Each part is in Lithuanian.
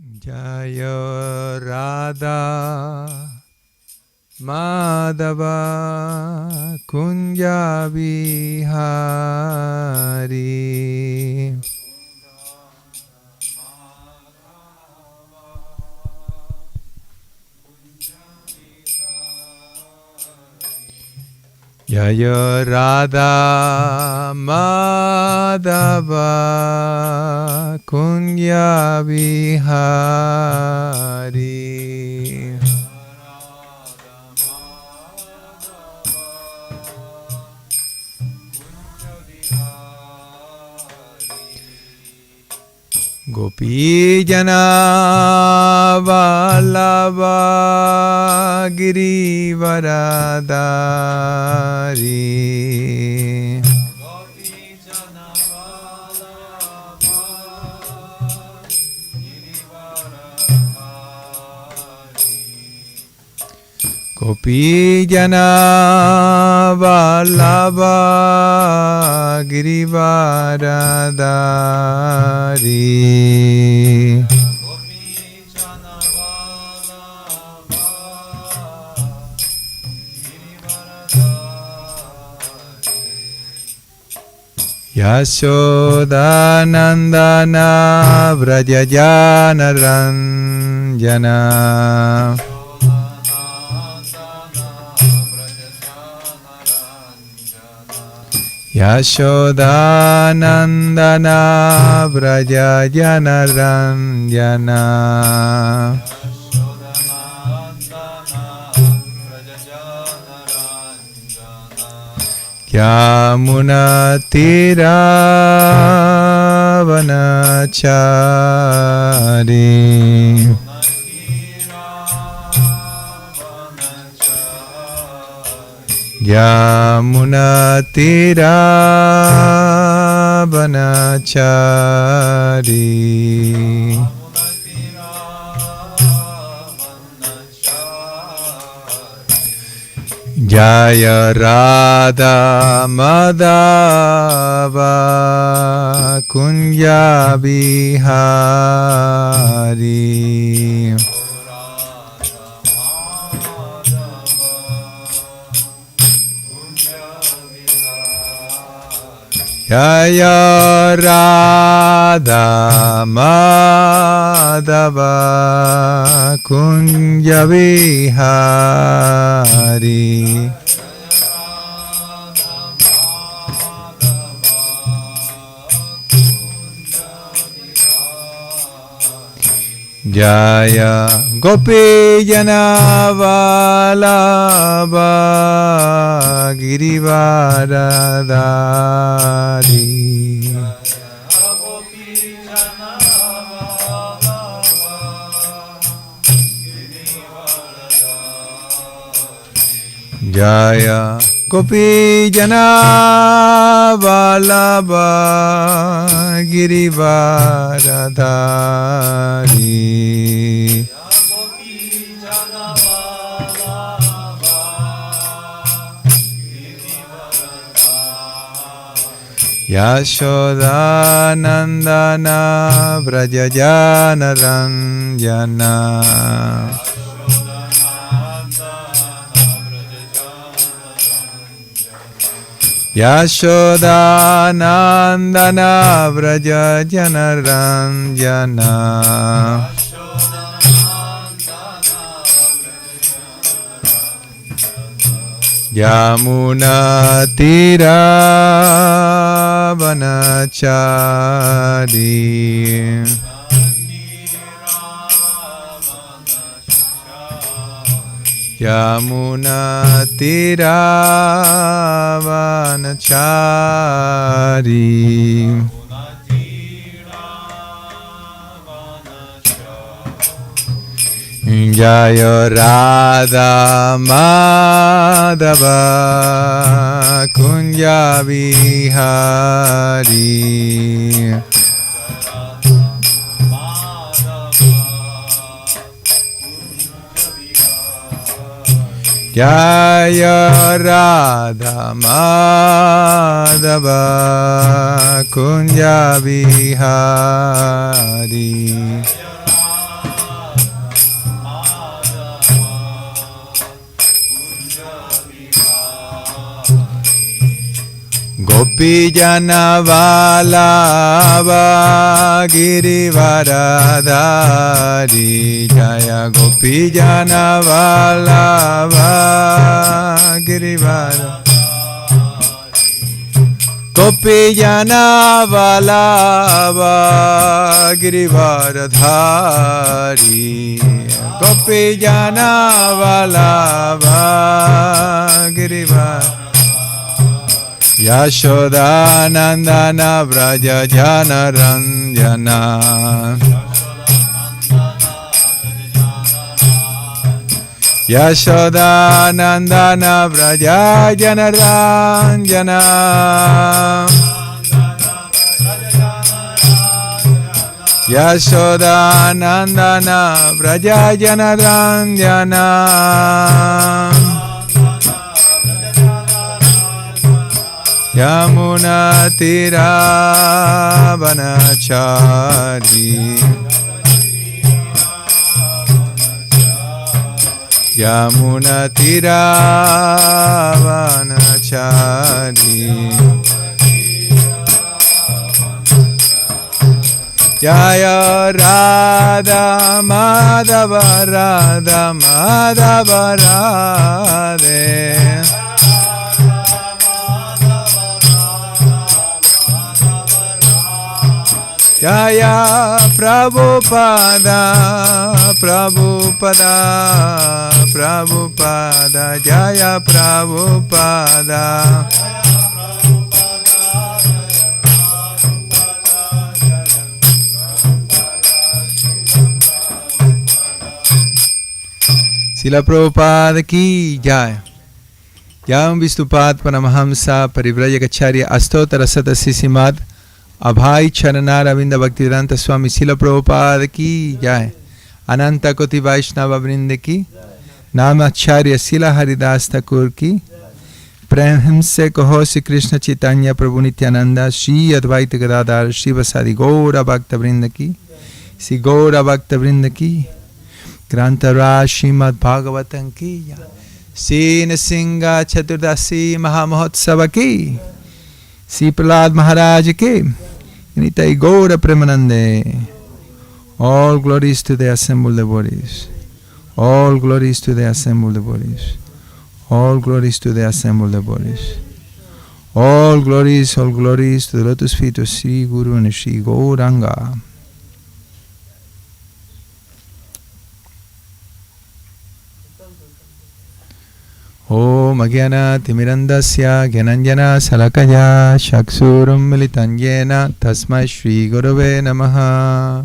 Jaya Radha Madhava Kunja Vihari. Jaya Radha Madhava Kunja Vihari. Gopi Jana Vallabha Girivaradari. Gopi Jana Vallabha Girivaradari. Yashoda Nandana Vrajajana Ranjana. Yashoda Nandana Vrajajana Ranjana. Yamuna Tira Vanachari. Yamuna Tira Vanachari. Jaya Radha Madhava Kunja Vihari. Jaya Radha Madhava Kunja Vihari. Jaya Gopi Jana Vallabha Girivaradari. Jaya Gopi Jana Vallabha Girivaradari. Yashoda Nandana Vrajajana Ranjana. Yashoda Nandana Vrajajana Ranjana. Yamuna Tira Vanachari. Yamuna Tira Vanachari. Jaya Radha Madhava Kunja Vihari. Jaya Radha Madhava Kunja Vihari. Gopi Jana Vallabha Girivaradhari Jaya Gopi Jana Vallabha Girivaradhari Gopi Jana Vallabha Girivaradhari Gopi Jana Vallabha Girivaradhari Yashoda Nandana Vraja Jana Ranjana Yashoda Nandana Vraja Jana Ranjana Yashoda Nandana Vraja Jana Ranjana Yamuna Tira Vanachari Yamuna Tira Vanachari Jaya Radha Madhava Radha Madhava Radhe Jaya Prabhupada, Prabhupada, Prabhupada, Jaya Prabhupada. Srila Prabhupada ki jai. Jam Vistupad Paramahamsa Parivrajagacharya Astotara Sata Sisimad Abhay Charanaravinda Bhaktivedanta Swami Srila Prabhupada ki jai. Ananta Koti Vaishnava Vrinda ki Namacharya Srila Haridas Thakur ki Prem se Kaho Sri Krishna Chaitanya Prabhu Nityananda Shri Advaita Gadadhar Shri Vasadi Gaura Bhakta Vrinda ki Sri Gaura Bhakta Vrinda ki Grantara Srimad Bhagavatam ki jai. Sri Nrisimha Čaturdaši Mahamohotsava ki Sri Prahlad Maharaj ki Nitai Gaura Premanande. All glories to the assembled devotees. All glories to the assembled devotees. All glories to the assembled devotees. All glories to the lotus feet of Sri Guru and Sri Gauranga. Om Agyana Timirandasya Gyananjana Salakaya Shaksuram Militanyena Tasmai Shri Gurave Namaha.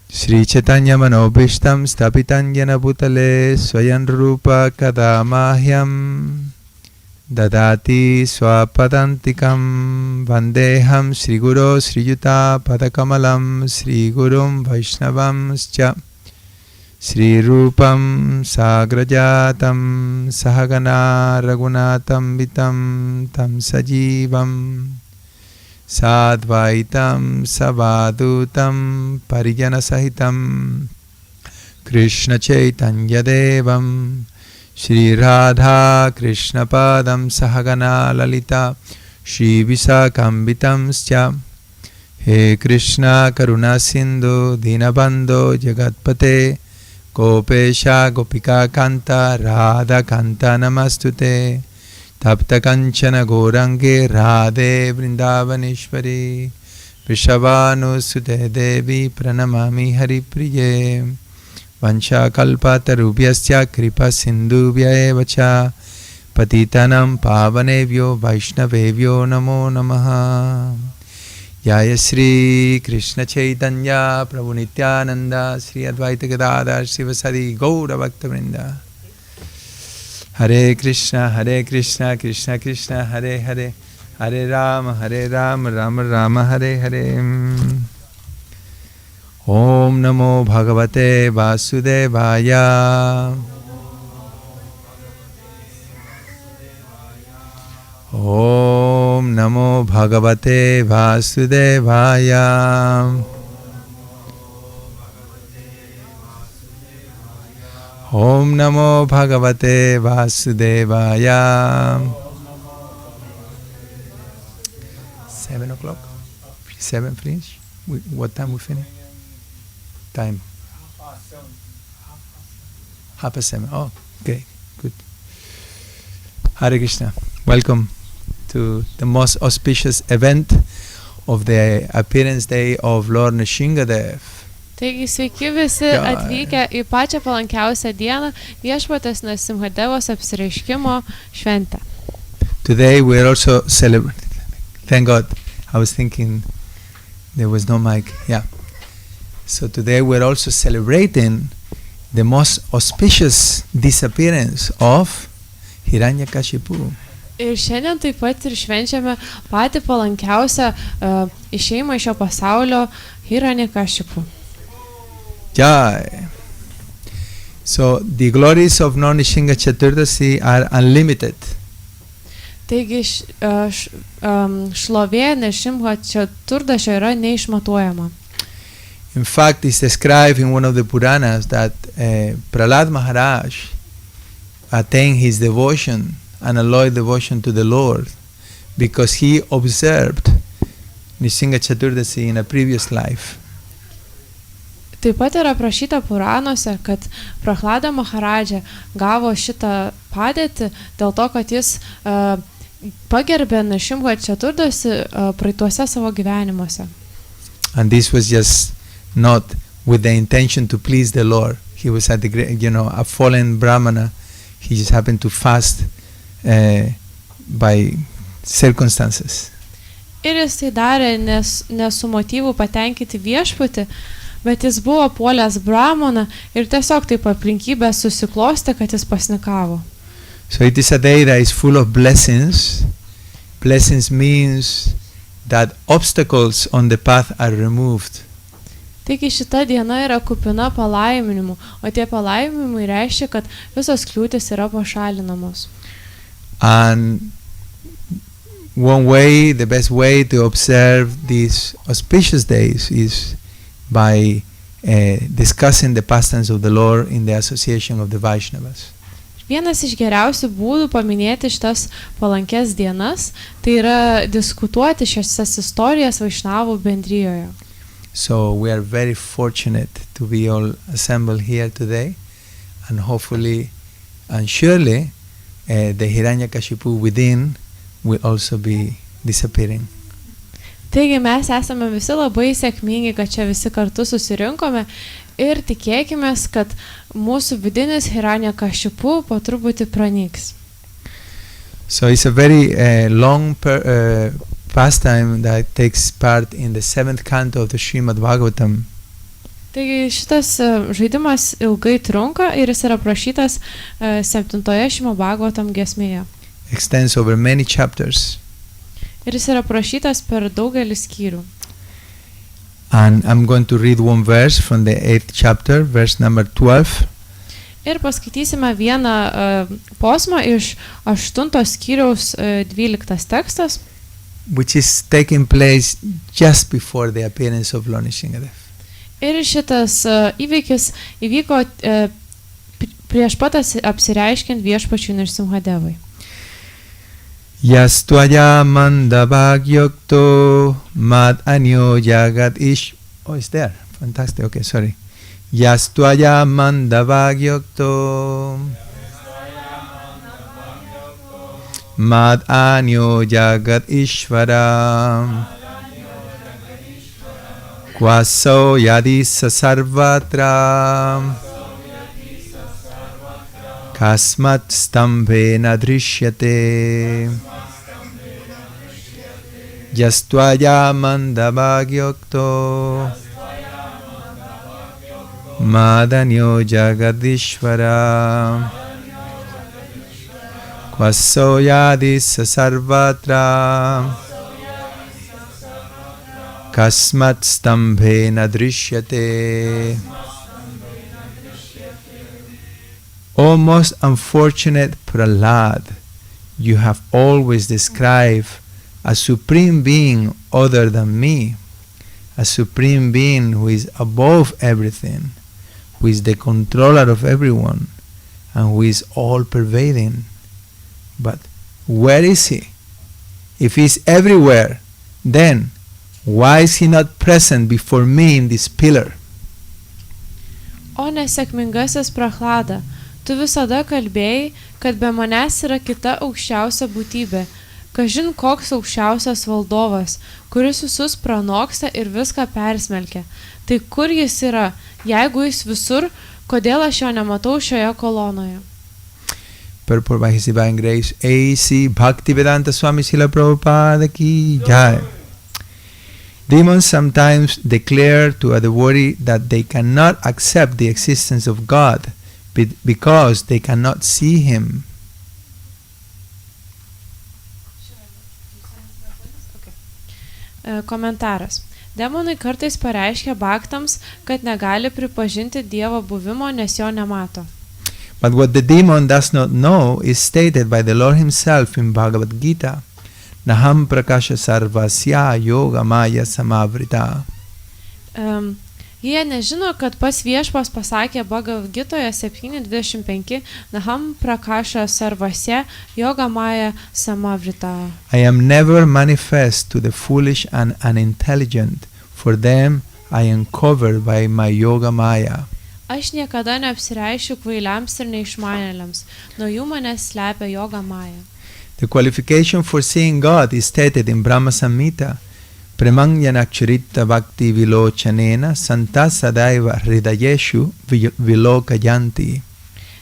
Shri Chaitanya Manobhishtam Stapitanyena Bhutale Swayan Rupa Kadamahyam Dadati Swapadantikam Vandeham Shri Guru Sri Yuta Padakamalam Shri Gurum Vaishnavam Scha Shri Rupam Sagrajatam Sahagana Raghunatam Vitam Tam Sajivam Sadvaitam Savadutam Parijana Sahitam Krishna Chaitanya Devam Shri Radha Krishna Padam Sahagana Lalita Shri Visakambitam Scha He Krishna Karuna Sindhu Dinabandho Jagatpate Gopesha Gopika Kanta Radha Kanta Namastute Tapta Kanchana Gorange Radhe Vrindavaneshwari Vrishabhanu Sute Devi Pranamami Hari Priye Vansha Kalpata Rubhyasya Kripa Sindhubhya Evacha Patitanam Pavanevyo Vaishnavevyo Namo Namaha. Jaya Shri Krishna Chaitanya Prabhu Nityananda Shri Advaita Gadadhar Shri Vasadi Gaura Bhakta Vrinda. Hare Krishna Krishna Krishna Hare Hare Hare Rama Rama Rama Hare Hare. Om Namo Bhagavate Vasudevaya. Om Namo Bhagavate Vasudevaya. Om Namo Bhagavate Vasudevaya. 7 o'clock? 7 finish? What time we finish? Time? 7:30. Oh, okay, good. Hare Krishna. Welcome to the most auspicious event of the appearance day of Lord Nrisimha. Taigi sveiki visi atvykę į pačią palankiausią dieną viešpaties Nrisimhadevos apsireiškimo šventę. Today we are also celebrating. Thank God. I was thinking there was no mic. Yeah. So today we are also celebrating the most auspicious disappearance of Hiranyakashipu. Ir šiandien taip pat ir švenčiame patį palankiausią išėjimą iš šio pasaulio Hiranyakashipu. Jai. So the glories of Nrisimha Čaturdaši are unlimited. Taigi šlovė Nrisimha Čaturdašio yra neišmatuojama. In fact, it's described in one of the Puranas that Prahlad Maharaj attained his devotion, unalloyed devotion to the Lord, because he observed Nrisimha Čaturdaši in a previous life. Taip pat yra aprašyta Puranuose, kad Prahlada Maharadža gavo šitą padėtį dėl to, kad jis pagerbė Nrisimha Čaturdaši praeituose savo gyvenimuose. And this was just not with the intention to please the Lord. He was at a fallen brahmana. He just happened to fast by circumstances. Ir jis tai darė ne su motyvu patenkinti viešpatį, bet jis buvo puolęs brahmana ir tiesiog taip aplinkybės susiklostė, kad jis pasnikavo. So it is a day that is full of blessings. Blessings means that obstacles on the path are removed. Taigi šita diena yra kupina palaiminimų, o tie palaiminimai reiškia, kad visos kliūtys yra pašalinamos. And one way, the best way to observe these auspicious days is by discussing the pastimes of the Lord in the association of the Vaishnavas. Vienas iš geriausių būdų paminėti šitas palankės dienas, tai yra diskutuoti šias istorijas Vaišnavų bendrijoje. So we are very fortunate to be all assembled here today, and hopefully and surely the Hiranyakashipu within will also be disappearing. Taigi mes esame visi labai sėkmingi, kad čia visi kartu susirinkome ir tikėkimės, kad mūsų vidinis Hiranyakashipu po truputį pranyks. So it's a very long pastime that takes part in the 7th canto of the Srimad Bhagavatam. Taigi šitas žaidimas ilgai trunka ir jis yra aprašytas 7-oje Srimad Bhagavatam giesmėje. Extends over many chapters. Ir jis yra aprašytas per daugelį skyrių. And I'm going to read one verse from the 8th chapter, verse number 12. Ir paskaitysime vieną posmą iš 8 skyriaus 12 tekstas, which is taking place just before the appearance of Lord Nrisimha. Ir šitas įvykis įvyko prieš pat apsireiškiant viešpačiui Nrisimhadevui. Yastvaya mandavagyokto mad anyo jagat ish. Oh, it's there. Fantastic. Okay, sorry. Yastvaya mandavagyokto mad anyo jagat ishvara kwaso yadisa sarvatra kasmat stambena drishyate yastvaya mandavagyokto madanyo jagadishvara kwaso yadisa sarvatra kasmat stambena drishyate. O most unfortunate Prahlad, you have always described a supreme being other than me, a supreme being who is above everything, who is the controller of everyone, and who is all-pervading. But where is he? If he is everywhere, then why is he not present before me in this pillar? O nesėkmingasis Prachlada, tu visada kalbėjai, kad be manęs yra kita aukščiausia būtybė, kažin koks aukščiausias valdovas, kuris visus pranoksta ir viską persmelkia. Tai kur jis yra? Jeigu jis visur, kodėl aš jo nematau šioje kolonoje? Purport by His Divine Grace, A.C. Bhaktivedanta Swami Srila Prabhupada ki jai. Demons sometimes declare to a devotee that they cannot accept the existence of God because they cannot see Him. Komentaras. Demonai kartais pareiškia baktams, kad negali pripažinti Dievo buvimo, nes jo nemato. But what the demon does not know is stated by the Lord Himself in Bhagavad Gita. Naham prakasha sarvasya yoga maya samavrita. Jie nežino, kad pats Viešpas pasakė Bhagavad Gitoje 7.25 Naham prakasha sarvasya yoga maya samavrita. I am never manifest to the foolish and unintelligent. For them I am covered by my yoga maya. Aš niekada neapsireišiu kvailiams ir neišmanėliams, nuo jų manęs slepia yoga maya. The qualification for seeing God is stated in Brahma Samhita. Premanyanakcharita bhakti vilochanena santa sadaiva hridayeshu vilokayanti.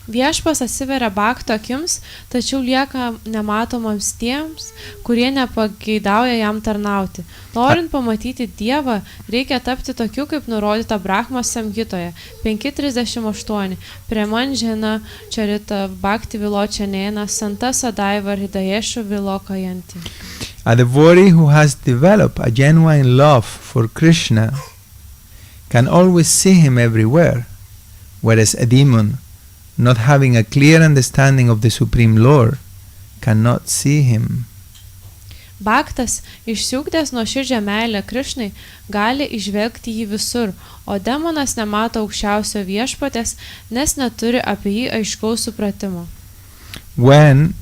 Viešpas atsiveria bakto akims, tačiau lieka nematomams tiems, kurie nepageidauja jam tarnauti. Norint pamatyti Dievą, reikia tapti tokiu, kaip nurodyta Brahmos Samhitoje 5.38. Premanjana Čarita bhakti vilochanena santa sadaiva hridayeshu vilokayanti. A devotee who has developed a genuine love for Krishna can always see Him everywhere, whereas a demon, not having a clear understanding of the Supreme Lord, cannot see Him. Bhaktas, išsiugdęs nuoširdžią meilę Krišnai, gali įžvelgti jį visur, o demonas nemato aukščiausio Viešpatės, nes neturi apie jį aiškaus supratimo. When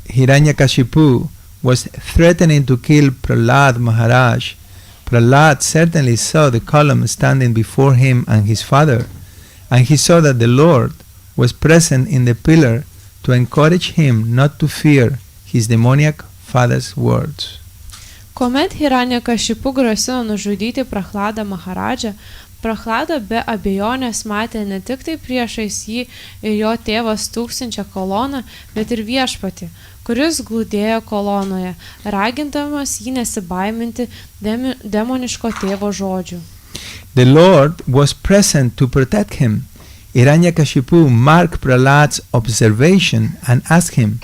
Hiranyakashipu was threatening to kill Prahlad Maharaj, Prahlad certainly saw the column standing before him and his father, and he saw that the Lord was present in the pillar to encourage him not to fear his demoniac father's words. Kuomet Hiranyakashipu grasino nužudyti Prachladą Maharadžą, Prachlada be abejonės matė ne tik tai priešais jį ir jo tėvas stūksinčią koloną, bet ir Viešpatį, kuris glūdėjo kolonoje, ragindamas jį nesibaiminti demoniško tėvo žodžių. The Lord was present to protect him. Hiranyakashipu marked Prahlad's observation and asked him,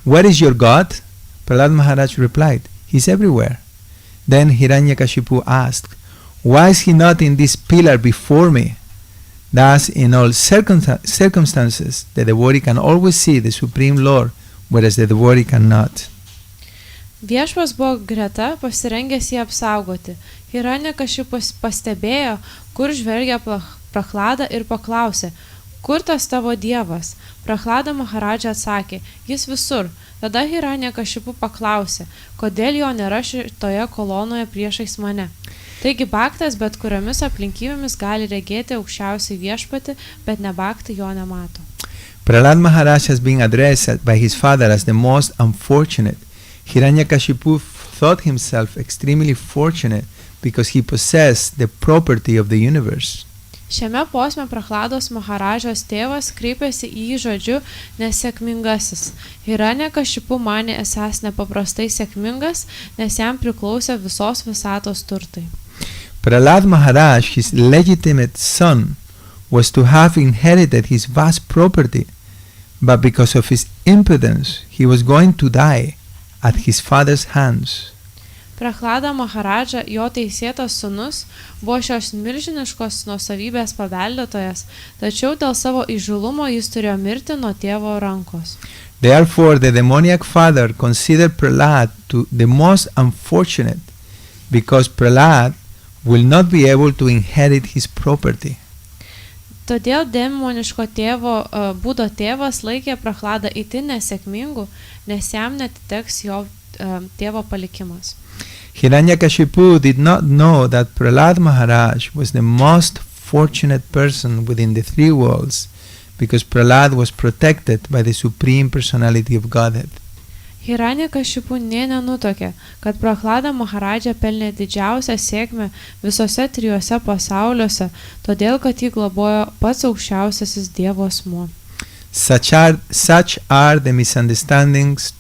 "Where is your God?" Prahlad Maharaj replied, "He's everywhere." Then Hiranyakashipu asked, "Why is he not in this pillar before me?" Thus, in all circumstances, the devotee can always see the Supreme Lord, whereas the devotee cannot. Viešpas buvo greta, pasirengęs jį apsaugoti. Hiranyakashipas pastebėjo, kur žvelgia Prachlada ir paklausė, kur tas tavo Dievas? Prachlada Maharadža atsakė, jis visur. Tada Hiranyakashipu paklausė, kodėl jo nėra šitoje kolonoje priešais mane. Taigi baktas bet kuriomis aplinkybėmis gali regėti aukščiausiai Viešpatį, bet ne baktai jo nemato. Prahlad Maharaj has been addressed by his father as the most unfortunate. Hiranyakashipu thought himself extremely fortunate because he possessed the property of the universe. Šiame posme Prachlados Maharadžos tėvas kreipėsi į jį žodžiu nesėkmingasis. Hiranyakashipu manė esąs nepaprastai sėkmingas, nes jam priklausė visos visatos turtai. Prahlad Maharaj, his legitimate son, was to have inherited his vast property, but because of his impotence, he was going to die at his father's hands. Prachlada Maharadža, jo teisėtas sūnus, buvo šios milžiniškos nuosavybės paveldėtojas, tačiau dėl savo įžūlumo jis turėjo mirti nuo tėvo rankos. Therefore, the demoniac father considered Prahlad to the most unfortunate, because Prahlad will not be able to inherit his property. Todėl demoniško būdo tėvas laikė Prachladą itin nesėkmingu, nes jam netiteks jo tėvo palikimas. Hiranyakashipu did not know that Prahlad Maharaj was the most fortunate person within the three worlds, because Prahlad was protected by the Supreme Personality of Godhead. Hiranyakashipu nė nenutokė, kad Prahlada Maharadža pelnė didžiausią sėkmę visose trijuose pasauliuose, todėl kad jį globojo pats aukščiausiasis Dievo asmuo. Such are the misunderstandings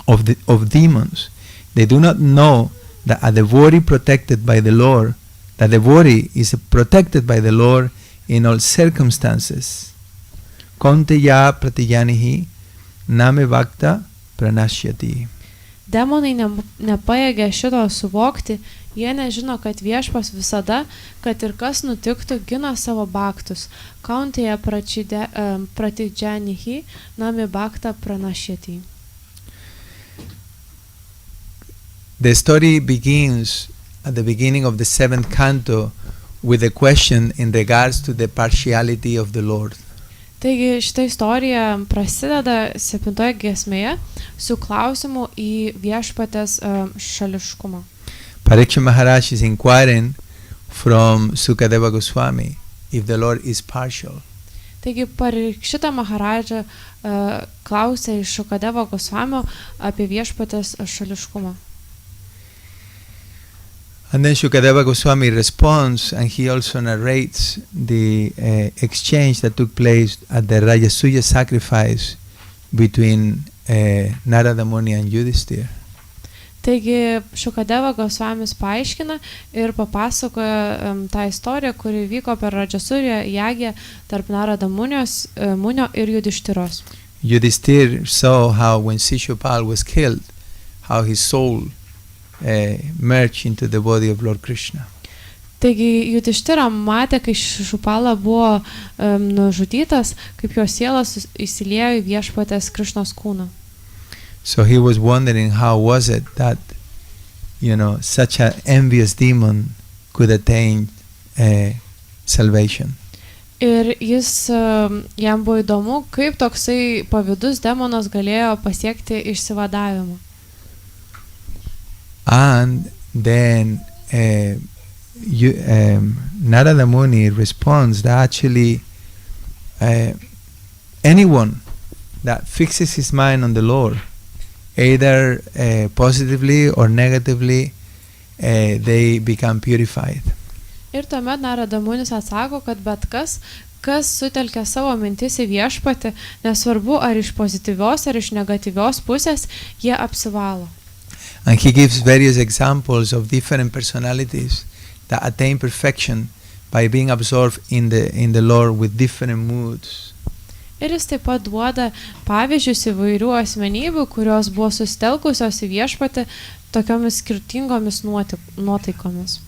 of demons. They do not know that a devotee protected by the Lord, that devotee is protected by the Lord in all circumstances. Konteya pratijanihi name vakta pranashyati. Demonai nepajėgia šito suvokti, jie nežino, kad viešpas visada, kad ir kas nutiktų, gina savo baktus. Kaunteja pratidžanihi nami bakta pranašėti. The story begins at the beginning of the 7th canto with a question in regards to the partiality of the Lord. Taigi šita istorija prasideda 7 giesmėje su klausimu į viešpatės šališkumą. Parikshit Maharaj is inquiring from Sukadeva Goswami if the Lord is partial. Taigi Parikshita Maharadža klausė iš Sukadeva Goswamio apie viešpatės šališkumą. And then Sukadeva Goswami responds, and he also narrates the exchange that took place at the Rajasuya sacrifice between Narada Muni and Yudhishthira. Taigi Sukadeva Goswamis paaiškina ir papasakoja tą istoriją, kuri vyko per Rajasuya jagiją tarp Narada Munio ir Yudhishtiros. Yudhishthira saw how when Shishupal was killed, how his soul merged into the body of Lord Krishna. Taigi Yudhishthira matė, kai Shishupala buvo nužudytas, kaip jo sielas įsiliejo į viešpatės Krishnos kūną. So he was wondering how was it that, such an envious demon could attain salvation. Ir jam buvo įdomu, kaip toksai pavydus demonas galėjo pasiekti išsivadavimą. And then Narada Muni responds that actually anyone that fixes his mind on the Lord, either positively or negatively, they become purified. Ir tuomet Narada Munis atsako, kad bet kas sutelkia savo mintis į viešpatį, nesvarbu ar iš pozityvios ar iš negatyvios pusės, jie apsivalo. And he gives various examples of different personalities that attain perfection by being absorbed in the Lord with different moods. Ir jis taip pat duoda pavyzdžius įvairių asmenybių, kurios buvo susitelkusios į viešpatį tokiomis skirtingomis nuotaikomis.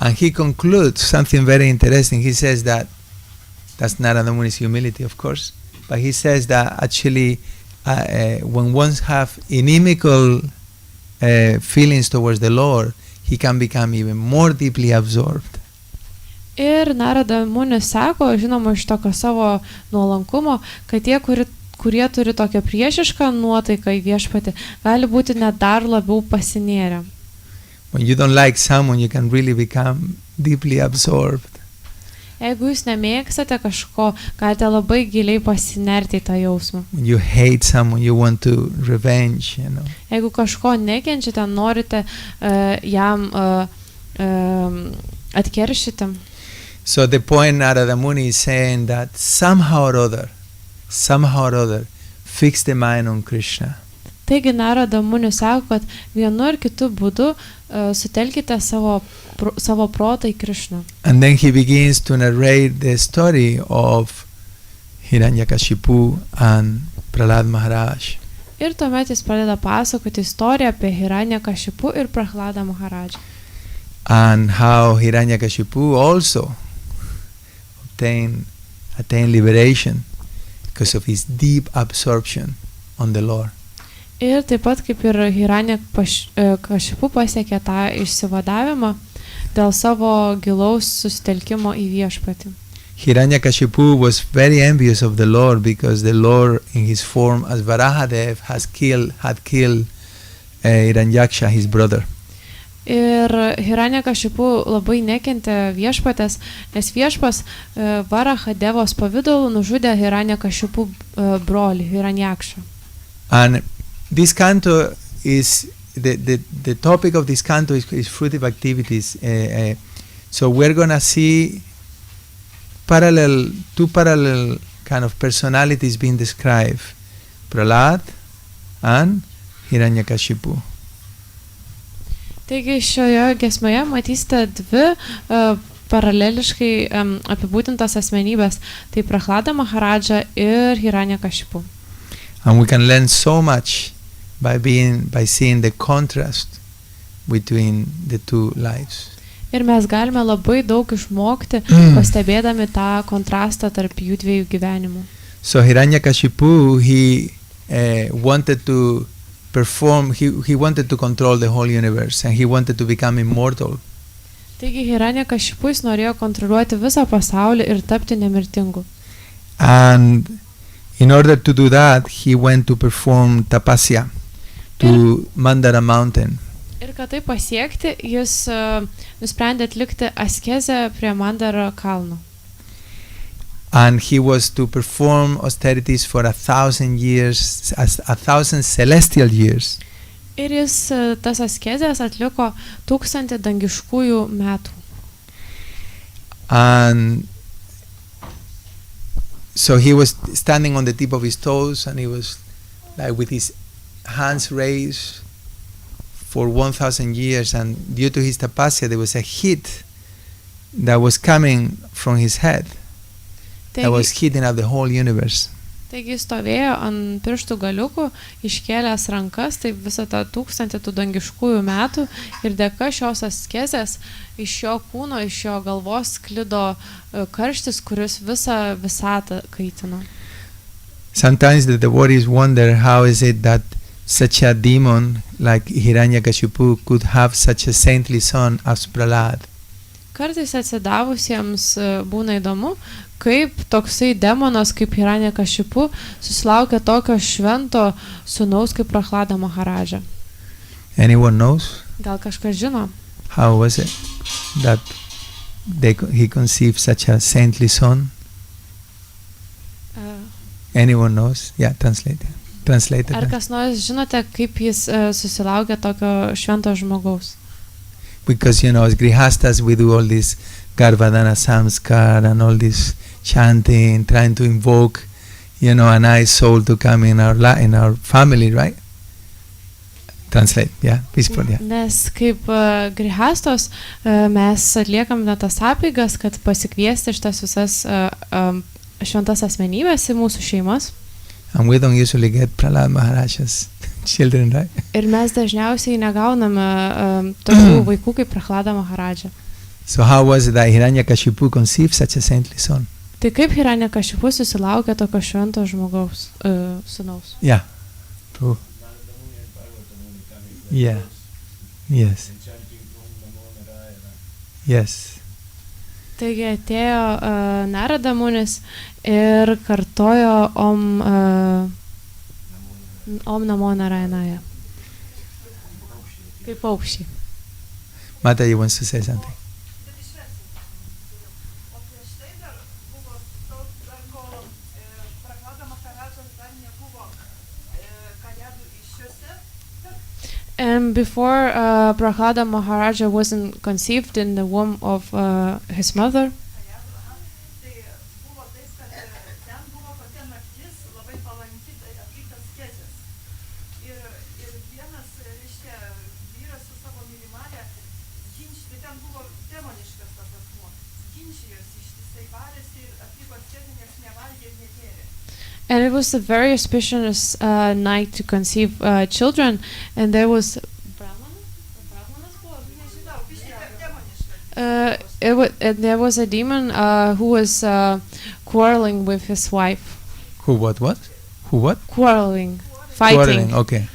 And he concludes something very interesting. He says that's Narada Muni's humility, of course, but he says that actually when one have inimical feelings towards the Lord, he can become even more deeply absorbed. Ir Narada Munis sako, žinoma, iš tokio savo nuolankumo, kad tie, kurie turi tokią priešišką nuotaiką į viešpatį, gali būti net dar labiau pasinėrę. When you don't like someone, you can really become deeply absorbed. Jeigu jūs nemėgstate kažko, galite labai giliai pasinerti į tą jausmą. When you hate someone, you want to revenge, Jeigu kažko nekenčiate, norite jam atkeršyti. So the point Narada Muni is saying that somehow or other, fix the mind on Krishna. Taigi Narada Muni sako, kad vienu ar kitu būdu sutelkite savo protą į Krishną. And then he begins to narrate the story of Hiranyakashipu and Prahlad Maharaj. Ir tuomet jis pradeda pasakoti istoriją apie Hiranyakashipu ir Prahladą Maharadžą. And how Hiranyakashipu also attain liberation because of his deep absorption on the Lord. Ir taip pat kaip ir Hiranyakashipu pasiekė tą išsivadavimą dėl savo gilaus susitelkimo į viešpatį. Hiranyakashipu was very envious of the Lord because the Lord in his form as Varahadev had killed Hiranyaksha, his brother. Ir Hiranyakashipu labai nekentė viešpatės, nes viešpas Varahadevos pavidalu nužudė Hiranyakashipu brolį Hiranyakšą. And this canto is the topic of this canto is fruitive activities. So we're gonna see two parallel kind of personalities being described: Prahlad and Hiranyakashipu. Taigi šioje giesmėje matysite dvi paraleliškai apibūdintas asmenybės, tai Prahlada Maharadža ir Hiranyakashipu. And we can learn so much by seeing the contrast between the two lives. Ir mes galime labai daug išmokti, pastebėdami tą kontrastą tarp jų dviejų gyvenimų. So Hiranyakashipu, he wanted to perform, he wanted to control the whole universe, and he wanted to become immortal. Taigi Hiranyakashipu jis norėjo kontroliuoti visą pasaulį ir tapti nemirtingu. And in order to do that, he went to perform tapasya to Mandara mountain. Ir kad tai pasiekti, jis nusprendė atlikti askezę prie Mandara kalno. And he was to perform austerities for 1,000 years, 1,000 celestial years. Ir jis tas askezės atliko 1000 dangiškųjų metų. And so he was standing on the tip of his toes, and he was like with his hands raised for 1,000 years, and due to his tapasya there was a heat that was coming from his head that was heating up the whole universe. Taigi jis stovėjo ant pirštų galiukų, iškėlęs rankas, tai visą tą 1000 tų dangiškųjų metų, ir dėka šios askezės iš jo kūno, iš jo galvos sklido karštis, kuris visą visatą kaitino. Sometimes the devotees wonder how is it that such a demon like Hiranyakashipu could have such a saintly son as Prahlad. Kartais atsidavusiems būna įdomu, kaip toksai demonas kaip Hiranyakashipu susilaukia tokio švento sūnaus kaip Prahlada Maharadža. Anyone knows? Gal kažkas žino? How was it that he conceived such a saintly son? Anyone knows? Yeah, translate. Ar kas nors žinote, kaip jis susilaukė tokio švento žmogaus? Because, as grihastas, we do all this Garbhadana samskar and all this chanting, trying to invoke, a nice soul to come in our family, right? Translate, yeah, please put, yeah. Nes kaip grihastos mes atliekam tas apeigas, kad pasikviesti šitas visas šventas asmenybės į mūsų šeimas. And we don't usually get Prahlad Maharaja's children, right? Ir mes dažniausiai negauname tokių vaikų kaip Prahlada Maharadža. So how was it that Hiranyakashipu conceived such a saintly son? Tai kaip Hiranyakashipu susilaukė tokio švento žmogaus sūnaus? Yeah. True. Yeah. Yes. Yes. Taigi atėjo Narada munis ir kartojo Om Namo Narayanaja. Kaip paukščiai. Mata, you want to say something? And before Prahlada Maharaja wasn't conceived in the womb of his mother, and it was a very auspicious night to conceive children, and there was there was a demon who was quarreling with his wife. Who what? Who what? Quarreling, fighting. Quarreling, okay.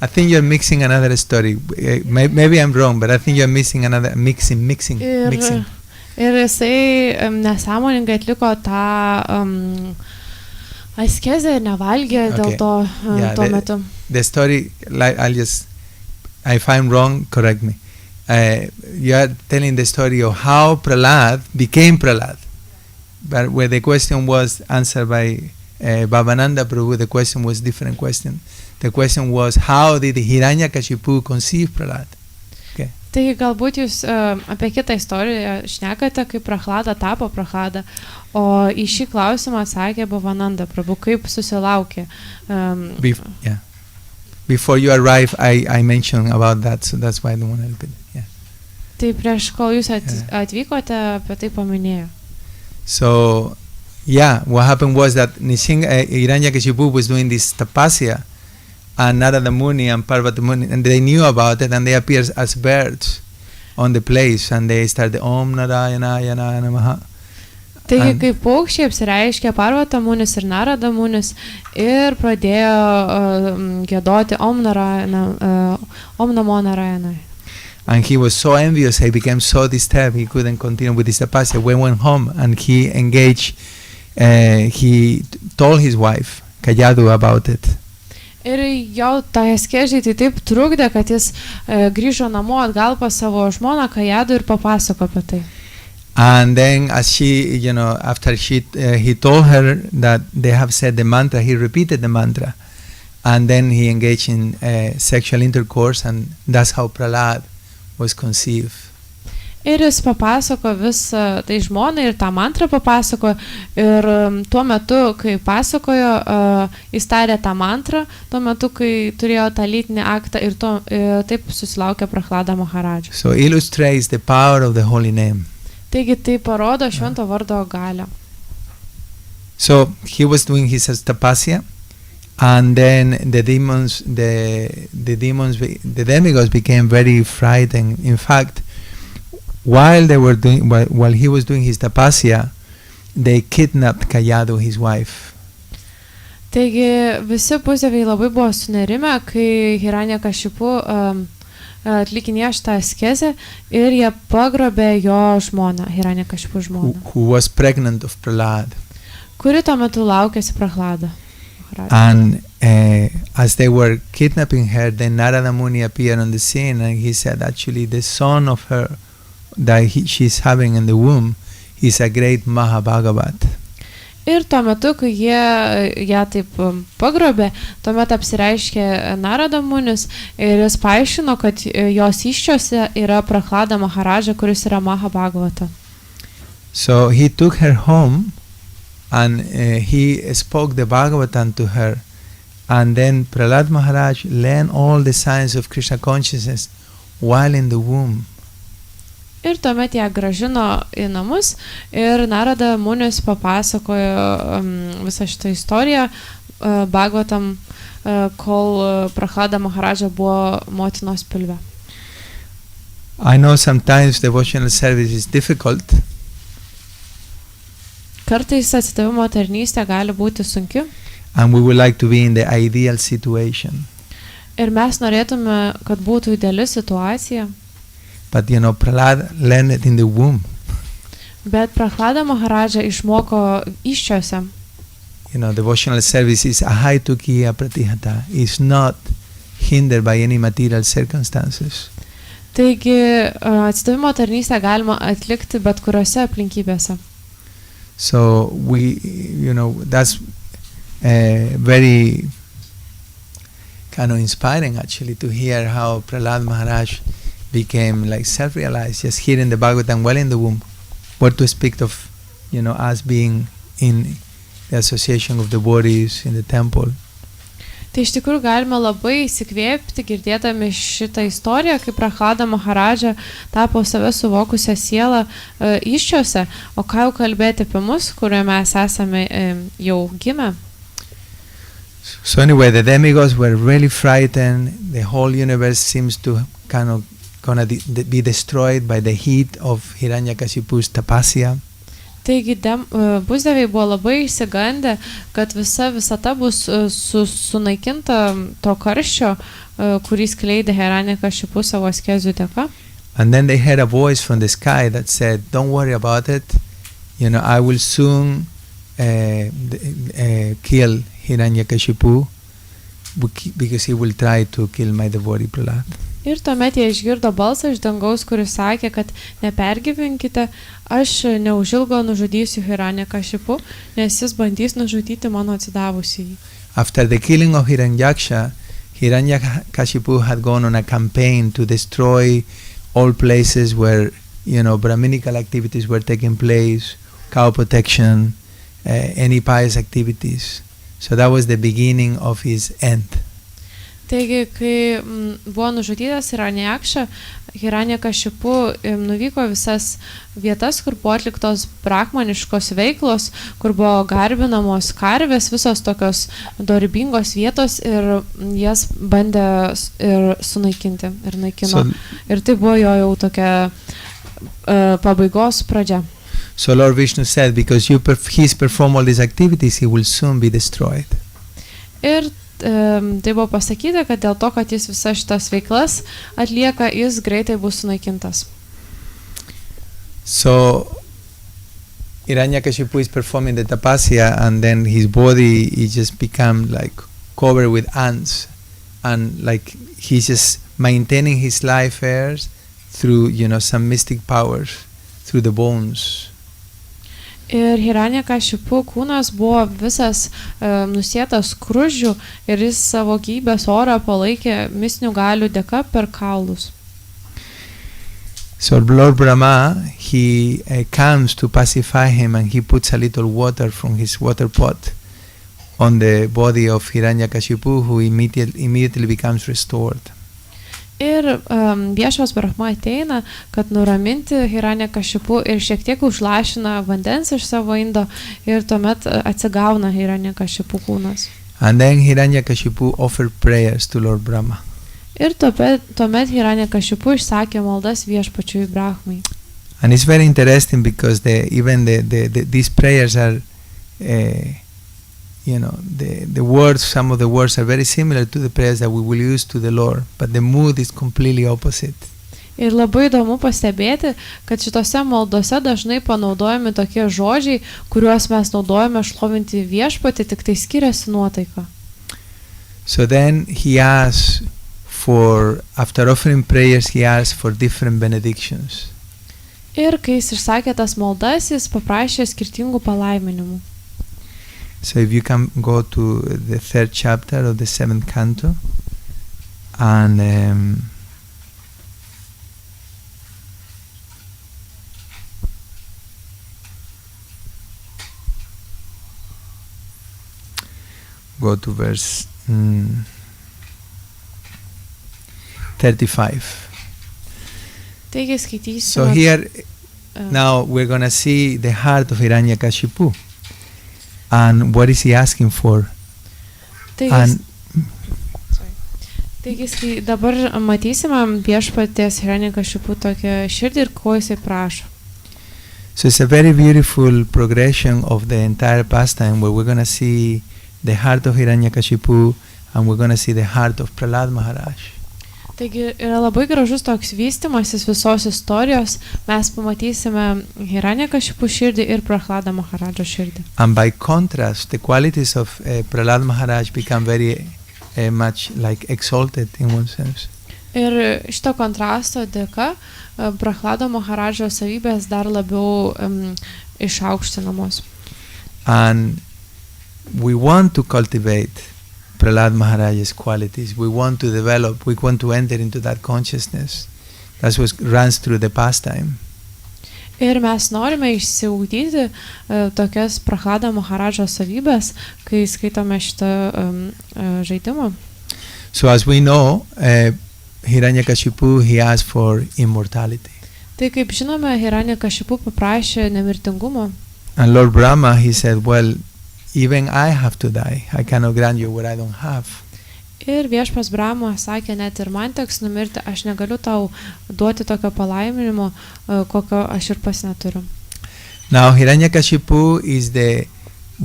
I think you're mixing another story. Maybe I'm wrong, but I think you're missing another mixing. Ir jisai nesąmoningai atliko tą askezę ir nevalgė dėl to tuo metu. The story, like, if I'm wrong, correct me. You are telling the story of how Prahlad became Prahlad. But where the question was answered by Bhavananda Prabhu, the question was different question. The question was, how did Hiranyakashipu conceive Prahlad? Okay. Tai galbūt jūs apie kitą istoriją šnekate, kaip Prahlada tapo Prahlada, o į šį klausimą atsakė Bhavananda Prabhu, kaip susilaukė. Before you arrive, I mentioned about that, so that's why I don't want to repeat it. Yeah. Tai prieš kol jūs atvykote, apie tai paminėjo. So, what happened was that Hiranyakashipu was doing this tapasya, and Narada Muni and Parvati Muni, and they knew about it, and they appeared as birds on the place, and they started Om Narayanaya Namaha. Taigi, kaip paukščiai apsireiškė Parvata Munis ir Narada Munis ir pradėjo giedoti Om Namo Narayanai. And he was so envious, he became so disturbed, he couldn't continue with his tapasya. When he went home and he engaged, he told his wife, Kayadu, about it. Ir jau tai askezei tai taip trukdė, kad jis grįžo namo atgal pas savo žmoną Kayadu ir papasako apie tai. And then as she, after he told her that they have said the mantra, he repeated the mantra. And then he engaged in sexual intercourse, and that's how Prahlad was conceived. Ir jis papasako visą tai žmonai ir tą mantrą papasako. Ir tuo metu, kai pasakojo, jis tarė tą mantrą, tuo metu, kai turėjo tą lytinį aktą ir taip susilaukė Prahlada Maharadža. So illustrates the power of the holy name. Taigi tai parodo švento vardo galią. So he was doing his tapasya, and then the demigods became very frightened. In fact, while he was doing his tapasya, they kidnapped Kayadu, his wife. Taigi visi pusėviai labai buvo sunerimę, kai Hiranyakashipu atlikinėjo šitą askezę ir jie pagrobė jo žmoną, Hiranyakashipu žmoną. Who was pregnant of Prahlad. Kuri tuo metu laukėsi Prahlada. And as they were kidnapping her, then Narada Muni appeared on the scene, and he said, actually, the son of her that she's having in the womb is a great Mahabhagavat. Ir tuo metu, kai jie ją taip pagrobė, tuomet apsireiškė Narada Munis ir jis paaiškino, kad jos įsčiose yra Prahlada Maharadža, kuris yra Mahabhagavata. So he took her home, and he spoke the Bhagavatam to her, and then Prahlad Maharaj learned all the signs of Krishna consciousness while in the womb. Ir tuomet ją grąžino į namus ir Narada Munis papasakojo visą šitą istoriją Bhagavatam, kol Prahlada Maharadža buvo motinos pilve. I know sometimes devotional service is difficult. Kartais atsidavimo tarnystė gali būti sunki. And we would like to be in the ideal situation. Ir mes norėtume, kad būtų ideali situacija. But Prahlad learned it in the womb. Bet Prahlada Maharadža išmoko įsčiose. Devotional service is ahaitukya pratihata. It's not hindered by any material circumstances. Taigi atsidavimo tarnystę galima atlikti bet kuriose aplinkybėse. So that's very kind of inspiring actually to hear how Prahlad Maharaj became like self-realized, just hearing the Bhagavatam while in the womb. What to speak of, us being in the association of devotees in the temple. Tai iš tikrųjų galime labai įsikvėpti, girdėdami šitą istoriją, kaip Prahlada Maharadža tapo save suvokusią sielą įsčiose, o ką jau kalbėti apie mus, kurioje mes esame jau gimę. So anyway, the demigods were really frightened. The whole universe seems to kind of gonna be destroyed by the heat of Hiranyakashipu's tapasya. Taigi pusdieviai buvo labai išsigandę, kad visa visata bus sunaikinta to karščio, kurį skleidė Hiranyakashipu savo askezių dėka. And then they heard a voice from the sky that said, "Don't worry about it. I will soon kill Hiranyakashipu because he will try to kill my devotee Prahlad." Ir tuomet jie išgirdo balsą iš dangaus, kuris sakė, kad nepergyvenkite, aš neužilgo nužudysiu Hiranyakashipu, nes jis bandys nužudyti mano atsidavusįjį. After the killing of Hiranyaksha, Hiranyakashipu had gone on a campaign to destroy all places where, Brahminical activities were taking place, cow protection, any pious activities. So that was the beginning of his end. Taigi, kai buvo nužudytas Hiranyakashipu nuvyko visas vietas, kur buvo atliktos brahmaniškos veiklos, kur buvo garbinamos karvės, visos tokios dorybingos vietos ir jas bandė ir sunaikinti ir naikino. Ir tai buvo jo jau tokia pabaigos pradžia. So Lord Vishnu said, because he's performed all these activities, he will soon be destroyed. Ir tai buvo pasakyta, kad dėl to, kad jis visas šitas veiklas atlieka, jis greitai bus sunaikintas. So Hiranyakashipu is performing the tapasya, and then his body is just become like covered with ants, and like he's just maintaining his life airs through some mystic powers through the bones. Ir Hiranyakashipu kūnas buvo visas nusėtas skruzdžių ir jis savo gyvybės orą palaikė mistinių galių dėka per kaulus. So Lord Brahma, he comes to pacify him, and he puts a little water from his water pot on the body of Hiranyakashipu, who immediately becomes restored. Ir viešas Brahma ateina, kad nuraminti Hiranyakashipu ir šiek tiek užlašina vandens iš savo indo ir tuomet atsigauna Hiranyakashipu kūnas. And then Hiranyakashipu offered prayers to Lord Brahma. Ir tuomet Hiranyakashipu išsakė maldas viešpačiui Brahmai. And it's very interesting because these prayers are the words, some of the words are very similar to the prayers that we will use to the Lord, but the mood is completely opposite. Ir labai įdomu pastebėti, kad šitose maldose dažnai panaudojami tokie žodžiai, kuriuos mes naudojame šlovinti viešpatį, tik tai skiriasi nuotaika. So then he asks after offering prayers, he asks for different benedictions. Ir kai jis išsakė tas maldas, jis paprašė skirtingų palaiminimų. So if you can go to the 3rd chapter of the 7th canto, and go to verse 35. Taigi skaitysiu. So here, now we're going to see the heart of Hiranyakashipu. And what is he asking for? Taigi dabar matysime viešpaties Hiranyakashipu tokią širdį ir ko jisai prašo. So it's a very beautiful progression of the entire pastime, where we're going to see the heart of Hiranyakashipu and we're going to see the heart of Prahlad Maharaj. Taigi yra labai gražus toks vystymasis visos istorijos. Mes pamatysime Hiranyakashipu širdį ir Prahlada Maharadžo širdį. And by contrast, the qualities of Prahlad Maharaj become very much like exalted in one sense. Ir šito kontrasto dėka Prahlado Maharadžo savybės dar labiau išaukštinamos. And we want to cultivate Prahlad Maharaj's qualities. We want to develop, we want to enter into that consciousness. That's what runs through the pastime. Ir mes norime išsiugdyti tokias Prahlado Maharadžo savybės, kai skaitome šitą žaidimą. So as we know, Hiranyakashipu, he asked for immortality. Tai kaip žinome, Hiranyakashipu paprašė nemirtingumo. And Lord Brahma, he said, well, even I have to die. I cannot grant you what I don't have. Ir viešpas Brahma sakė, net ir man teks numirti, aš negaliu tau duoti tokio palaiminimo, kokio aš ir pats neturiu. Now Hiranyakashipu is the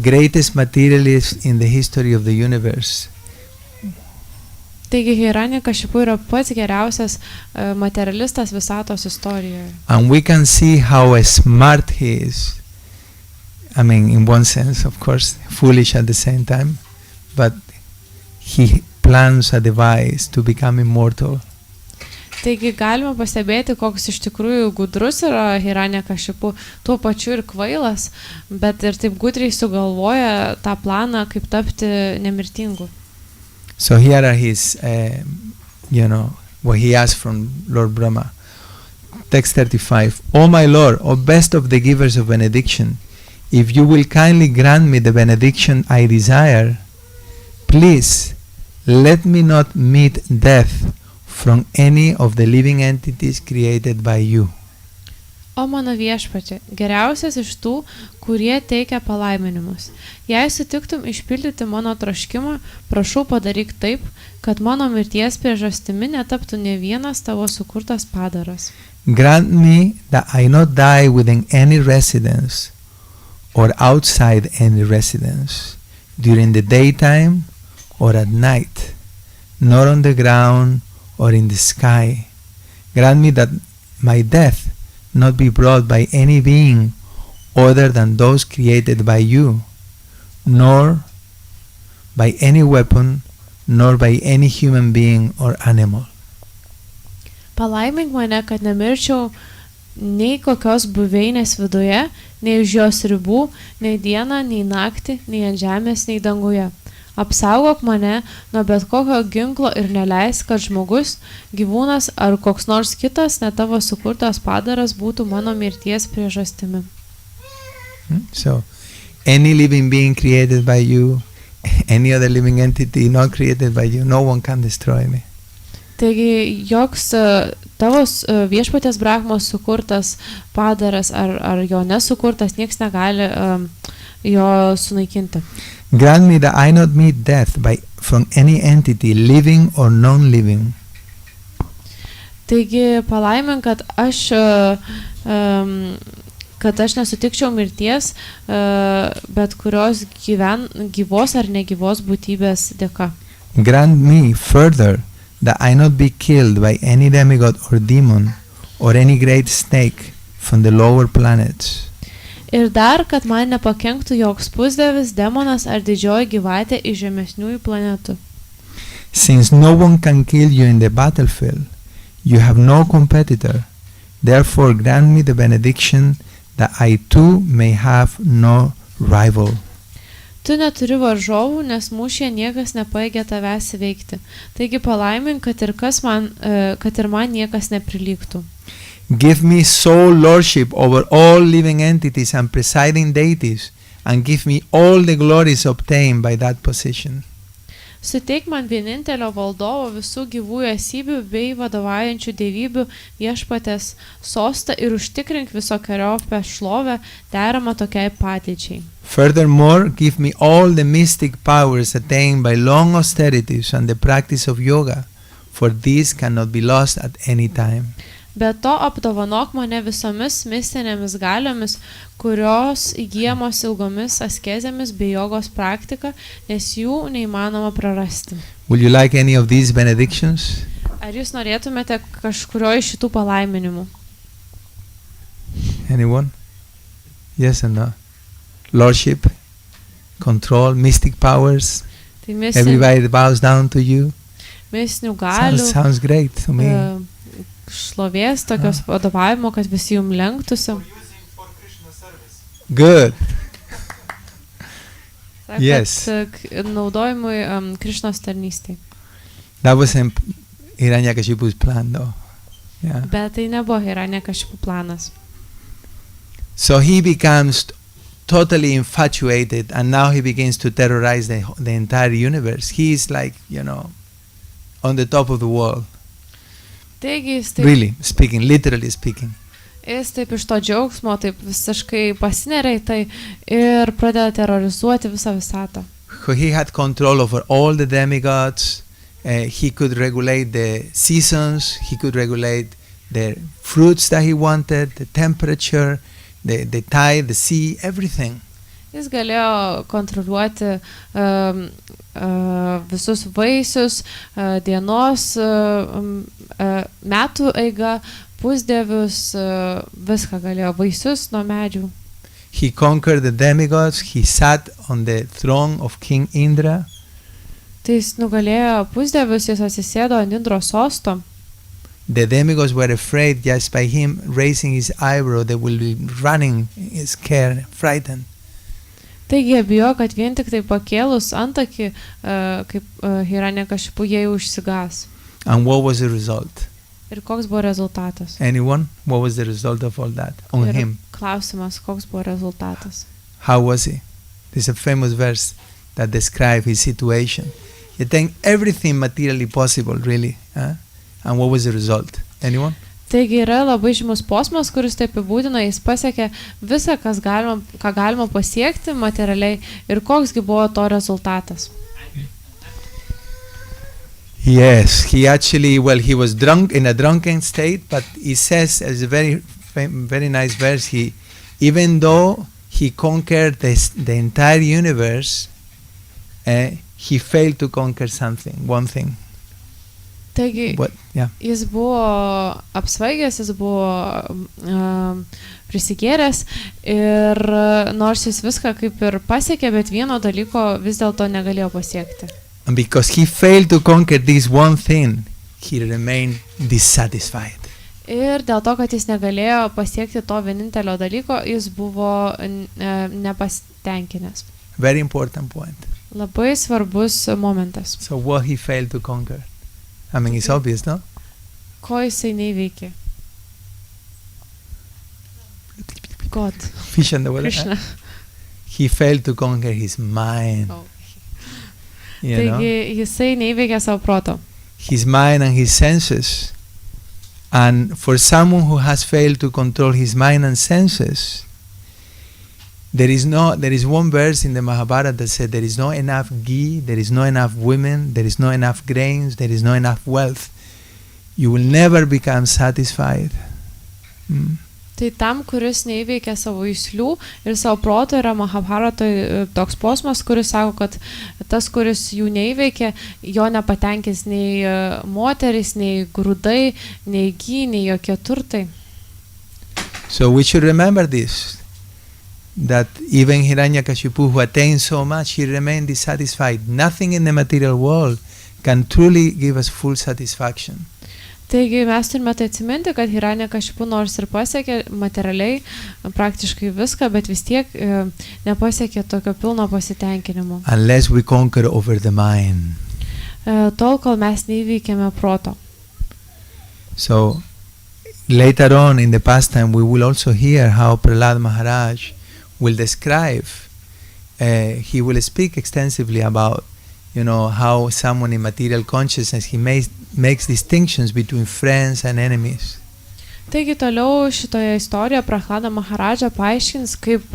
greatest materialist in the history of the universe. Taigi Hiranyakashipu yra pats geriausias materialistas visatos istorijoje. And we can see how smart he is. I mean, in one sense, of course, foolish at the same time, but he plans a device to become immortal. Taigi galima pastebėti, koks iš tikrųjų gudrus yra Hiranyakashipu, tuo pačiu ir kvailas, bet ir taip gudriai sugalvoja tą planą, kaip tapti nemirtingu. So here are his, what he asked from Lord Brahma. Text 35. O my Lord, O best of the givers of benediction, if you will kindly grant me the benediction I desire, please let me not meet death from any of the living entities created by you. O mano viešpatie, geriausias iš tų, kurie teikia palaiminimus. Jei sutiktum išpildyti mano troškimą, prašau padaryk taip, kad mano mirties priežastimi netaptų ne vienas tavo sukurtas padaras. Grant me that I not die within any residence or outside any residence, during the daytime or at night, nor on the ground or in the sky. Grant me that my death not be brought by any being other than those created by you, nor by any weapon, nor by any human being or animal. Palaimink mane, kad nemirčiau nei kokios buveinės viduje, nei už jos ribų, nei dieną, nei naktį, nei ant žemės, nei danguje. Apsaugok mane nuo bet kokio ginklo ir neleisk, kad žmogus, gyvūnas ar koks nors kitas ne tavo sukurtas padaras būtų mano mirties priežastimi. So, any living being created by you, any other living entity not created by you, no one can destroy me. Taigi, joks tavo viešpaties Brahmos sukurtas padaras ar jo nesukurtas, nieks negali jo sunaikinti. Grant me that I not meet death from any entity, living or non-living. Taigi palaimink, kad aš nesutikčiau mirties, bet kurios gyvos ar negyvos būtybės dėka. Grant me further that I not be killed by any demigod or demon or any great snake from the lower planets. Ir dar, kad man nepakenktų joks pusdievis, demonas ar didžioji gyvatė iš žemesniųjų planetų. Since no one can kill you in the battlefield, you have no competitor. Therefore, grant me the benediction that I too may have no rival. Tu neturi varžovų, nes mūšyje niekas nepajėgia tavęs įveikti. Taigi palaimink, kad ir man niekas neprilygtų. Give me sole lordship over all living entities and presiding deities, and give me all the glories obtained by that position. Suteik man vienintelio valdovo visų gyvųjų esybių bei vadovaujančių dievybių viešpatės sostą ir užtikrink visokeriopę šlovę deramą tokiai padėčiai. Furthermore, give me all the mystic powers attained by long austerities and the practice of yoga, for these cannot be lost at any time. Be to apdovanok mane visomis mistinėmis galiomis, kurios įgyjamos ilgomis askezėmis bei jogos praktika, nes jų neįmanoma prarasti. Would you like any of these benedictions? Ar jūs norėtumėte kažkurio iš šitų palaiminimų? Anyone? Yes and no? Lordship, control, mystic powers. Tai Everybody bows down to you. Mistinių galių. Sounds great to me. Šlovės, tokios vadovavimo, kad visi jums lenktųsi. Good. Sako, Yes. Naudojimui Krišnos tarnystei. That wasn't Hiranyakashipu's plan though. Yeah. Bet tai nebuvo Hiranyakashipu planas. So he becomes totally infatuated, and now he begins to terrorize the entire universe. He is like, on the top of the world. Taigi jis taip, Really speaking, literally speaking. jis taip iš to džiaugsmo, taip visiškai pasineria į tai ir pradeda terrorizuoti visą visatą. He had control over all the demigods. He could regulate the seasons. He could regulate the fruits that he wanted, the temperature. the tide, the sea, everything. Jis galėjo kontroliuoti visus vaisius, dienos, metų eigą, pusdievius, viską galėjo, vaisius nuo medžių. He conquered the demigods. He sat on the throne of King Indra. Tai jis nugalėjo pusdievius, jis atsisėdo ant Indros sosto. The demigods were afraid just by him raising his eyebrow. They will be running, scared, frightened. Taigi jie bijo, kad vien tik tai pakėlus antakį, kaip Hiranyakashipu, jie jau užsigas. And what was the result? Ir koks buvo rezultatas? Anyone? What was the result of all that on Ir him? klausimas, koks buvo rezultatas? How was he? There's a famous verse that describes his situation. He had everything materially possible, really. And what was the result? Anyone? Taigi yra labai žymus posmas, kuris taip apibūdina, jis pasiekė visą, ką galima pasiekti materialiai ir koksgi buvo to rezultatas. Yes, he actually, he was drunk in a drunken state, but he says, as a very nice verse, even though he conquered the entire universe, he failed to conquer one thing. Taigi, jis buvo apsvaigęs, jis buvo prisigėręs ir nors jis viską kaip ir pasiekė, bet vieno dalyko vis dėlto negalėjo pasiekti. And because he failed to conquer this one thing, he remained dissatisfied. Ir dėl to, kad jis negalėjo pasiekti to vienintelio dalyko, jis buvo nepasitenkinęs. Very important point. Labai svarbus momentas. So what he failed to conquer? I mean, it's obvious, no? Ko jisai neįveikė? God. Fish in the water. Krishna. He failed to conquer his mind. Oh. Taigi jisai neįveikė savo proto. His mind and his senses. And for someone who has failed to control his mind and senses, there is one verse in the Mahabharata that said there is not enough ghee, there is not enough women, there is not enough grains, there is not enough wealth. You will never become satisfied. Tai tam, kuris neįveikia savo įslių ir savo proto, yra Mahabharatoje toks posmas, kuris sako, kad tas, kuris jų neįveikia, jo nepatenkins nei moteris, nei grūdai, nei gy, nei jokie turtai. So we should remember this. That even Hiranyakashipu, who attained so much, he remained dissatisfied. Nothing in the material world can truly give us full satisfaction. Taigi mes turime tai atsiminti, kad Hiranyakashipu nors ir pasiekė materialiai praktiškai viską, bet vis tiek nepasiekė tokio pilno pasitenkinimo. Unless we conquer over the mind. Tol, kol mes neįveikėme proto. So later on in the pastime we will also hear how Prahlad Maharaj will describe, he will speak extensively about, how someone in material consciousness, he makes distinctions between friends and enemies. Taigi toliau šitoje istorijoje Prahlada Maharadža paaiškins, kaip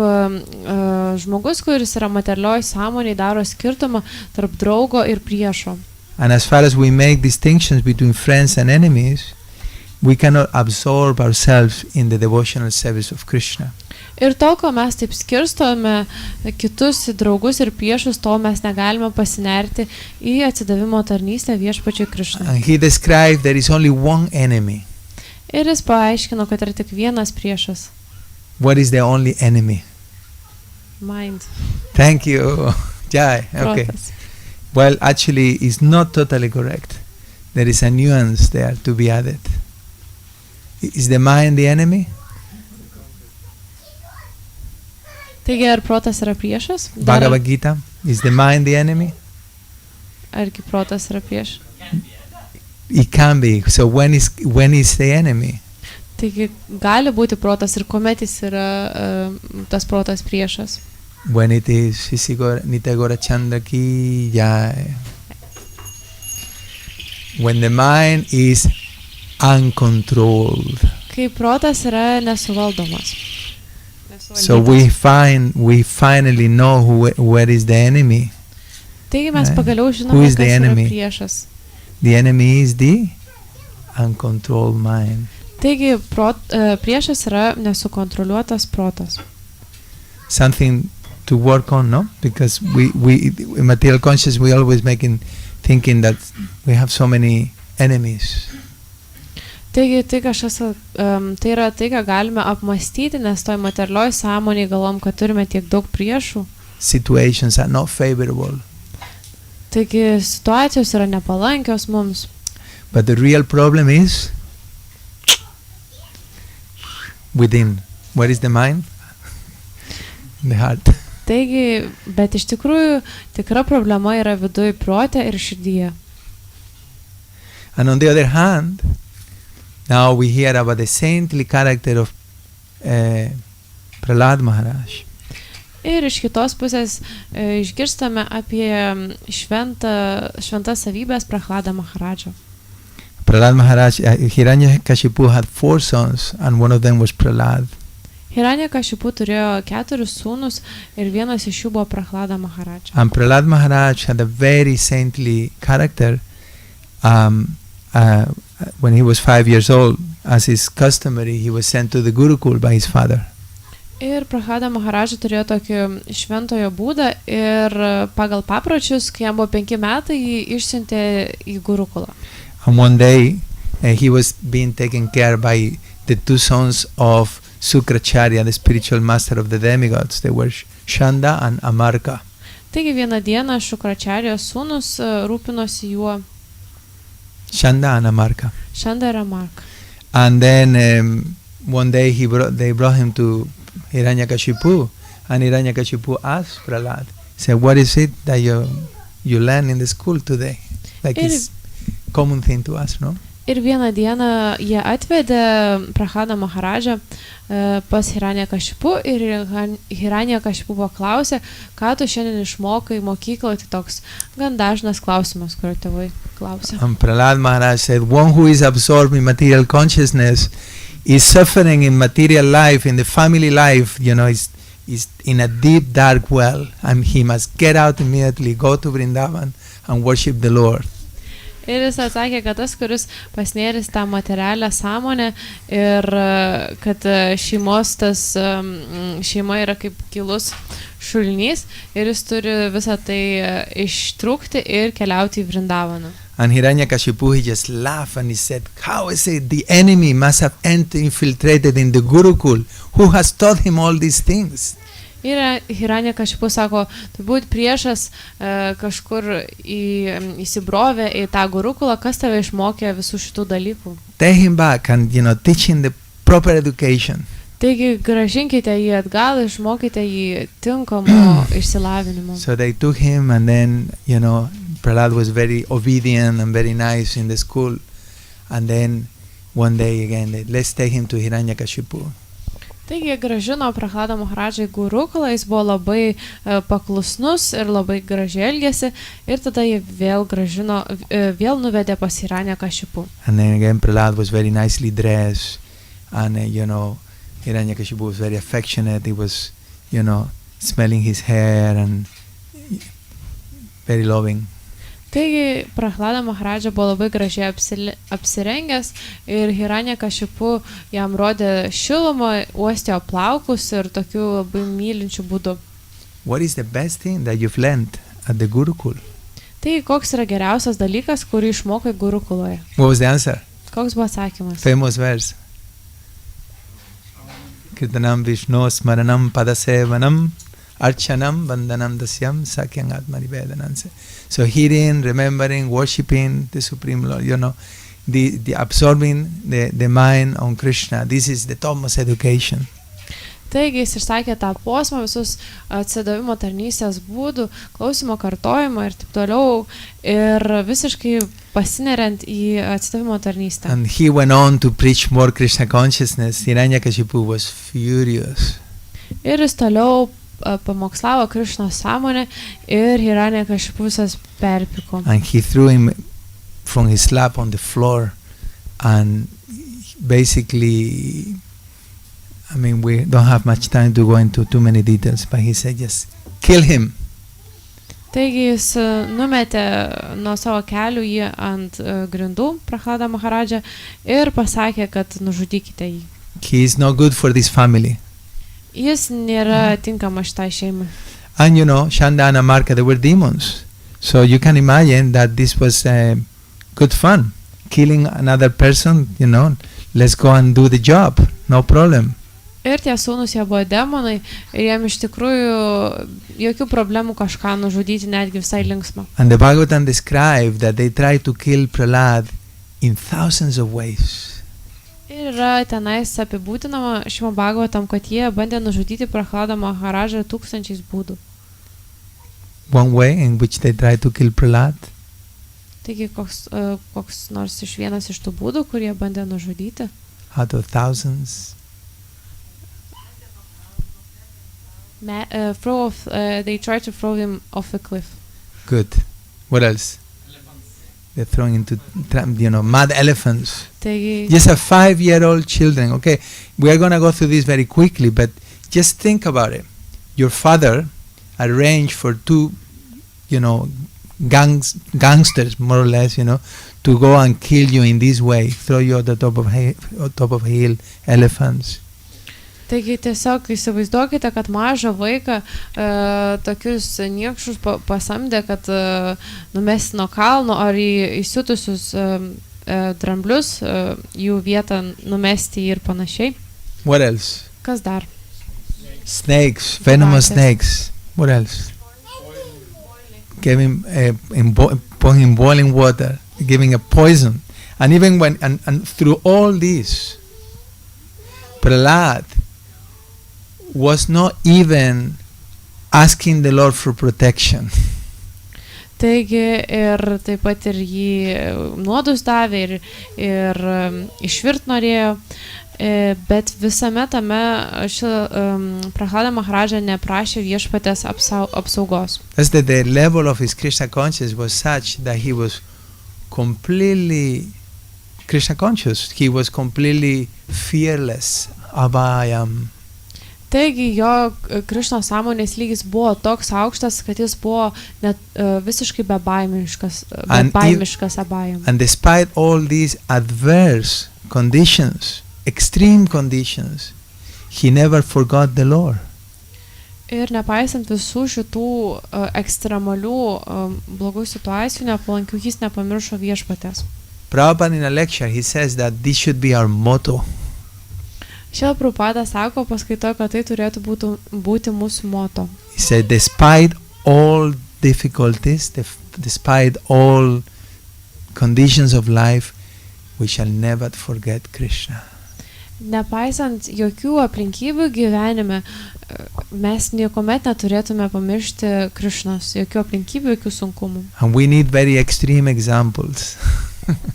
žmogus, kuris yra materialioj sąmonėj, daro skirtumą tarp draugo ir priešo. And as far as we make distinctions between friends and enemies, we cannot absorb ourselves in the devotional service of Krishna. Ir tol, ko mes taip skirstome kitus draugus ir priešus, tol mes negalime pasinerti į atsidavimo tarnystę viešpačiui Krišnai. And he described there is only one enemy. Ir jis paaiškino, kad yra tik vienas priešas. What is the only enemy? Mind. Thank you. Jai. Okay. Protas. Well, actually, it's not totally correct. There is a nuance there to be added. Is the mind the enemy? Taigi, ar protas yra priešas? Bhagavad Gita, is the mind the enemy? Argi protas yra priešas? It can be. So when is the enemy? Taigi, gali būti protas ir kuomet jis yra tas protas priešas. When it is Nitagora Chandra ki jai. When the mind is uncontrolled. Kai protas yra nesuvaldomas. So we finally know where is the enemy. Taigi mes pagaliau žinome, Who is kas the yra enemy? priešas. The enemy is the uncontrolled mind. Taigi priešas yra nesukontroliuotas protas. Something to work on, no? Because we in material consciousness we always thinking that we have so many enemies. Taigi tai kažkas, tai yra tai, ką galime apmastyti, nes toj materialioj sąmonėj galvom, kad turime tiek daug priešų. Situations are not favorable. Taigi situacijos yra nepalankios mums. But the real problem is within. Where is the mind? The heart. Taigi, bet iš tikrųjų tikra problema yra viduj prote ir širdyje. And on the other hand, now we hear about the saintly character of Prahlad Maharaj. Ir iš kitos pusės išgirstame apie šventas savybės Prahlada Maharadžo. Prahlad Maharaj, Hiranyakashipu had 4 sons and one of them was Prahlad. Hiranyakashipu turėjo 4 sūnus ir vienas iš jų buvo Prahlada Maharadža. And Prahlad Maharaj had a very saintly character. When he was 5 years old, as is customary, he was sent to the Gurukul by his father. Ir Prahlada Maharadža turėjo tokį šventojo būdą ir pagal papročius, kai jam buvo 5 metai, jį išsiuntė į Gurukulą. And one day he was being taken care by the 2 sons of Sukracharya, the spiritual master of the demigods. They were Shanda and Amarka. Taigi vieną dieną Šukračarijos sūnus rūpinosi juo. Shanda and Amarka. Shanda ir Amarka. And then one day they brought him to Hiranyakashipu, and Hiranyakashipu asked Prahlad, said, "What is it that you learn in the school today?" Like it's common thing to us, no? Ir vieną dieną jie atvedė Prahladą Maharadžą pas Hiranyakashipu ir Hiranyakashipu paklausė, ką tu šiandien išmokai mokykloje, tai toks gan dažnas klausimas, kurio tėvai klausė. And Prahlad Maharaj said, "One who is absorbed in material consciousness is suffering in material life, in the family life, is in a deep dark well, and he must get out immediately, go to Vrindavan and worship the Lord." Ir jis atsakė, kad tas, kuris pasnėris tą materialią sąmonę ir kad šeima yra kaip gilus šulinys ir jis turi visą tai ištrūkti ir keliauti į Vrindavaną. And Hiranyakashipu, he just laughed and he said, "How is it the enemy must have infiltrated in the Gurukul? Who has taught him all these things?" Ir Hiranyakashipu sako, turbūt priešas kažkur įsibrovė į tą Gurukulą, kas tave išmokė visų šitų dalykų. Take him back and teach him the proper education. Taigi gražinkite jį atgal, išmokite jį tinkamo išsilavinimo. So they took him, and then Prahlad was very obedient and very nice in the school. And then one day again, let's take him to Hiranyakashipu. Taigi gražino Prahladą Maharadžą į Gurukulą, jis buvo labai paklusnus ir labai gražiai elgėsi ir tada jį vėl nuvedė pas Hiranyakashipu. And then again Prahlad was very nicely dressed, and Hiranyakashipu was very affectionate. He was smelling his hair and very loving. Taigi Prahlada Maharadža buvo labai gražiai apsirengęs ir Hiranyakashipu jam rodė šilumą, uostė plaukus ir tokiu labai mylinčiu būdu. What is the best thing that you've learned at the Gurukul? Taigi koks yra geriausias dalykas, kurį išmokai Gurukuloje? What was the answer? Koks buvo atsakymas? Famous verse. Kirtanam Vishnu Smaranam Padasevanam Archanam Vandanam Dasyam Sakyam Atmani Vedanam. So hearing, remembering, worshipping the Supreme Lord, the absorbing the mind on Krishna. This is the topmost education. Taigi jis išsakė tą posmą, visus atsidavimo tarnystės būdų, klausimo kartojimo ir taip toliau, ir visiškai pasineriant į atsidavimo tarnystę. And he went on to preach more Krishna consciousness. Hiranyakashipu was furious. Ir jis toliau pamokslavo Krišnos sąmonę ir Hiranyakashipu visas perpiko. And he threw him from his lap on the floor, and basically, we don't have much time to go into too many details, but he said, just kill him. Taigi jis numetė nuo savo kelių jį ant grindų, Prahlada Maharadža, ir pasakė, kad nužudykite jį. He is not good for this family. Jis nėra tinkamas šitai šeimai. And you know, Shanda and Amarka, they were demons. So you can imagine that this was good fun. Killing another person, you know, let's go and do the job, no problem. Ir tie sūnus jie buvo demonai ir jiem iš tikrųjų jokių problemų kažką nužudyti, netgi visai linksma. And the Bhagavatam described that they tried to kill Prahlad in thousands of ways. Ir yra tenais apibūdinama šiame Bhagavatam, kad jie bandė nužudyti Prahladą Maharadžą tūkstančiais būdų. One way in which they tried to kill Prahlad. Taigi koks nors vienas iš tų būdų, kur jie bandė nužudyti. Out of thousands. They tried to throw him off a cliff. Good. What else? They're throwing into, you know, mad elephants. Taigi, Just a 5-year-old children. Okay, we are going to go through this very quickly, but just think about it. Your father arranged for 2, you know, gangsters, more or less, you know, to go and kill you in this way, throw you at the top of a hill, elephants. taigi tiesiog įsivaizduokite, kad mažą vaiką tokius niekšus pasamdė, kad numesti nuo kalno ar įsiutusius dramblius jų vietą numesti ir panašiai. What else? Kas dar? Snakes, venomous snakes. What else? Giving in boiling water, giving a poison, and even when and through all this, Prahlad was not even asking the Lord for protection. Taigi ir taip pat ir jį nuodus davė ir išvirt norėjo, bet visame tame Prahlada Maharadža neprašė viešpatės apsaugos. That's that the level of his Krishna consciousness was such that he was completely Krishna conscious. He was completely fearless. Abhayam. Taigi jo Krišno sąmonės lygis buvo toks aukštas, kad jis buvo net visiškai bebaimiškas abhayam. And despite all these adverse conditions, extreme conditions, he never forgot the Lord. Ir nepaisant visų šitų ekstremalių blogų situacijų, nepalankių, jis nepamiršo viešpatės. Prabhupada in a lecture, he says that this should be our motto. Šila Prabhupada sako paskaitoje, kad tai turėtų būti mūsų moto. He said, despite all difficulties, despite all conditions of life, we shall never forget Krishna. Nepaisant jokių aplinkybių gyvenime, mes niekuomet neturėtume pamiršti Krišnos, jokių aplinkybių, jokių sunkumų. And we need very extreme examples.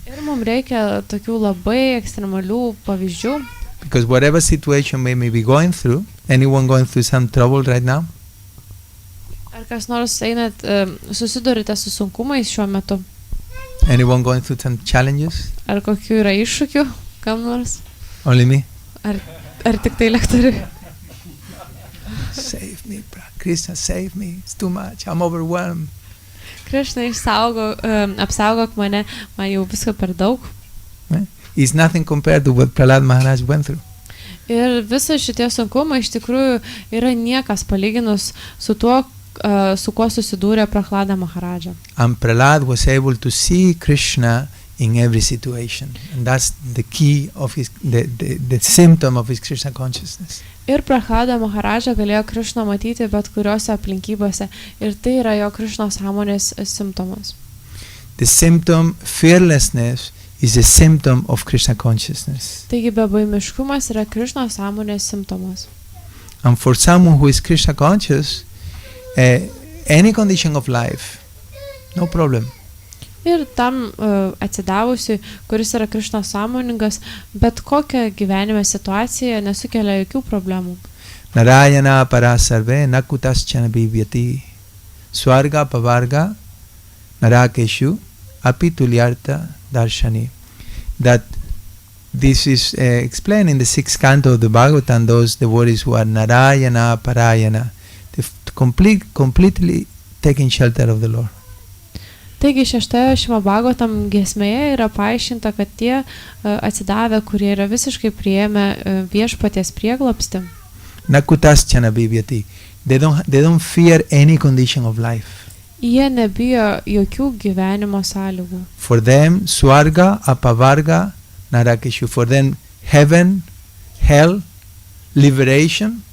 Ir mums reikia tokių labai ekstremalių pavyzdžių. Because whatever situation we may be going through, anyone going through some trouble right now? Ar kas nors susidurite su sunkumais šiuo metu? Anyone going through some challenges? Ar kokių yra iššūkių kam nors? Only me? Ar tik tai lektoriui? Save me, Krishna, save me. It's too much. I'm overwhelmed. Krishna, apsaugok mane, man jau visko per daug. It's nothing compared to what Prahlad Maharaj went through. Ir visi šitie sunkumai iš tikrųjų yra niekas palyginus su tuo, su kuo susidūrė Prahlada Maharadža. And Prahlad was able to see Krishna in every situation. And that's the key of his, the symptom of his Krishna consciousness. Ir Prahlada Maharadža galėjo Krishną matyti bet kuriuose aplinkybėse. Ir tai yra jo Krishnos sąmonės simptomas. The symptom, fearlessness, is a symptom of Krishna consciousness. Taigi bebaimiškumas yra Krishnos sąmonės simptomas. And for someone who is Krishna conscious, any condition of life, no problem. Ir tam atsidavusi, kuris yra Krishnos sąmoningas, bet kokią gyvenime situaciją nesukelia jokių problemų. Narayana parasarve nakutaschana bivyati swarga pavarga narakeshu apitulyarta darshani. That this is explained in the 6th canto of the Bhagavatam, those devotees who are Narayana Parayana, they completely taking shelter of the Lord. Taigi šeštoje Šimabhagotam giesmėje yra paaiškinta, kad tie atsidavę, kurie yra visiškai priėmę viešpaties prieglobstį, Nakutaschana bivyati. They don't fear any condition of life. jie nebijo jokių gyvenimo sąlygų. For them, swarga, apavarga, narakeshu. For them, heaven, hell, liberation,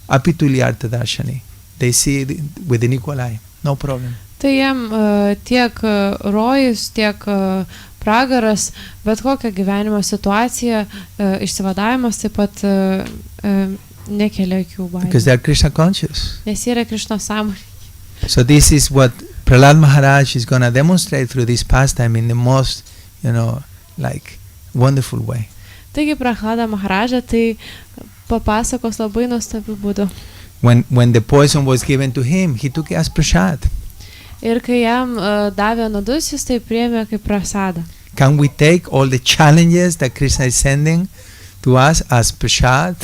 apituliarta darshani. They see it with an equal eye. No problem. Tai jiem tiek rojus, tiek pragaras, bet kokia gyvenimo situacija, išsivadavimas taip pat nekelia jokių Because baimių. they are Krishna conscious. Nes jie yra Krišnos sąmonė. So this is what Prahlad Maharaj is going to demonstrate through this pastime in the most, like wonderful way. Taigi Prahlada Maharaja tai papasakos labai nuostabiu būdu. When the poison was given to him, he took it as prasad. Ir kai jam davė nuodus, jis tai priėmė kaip prasadą. Can we take all the challenges that Krishna is sending to us as prasad?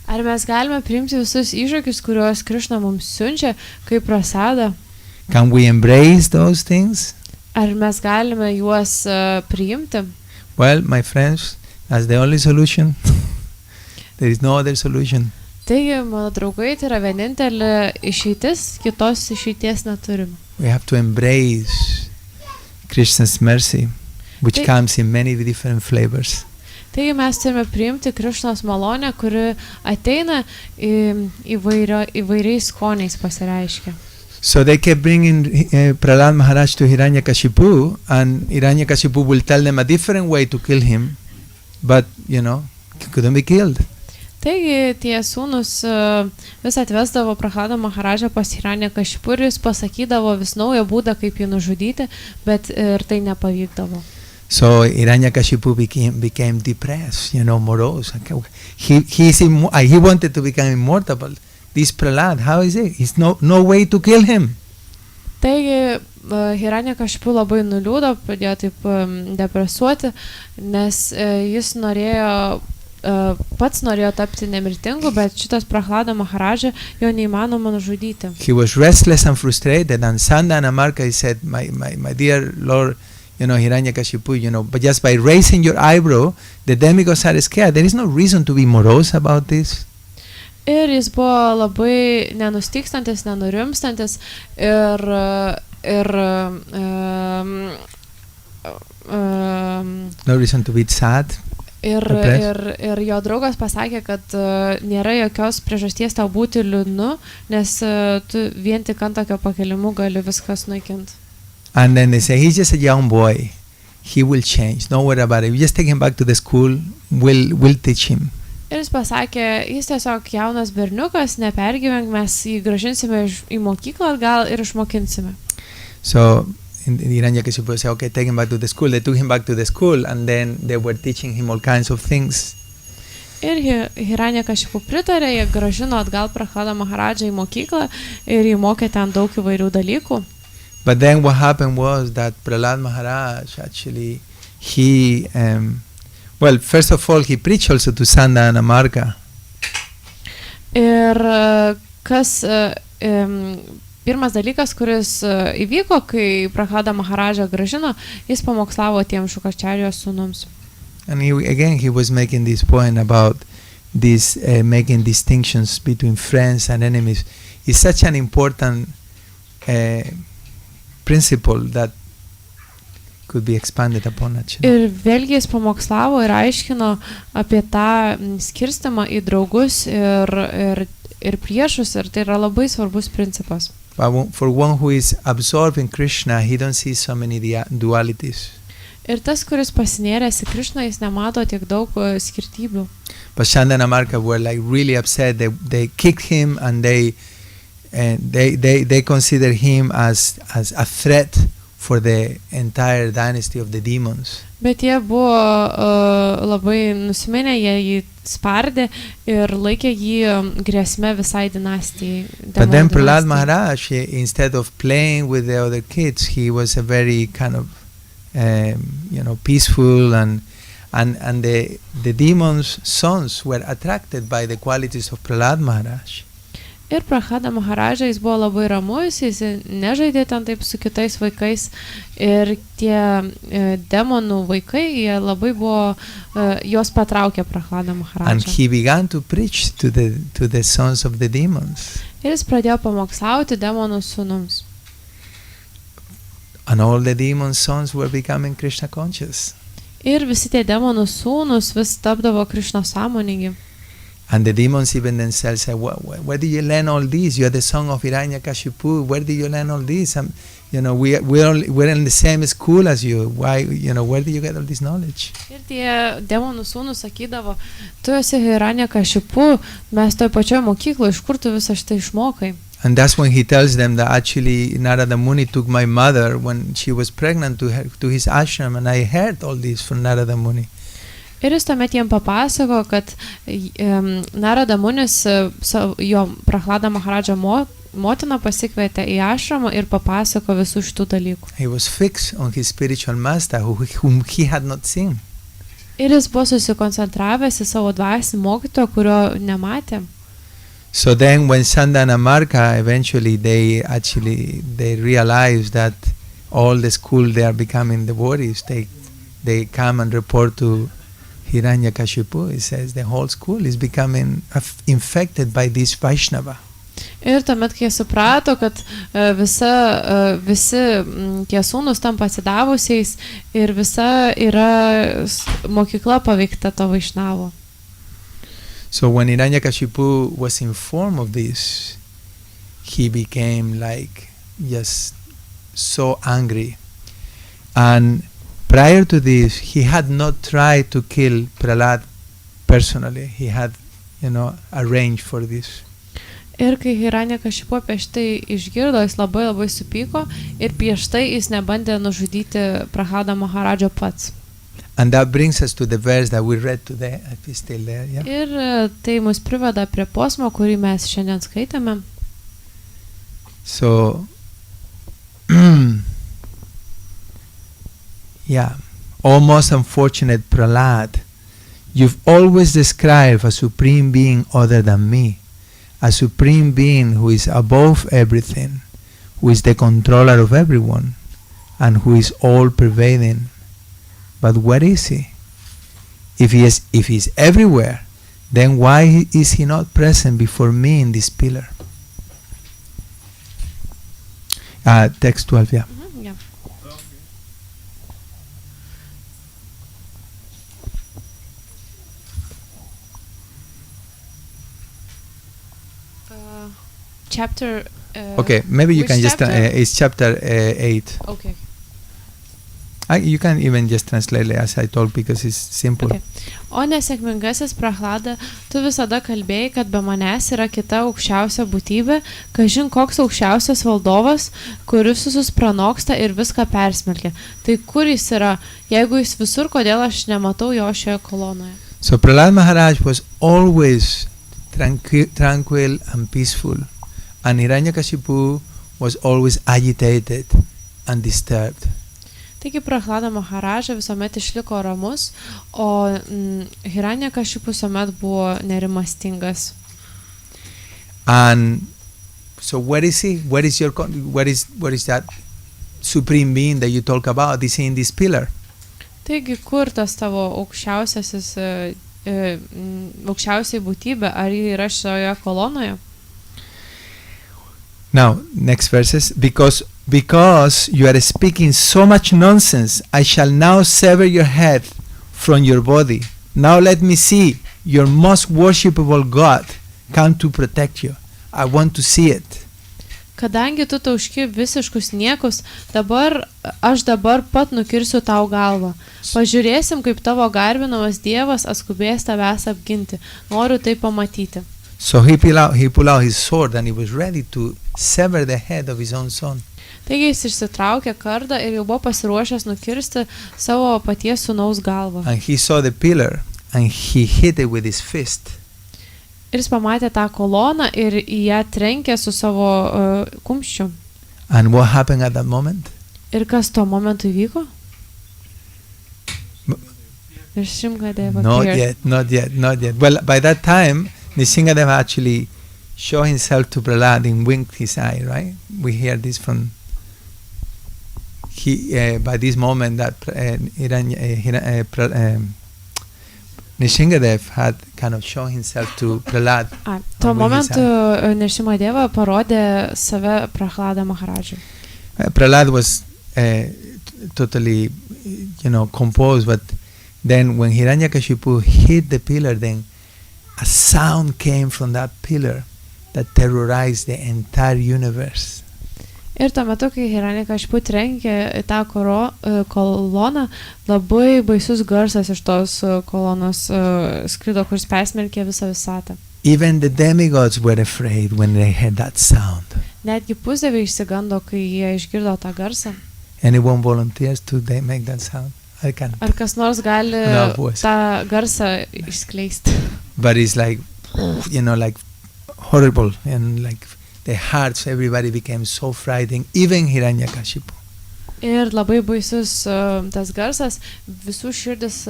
Ar mes galime priimti visus iššūkius, kuriuos Krišna mums siunčia kaip prasadą? Can we embrace those things? Ar mes galime juos priimti? Well, my friends, that's the only solution. There is no other solution. Taigi, mano draugai, tai yra vienintelė išeitis, kitos išeities neturim. We have to embrace Krishna's mercy, which comes in many different flavors. Taigi mes turime priimti Krišnos malonę, kuri ateina įvairiais skoniais pasireiškia. So they kept bringing Prahlad Maharaj to Hiranyakashipu, and Hiranyakashipu will tell them a different way to kill him, but, he couldn't be killed. Taigi tie sūnus vis atvesdavo Prahlado Maharažą pas Hiranyakashipu ir jis pasakydavo vis naują būdą, kaip jį nužudyti, bet ir tai nepavykdavo. So Hiranyakashipu became depressed, morose. He wanted to become immortal, but this Prahlad, how is it? There's no way to kill him. Taigi Hiranyakashipu labai nuliūdo, pradėjo taip depresuoti, nes jis pats norėjo tapti nemirtingu, bet šitas Prahlado Maharažą jo neįmanoma nužudyti. He was restless and frustrated, and Sanda and Amarka said, my dear Lord, Hiranyakashipu, but just by raising your eyebrow, the demigods are scared. There is no reason to be morose about this. Ir jis buvo labai nenustykstantis, nenurimstantis ir no reason to be sad. Ir jo draugas pasakė, kad nėra jokios priežasties tau būti liūdnu, nes tu vien tik ant tokio pakelimu gali viskas naikinti. And then they say, he's just a young boy. He will change. Don't worry about it. We just take him back to the school. We'll teach him. Ir jis pasakė, jis tiesiog jaunas berniukas, nepergyvenk, mes jį grąžinsime į mokyklą atgal ir išmokinsime. So Hiranyakashipu said, okay, take him back to the school. They took him back to the school, and then they were teaching him all kinds of things. Ir Hiranyakashipu pritarė, jie grąžino atgal Prahlado Maharadžą į mokyklą ir jį mokė ten daug įvairių dalykų. But then what happened was that Prahlad Maharaj actually, first of all, he preached also to Sanda and Amarka. Ir pirmas dalykas, kuris įvyko, kai Prahlada Maharažą grąžino, jis pamokslavo tiem Šukačarijos sūnums. And he was making this point about this making distinctions between friends and enemies. It's such an important principle that could be expanded upon actually. Ir vėlgi jis pamokslavo ir aiškino apie tą skirstimą į draugus ir priešus, ir tai yra labai svarbus principas. But for one who is absorbed in Krishna, he don't see so many dualities. Ir tas, kuris pasinėręs į Krishną, jis nemato tiek daug skirtybių. But Sanda and Amarka were like really upset. They kicked him, and they consider him as a threat for the entire dynasty of the demons. Bet jie buvo labai nusiminę, jie jį spardė ir laikė jį grėsme visai dinastijai. But then Prahlad Maharaj, instead of playing with the other kids, he was a very kind of peaceful, and the demons' sons were attracted by the qualities of Prahlad Maharaj. Ir Prahlada Maharaja jis buvo labai ramus, jis nežaidė ten taip su kitais vaikais ir tie demonų vaikai, jie labai buvo, jos patraukė Prahlada And Maharaja. he began to preach to the sons of the demons. Ir jis pradėjo pamokslauti demonų sūnums. And all the demon sons were becoming Krishna conscious. Ir visi tie demonų sūnus vis tapdavo Krišnos sąmoningi. And the demons even themselves say, where did you learn all this? You are the son of Hiranyakashipu. Where did you learn all this? We're in the same school as you. Why, where did you get all this knowledge? Ir tie demonų sūnus sakydavo, tu esi Hiranyakashipu, mes toj pačioj mokykloje, iš kur tu visą šitą išmokai? And that's when he tells them that actually Narada Muni took my mother when she was pregnant to his ashram, and I heard all this from Narada Muni. Ir jis tuomet jiem papasako, kad Narada Munis jo Prahlada Maharaja motiną pasikvietė į ašramą ir papasako visų šitų dalykų. He was fixed on his spiritual master whom he had not seen. Ir jis buvo susikoncentravęs į savo dvasinį mokytoją, kurio nematė. So then when Sanda and Marka eventually they realized that all the school they are becoming devotees, they come and report to Hiranyakashipu. It says the whole school is becoming infected by this Vaishnava. Ir tuomet, kai suprato, kad visi tie sūnus tampa atsidavusiais ir visa yra mokykla paveikta to Vaišnavo. So when Hiranyakashipu was informed of this, he became like just so angry. And prior to this, he had not tried to kill Prahlad personally. He had, arranged for this. Ir kai Hiranyakashipu apie štai išgirdo, jis labai supyko ir prieš tai jis nebandė nužudyti Prahlada Maharaja pats. And that brings us to the verse that we read today. If it's still there, yeah? Ir tai mus priveda prie posmo, kurį mes šiandien skaitėme. So, yeah, O most unfortunate Prahlad, you've always described a supreme being other than me, a supreme being who is above everything, who is the controller of everyone, and who is all-pervading. But where is he? If he is everywhere, then why is he not present before me in this pillar? Text 12, yeah. Yeah. Chapter. Okay, maybe you which can just. chapter? It's chapter 8. Okay. You can even just translate it as I told because it's simple. Okay. O nesėkmingasis Prahlada, tu visada kalbėjai, kad be manęs yra kita aukščiausia būtybė, kažin koks aukščiausias valdovas, kuris visus pranoksta ir viską persmelkia. Tai kur jis yra? Jeigu jis visur, kodėl aš nematau jo šioje kolonoje? So Prahlad Maharaj was always tranquil and peaceful, and Hiranyakashipu was always agitated and disturbed. Taigi Prahlada Maharaja visuomet išliko ramus, o Hiranyakashipu visuomet buvo nerimastingas. And so where is he? Where is that supreme being that you talk about? Is he in this pillar? Taigi kur tas tavo aukščiausiai būtybė, ar ji yra šioje kolonoje? Now, next verses. Because you are speaking so much nonsense, I shall now sever your head from your body. Now let me see your most worshipable God come to protect you. I want to see it. Kadangi tu tauški visiškus niekus, aš dabar pat nukirsiu tau galvą. Pažiūrėsim, kaip tavo garbinamas Dievas atskubės tavęs apginti. Noriu tai pamatyti. So he pulled out his sword and he was ready to sever the head of his own son. Taigi jis išsitraukė kardą ir jau buvo pasiruošęs nukirsti savo paties sūnaus galvą. And he saw the pillar and he hit it with his fist. Ir jis pamatė tą koloną ir į ją trenkė su savo kumščiu. And what happened at that moment? Ir kas tuo momentu įvyko? Not yet. Well, by that time, Nrisimha actually showed himself to Prahlad and winked his eye, right? We hear this from by this moment that Nrisimhadev had kind of shown himself to Prahlad. Tuo momentu Nrisimha Deva parodė save Prahlada Maharajui. Prahlad was totally, composed, but then when Hiranyakashipu hit the pillar, then a sound came from that pillar that terrorized the entire universe. Ir tuo metu, kai Hiranyakashipu trenkė į tą koloną, labai baisus garsas iš tos kolonos skrido, kuris persmelkė visą visatą. Even the demigods were afraid when they heard that sound. Netgi pusdieviai išsigando, kai jie išgirdo tą garsą. Anyone volunteers to make that sound? I can't. Ar kas nors gali tą garsą išskleisti? But it's like, like horrible, and like the hearts, everybody became so frightened, even Hiranyakashipu. Ir labai baisus tas garsas, visų širdis,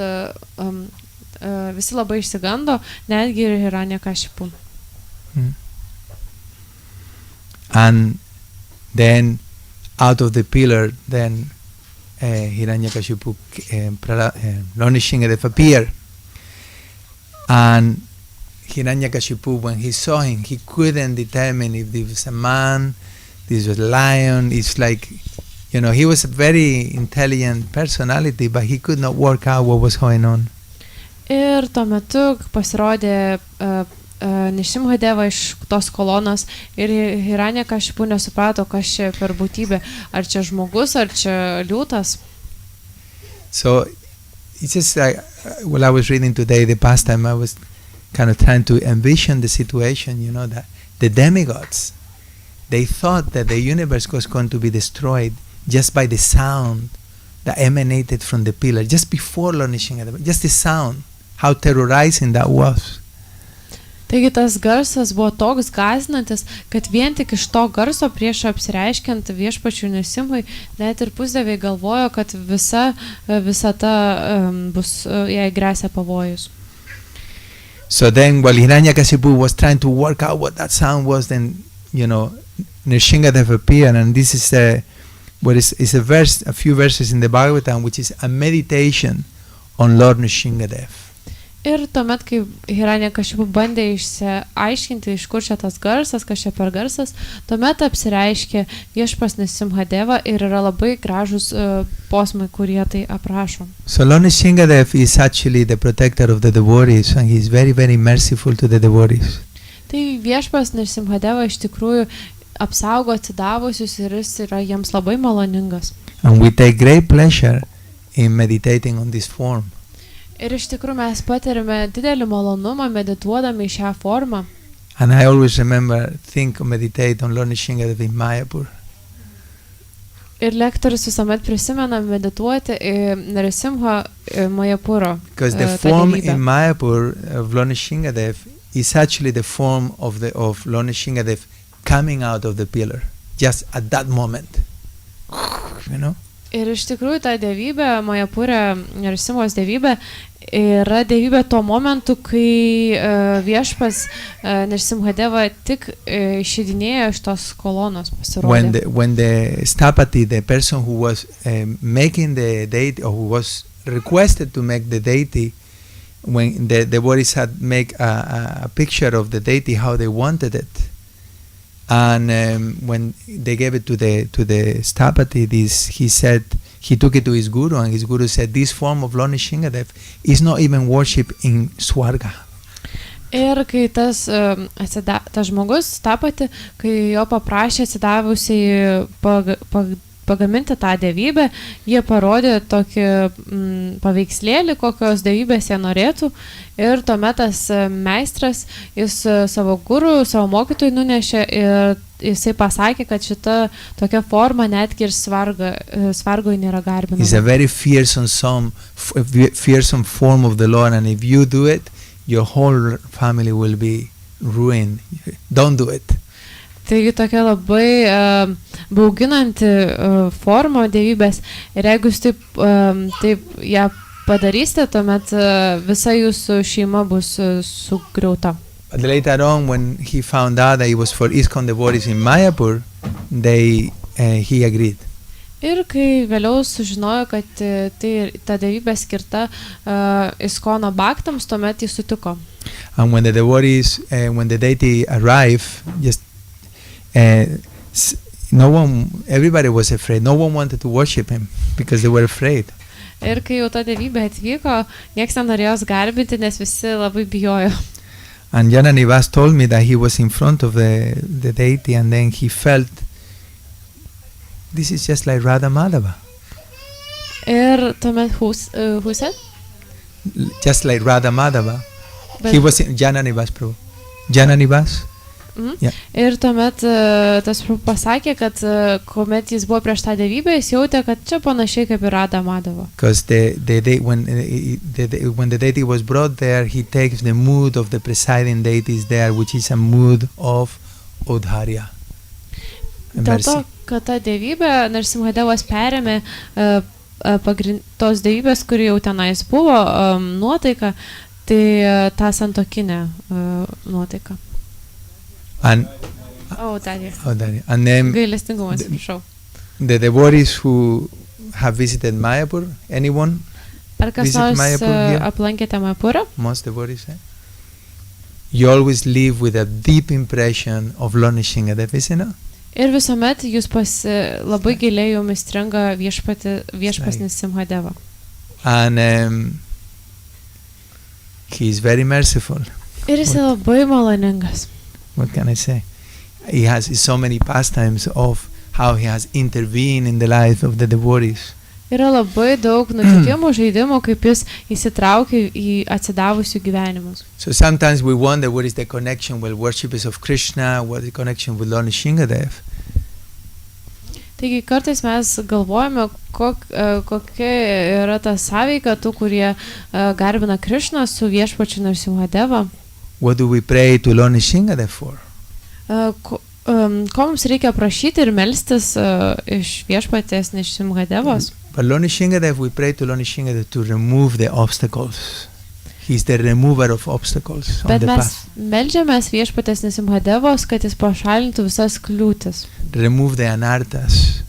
visi labai išsigando, netgi ir Hiranyakashipu. And then out of the pillar, then Hiranyakashipu, Lord Nrisimhadev appeared. And Hiranyakashipu, when he saw him, he couldn't determine if this was a man, this was a lion. It's like, he was a very intelligent personality, but he could not work out what was going on. Ir tuo metu pasirodė Nrisimha Deva iš tos kolonos ir Hiranyakashipu nesuprato, kas čia per būtybė, ar čia žmogus, ar čia liūtas. So it's just like, while I was reading today the pastime, I was kind of trying to envision the situation, that the demigods, they thought that the universe was going to be destroyed just by the sound that emanated from the pillar, just before Lord Nrisimhadev, just the sound, how terrorizing that was. Taigi tas garsas buvo toks gąsdinantis, kad vien tik iš to garso prieš apsireiškiant viešpačiui Nrisimhai, net ir pusdieviai galvojo, kad visata bus jai gresia pavojus. So then, while Hiranyakashipu was trying to work out what that sound was, then Nrisimhadev appeared, and this is a verse, a few verses in the Bhagavatam, which is a meditation on Lord Nrisimhadev. Ir tuomet, kai Hiranyakashipu bandė išsiaiškinti, iš kur čia tas garsas, kas čia per garsas, tuomet apsireiškė viešpas Nrisimha Deva ir yra labai gražus posmai, kurie tai aprašo. So Lord Nrisimhadev is actually the protector of the devotees, and he is very, very merciful to the devotees. Tai viešpas Nrisimha Deva iš tikrųjų apsaugo atsidavusius ir jis yra jiems labai maloningas. And we take great pleasure in meditating on this form. Ir iš tikrųjų mes patiriame didelį malonumą medituodami šią formą. And I always meditate on Lord Nrisimhadev in Mayapur. Ir lektorius visuomet prisimena medituoti į Nrisimha Mayapuro. Because the form in Mayapur of Lord Nrisimhadev is actually the form of Lord Nrisimhadev coming out of the pillar, just at that moment. Ir iš tikrųjų ta dievybė, Mayapure, Nrisimhos dievybė, yra dievybė tuo momentu, kai viešpas Nrisimha Deva tik išeidinėjo iš tos kolonos, pasirodė. When the Stapati, the person who was making the deity, or who was requested to make the deity, when the devotees had make a picture of the deity, how they wanted it, and when they gave it to the Stapati, he took it to his guru, and his guru said, this form of Lord Nrisimhadev is not even worship in Swarga. Ir kai tas žmogus Stapati, kai jo paprašė atsidavusiai pagaminti tą dievybę, jie parodė tokį paveikslėlį, kokios dievybės jie norėtų, ir tuomet tas meistras, jis savo guru, savo mokytojui nunešė ir jisai pasakė, kad šita tokia forma netgi ir svargoj nėra garbinama. It's a very fearsome form of the Lord, and if you do it, your whole family will be ruined. Don't do it. Taigi tokia labai bauginanti forma dievybės, ir jeigu jūs taip ją padarysite, tuomet visa jūsų šeima bus sugriauta. later on, when he found out that it was for ISKCON devotees in Mayapur, he agreed. Ir kai vėliau sužinojo, kad ta dievybė skirta ISKCONo baktams, tuomet jis sutiko. And when the devotees, when the deity arrived, just everybody was afraid. No one wanted to worship him because they were afraid. Ir kai jau ta dievybė atvyko, nieks nenorėjo garbinti, nes visi labai bijojo. And Jananivas told me that he was in front of the deity, and then he felt, this is just like Radha Madhava. Ir tuomet who said? Just like Radha Madhava. He was in Jananivas prabhu. Jananivas? Yeah. Ir tuomet tas pasakė, kad kuomet jis buvo prieš tą dievybę, jis jautė, kad čia panašiai kaip ir Radha Madhava. Because when the deity was brought there, he takes the mood of the presiding deities there, which is a mood of Udharya. Dėl to, kad ta dievybė, Nrisimha Devas perėmė tos dievybės, kuri jau tenais buvo nuotaika, tai tą santuokinę nuotaiką. And then gailestingumas, prašau. The devotees who have visited Mayapur, anyone? Ar kas nors aplankėte Mayapurą? Most devotees. You always live with a deep impression of Lord Nrisimha Dev, isn't it? Ir visuomet jūs labai giliai jums stringa viešpats Nrisimha Deva. And he is very merciful. Ir jis labai maloningas. What can I say? He has so many pastimes of how he has intervened in the life of the devotees. Yra labai daug nutikimų, žaidimų, kaip jis įsitraukia į atsidavusių gyvenimus. So sometimes we wonder what is the connection with worshippers of Krishna, what is the connection with Lord Nrisimha Dev. Taigi kartais mes galvojame, kokia yra ta sąveika tų, kurie garbina Krishną su viešpačiu Nrisimha Deva. What do we pray to Lord Nrisimha Dev for? Ko mums reikia prašyti ir melstis iš viešpatės Nrisimha Devos? But Lord Nrisimha Dev, we pray to Lord Nrisimha Dev to remove the obstacles. He's the remover of obstacles on the path. Bet mes meldžiamės viešpatės Nrisimha Devos, kad jis pašalintų visas kliūtis. Remove the anarthas.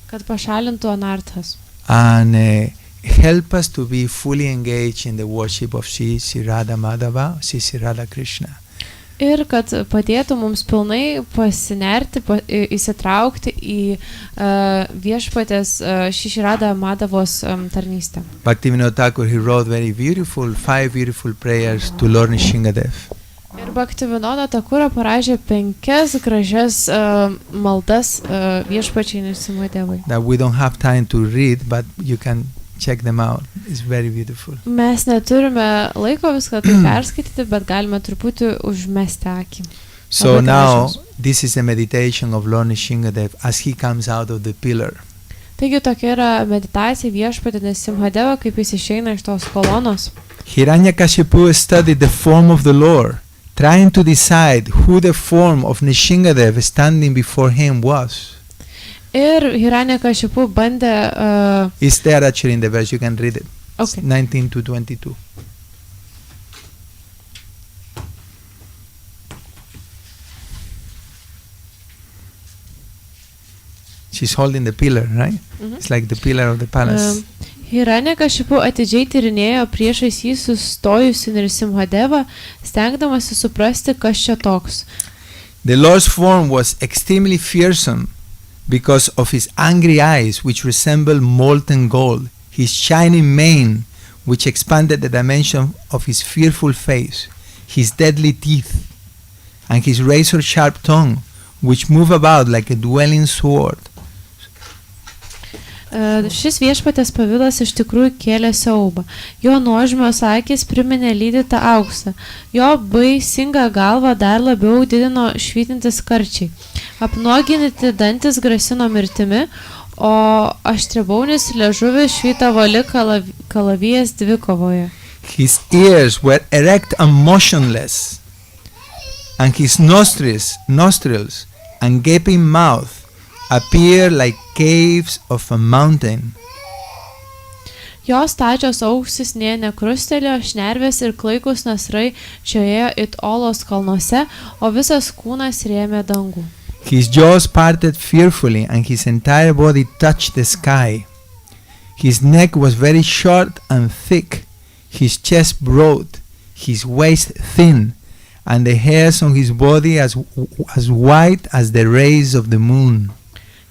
Kad pašalintų anarthas. And help us to be fully engaged in the worship of Sri Radha Madhava, Sri Radha Krishna. Ir kad padėtų mums pilnai pasinerti, įsitraukti į viešpatės Sri Radha Madhavos tarnystę. Bhaktivinoda Thakur, he wrote five beautiful prayers to Lord Nrisimha Dev. Ir Bhaktivinoda Thakura parašė 5 gražias maldas viešpačiai Nrisimha Devai. That we don't have time to read, but you can check them out. It's very beautiful. Mes neturime laiko viską tai perskaityti, bet galime truputį užmesti akį. So now, this is a meditation of Lord Nrisimha Dev as he comes out of the pillar. Taigi tokia yra meditacija viešpatį Nrisimha Deva, kaip jis išeina iš tos kolonos. Hiranyakashipu studied the form of the Lord, trying to decide who the form of Nrisimha Dev standing before him was. Ir Hiranyakashipu bandė... It's there actually in the verse, you can read it. Okay. 19 to 22. She's holding the pillar, right? Mm-hmm. It's like the pillar of the palace. Hiranyakashipu atidžiai tyrinėjo priešais jį sustojusi Nrisimha Deva, stengdamasi suprasti, kas čia toks. The Lord's form was extremely fearsome because of his angry eyes, which resembled molten gold, his shining mane, which expanded the dimension of his fearful face, his deadly teeth, and his razor-sharp tongue, which moved about like a dwelling sword. Šis viešpatės pavidas iš tikrųjų kėlė siaubą. Jo nuožmios akys priminė lydytą auksą. Jo baisinga galva dar labiau didino švytintis karčiai. Apnuoginti dantis grasino mirtimi, o aštriabaunis liežuvis švytavo lyg kalavijas dvikovoje. His ears were erect and motionless, and his nostrils and gaping mouth appear like caves of a mountain. Jos stačios ausis nė nekrustelėjo, šnervės ir klaikus nasrai čiojo it olos kalnuose, o visas kūnas rėmė dangų. His jaws parted fearfully, and his entire body touched the sky. His neck was very short and thick, his chest broad, his waist thin, and the hairs on his body as white as the rays of the moon.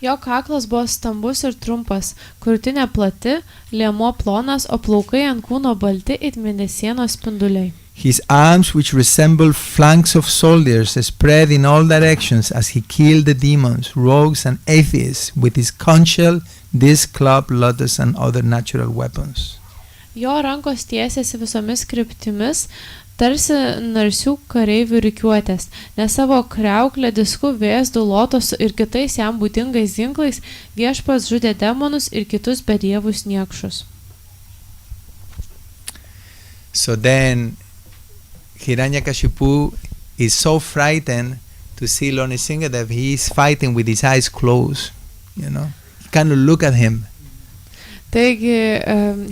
Jo kaklas buvo stambus ir trumpas, krūtinė plati, liemuo plonas, o plaukai ant kūno balti it mėnesienos spinduliai. His arms, which resembled flanks of soldiers, spread in all directions as he killed the demons, rogues, and atheists with his conch shell, disc, club, lotus, and other natural weapons. Jo rankos tiesėsi visomis kryptimis, tarsi narsių kareivių rikiuotės, nes savo kriauklę, disku, vėzdų, lotosu ir kitais jam būdingais ginklais viešpats žudė demonus ir kitus bedievus niekšus. So then Hiranyakashipu is so frightened to see Lord Nrisimha that he is fighting with his eyes closed, you know. He cannot look at him. Taigi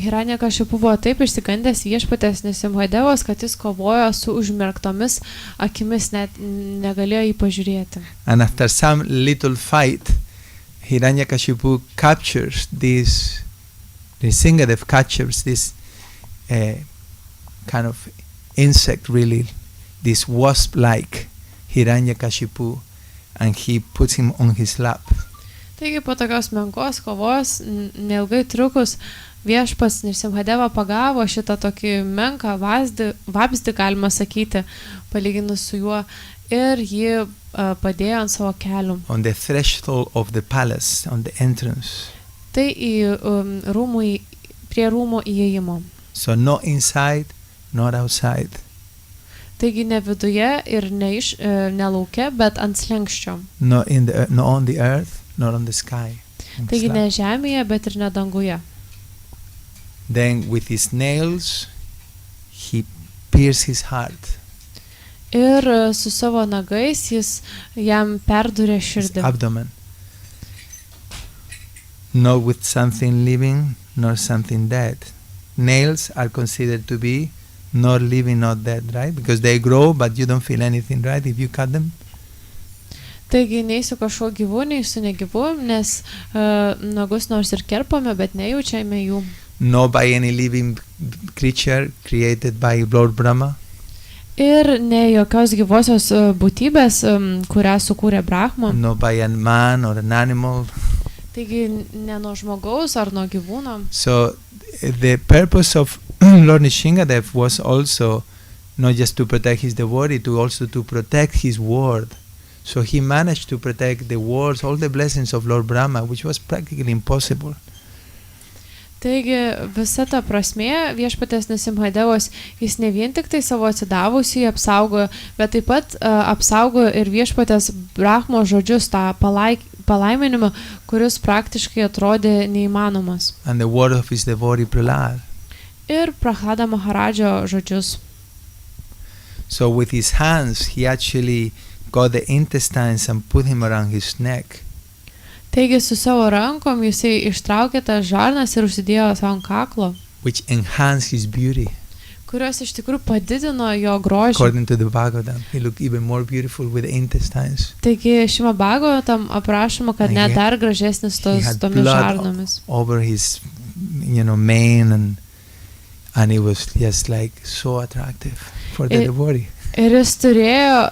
Hiranyakashipu buvo taip išsigandęs viešpatės Nrisimhadevos, kad jis kovojo su užmerktomis akimis, net negalėjo jį pažiūrėti. And after some little fight, Hiranyakashipu captures this, Nrisimhadev captures this kind of insect, really, this wasp-like Hiranyakashipu, and he puts him on his lap. Taigi po tokios menkos kovos, neilgai trukus, viešpats Nrisimhadeva pagavo šitą tokį menką vabzdį, galima sakyti, palyginus su juo, ir jį padėjo ant savo kelių. On the threshold of the palace, on the entrance. Tai prie rūmų įėjimo. So not inside, not outside. Taigi ne viduje ir ne lauke, bet ant slenkščio. Not on the earth, not on the sky. Taigi ne žemėje, bet ir ne danguje. Then with his nails he pierced his heart. Ir su savo nagais jis jam perdurė His širdį. abdomen. Not with something living, nor something dead. Nails are considered to be not living, not dead, right? Because they grow, but you don't feel anything, right? If you cut them. Taigi nei su kažkuo gyvu, nei su negyvu, nes nagus nors ir kerpame, bet nejaučiame jų. Not by any living creature created by Lord Brahma. Ir ne jokios gyvosios būtybės, kurią sukūrė Brahma. Not by a man or an animal. Taigi ne nuo žmogaus ar nuo gyvūno. So the purpose of Lord Nrisimhadev was also not just to protect his devotee, also to protect his word. So he managed to protect the words, all the blessings of Lord Brahma, which was practically impossible. Taigi visa ta prasmė viešpatės Nrisimhadevos, jis ne vien tik tai savo atsidavusiai apsaugojo, bet taip pat apsaugojo ir viešpatės Brahmo žodžius, tą palaiminimą, kuris praktiškai atrodė neįmanomas. And the word of his devotee Prahlad. Ir Prahlada Maharadžio žodžius. So with his hands he actually got the intestines and put him around his neck. Taigi su savo rankom jisai ištraukė tas žarnas ir užsidėjo savo ant kaklo, Which enhanced his beauty. kurios iš tikrųjų padidino jo grožį. According to the Bhagavatam, he looked even more beautiful with the intestines. Taigi šiame Bhagavatam aprašoma, kad And net dar gražesnis He had tomis blood žarnomis. over his, mane, and it was just like so attractive for the devotee. Ir jis turėjo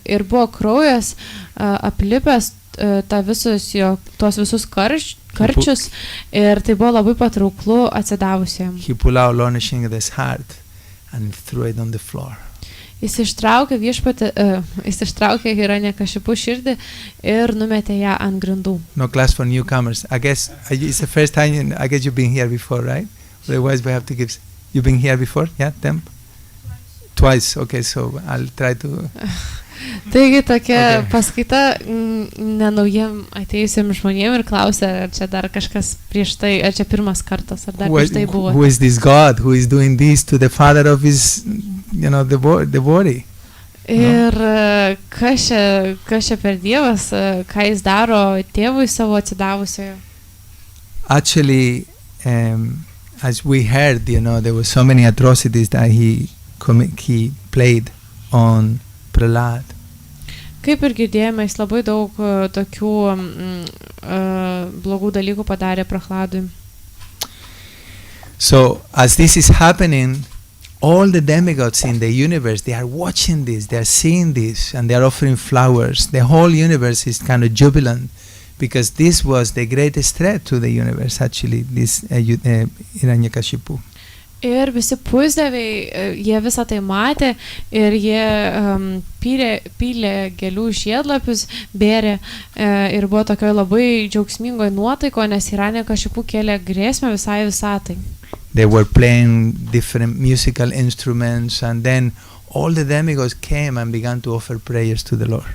ir buvo kraujas aplipęs tuos visus karčius ir tai buvo labai patrauklu atsidavusiam. He pulled out Lord Nrisimha's heart and threw it on the floor. Jis ištraukė Hiranyakashipu širdį ir numetė ją ant grindų. No class for newcomers. I guess it's the first time. I guess you've been here before, right? Otherwise, we have to give. You've been here before, yeah, them? Twice. Okay, so I'll try to. Taigi tokia paskaita nenaujiem atėjusiem žmonėm ir klausia, ar čia dar kažkas prieš tai, ar čia pirmas kartas, ar dar prieš tai buvo. Who is this God who is doing this to the father of his, the body? Ir kas čia per Dievas, ką jis daro tėvui savo atsidavusiojo. Actually, as we heard, there were so many atrocities that he played on Prahlad. Kaip ir girdėjome, jis labai daug tokių blogų dalykų padarė Prahladui. So as this is happening, all the demigods in the universe, they are watching this, they are seeing this, and they are offering flowers. The whole universe is kind of jubilant, because this was the greatest threat to the universe, actually, this Hiranyakashipu. Ir visi pusdieviai, jie visą tai matė ir jie pylė gėlių žiedlapius, bėrė ir buvo tokioj labai džiaugsmingoj nuotaiko, nes Hiranyakashipu kėlė grėsmę visai visatai. They were playing different musical instruments, and then all the demigods came and began to offer prayers to the Lord.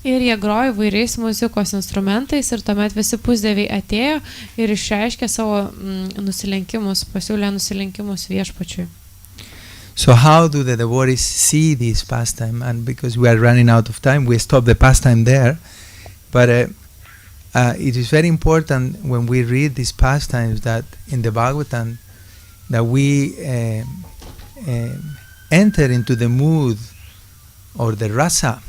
Ir jie grojo įvairiais muzikos instrumentais ir tuomet visi pusdieviai atėjo ir išreiškė savo nusilenkimus, pasiūlė nusilenkimus viešpačiui. So how do the devotees see this pastime? And because we are running out of time, we stop the pastime there. But it is very important when we read these pastimes that in the Bhagavatam, that we enter into the mood or the rasa,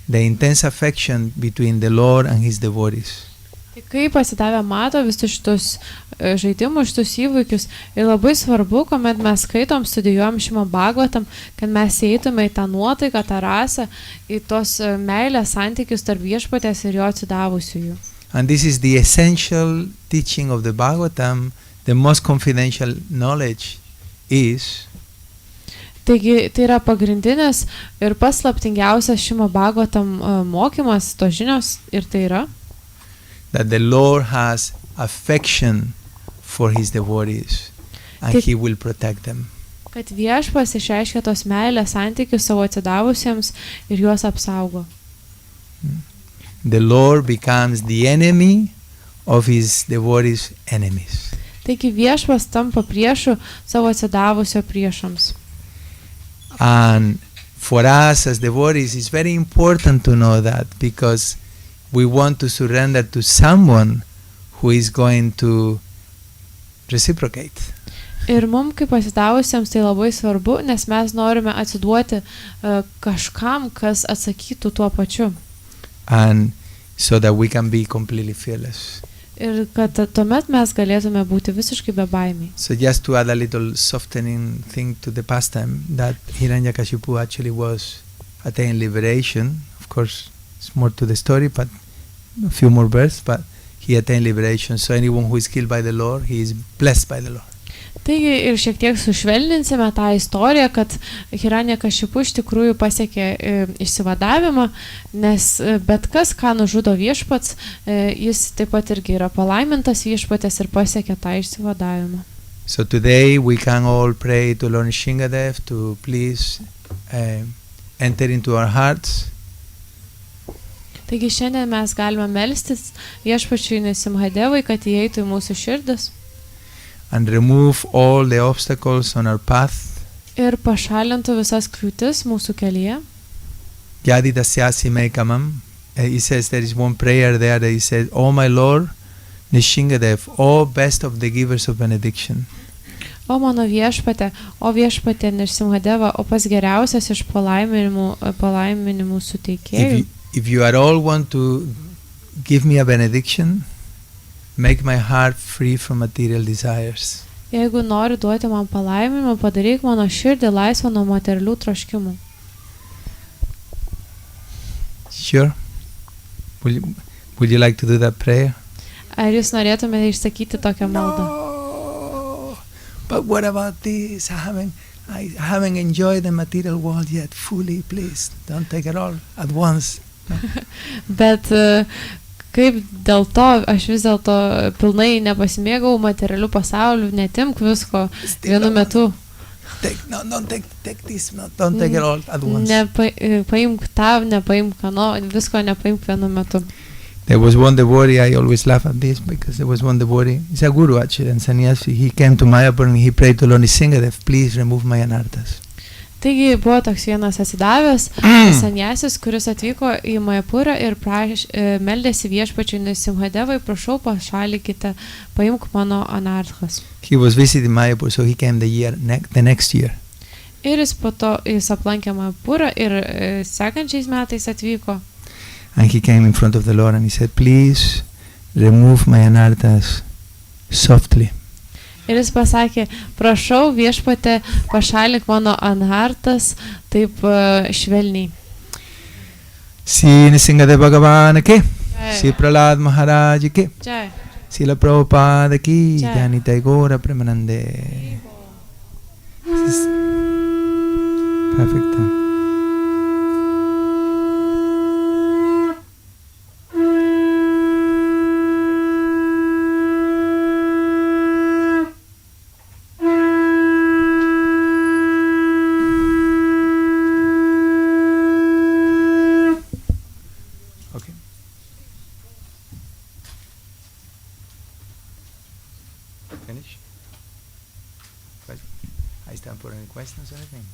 the intense affection between the Lord and His devotees. Tai kaip pasidavę mato visus šitus žaidimus, šitus įvykius, ir labai svarbu, kuomet mes skaitom, studijuojam Šrimad Bhagavatam, kad mes eitume į tą nuotaiką, tą rasą, į tos meilės santykius tarp viešpaties ir jo atsidavusiųjų. And this is the essential teaching of the Bhagavatam. The most confidential knowledge is Taigi tai yra pagrindinis ir paslaptingiausias Šrimad Bhagavatam mokymas, tos žinios, ir tai yra, that the Lord has affection for His devotees and He will protect them. kad viešpas išreiškia tos meilės santykius savo atsidavusiems ir juos apsaugo. The Lord becomes the enemy of His devotees' enemies. Taigi viešpas tampa priešu savo atsidavusio priešams. And for us as devotees, it's very important to know that, because we want to surrender to someone who is going to reciprocate. Ir mums kaip atsidavusiems tai labai svarbu, nes mes norime atsiduoti kažkam, kas atsakytų tuo pačiu. And so that we can be completely fearless. Ir kad tuomet mes galėtume būti visiškai bebaimiai. So just to add a little softening thing to the pastime, that Hiranyakashipu actually was attained liberation. Of course, it's more to the story, but a few more verses, but he attained liberation. So anyone who is killed by the Lord, he is blessed by the Lord. Taigi ir šiek tiek sušvelninsime tą istoriją, kad Hiranyakashipu iš tikrųjų pasiekė išsivadavimą, nes bet kas, ką nužudo viešpats, jis taip pat irgi yra palaimintas viešpatės ir pasiekė tą išsivadavimą. So today we can all pray to Lord Nrisimha to please enter into our hearts. Taigi šiandien mes galime melstis viešpačiui Nrisimha, kad įeitų į mūsų širdis. And remove all the obstacles on our path. Ir pašalintų visas kliūtis mūsų kelyje. Yadi tasyasi me kamam. He says there is one prayer there that he says, "Oh my Lord, Nrisimha, oh best of the givers of benediction." O mano viešpatė, o viešpatė Nrisimha, o pas geriausias iš palaiminimų suteikėjų. If you at all want to give me a benediction, make my heart free from material desires. Jeigu nori duoti man palaiminimą, padaryk mano širdį laisvą nuo materialių troškimų. Sure? Would you like to do that prayer? Ar jūs norėtumėte išsakyti tokią maldą? No, but what about this? I haven't enjoyed the material world yet fully. Please, don't take it all at once. No. Bet kaip dėl to, aš vis dėlto pilnai nepasimėgau materialių pasaulių, netimk visko vienu metu. Don't take this, don't take it all at once. Paimk tą, nepaimk ano, visko nepaimk vienu metu. There was one devotee, I always laugh at this, because there was one devotee, he's a guru actually, and sannyasi, he came to Mayapur and he prayed to Lord Nrisimha, please remove my anarthas. Taigi buvo toks vienas atsidavęs sanjasis, kuris atvyko į Majapurą ir meldėsi viešpačiui Nrisimhadevai, prašau, pašalinkite, paimk mano anarchas. He was visiting Mayapur, so he came the next year. Ir jis aplankė Majapurą ir sekančiais metais atvyko. And he came in front of the Lord and he said, please remove my anarthas softly. Ir jis pasakė, prašau viešpate, pašalink mano anartas taip švelniai. Sri Nrisimha Bhagavan ke, Sri Prahlad Maharaj ke, Jai. Srila Prabhupada ki, Jai. Janitai Gaura Premanande. Perfect. Finish? Ahí están por any questions or anything?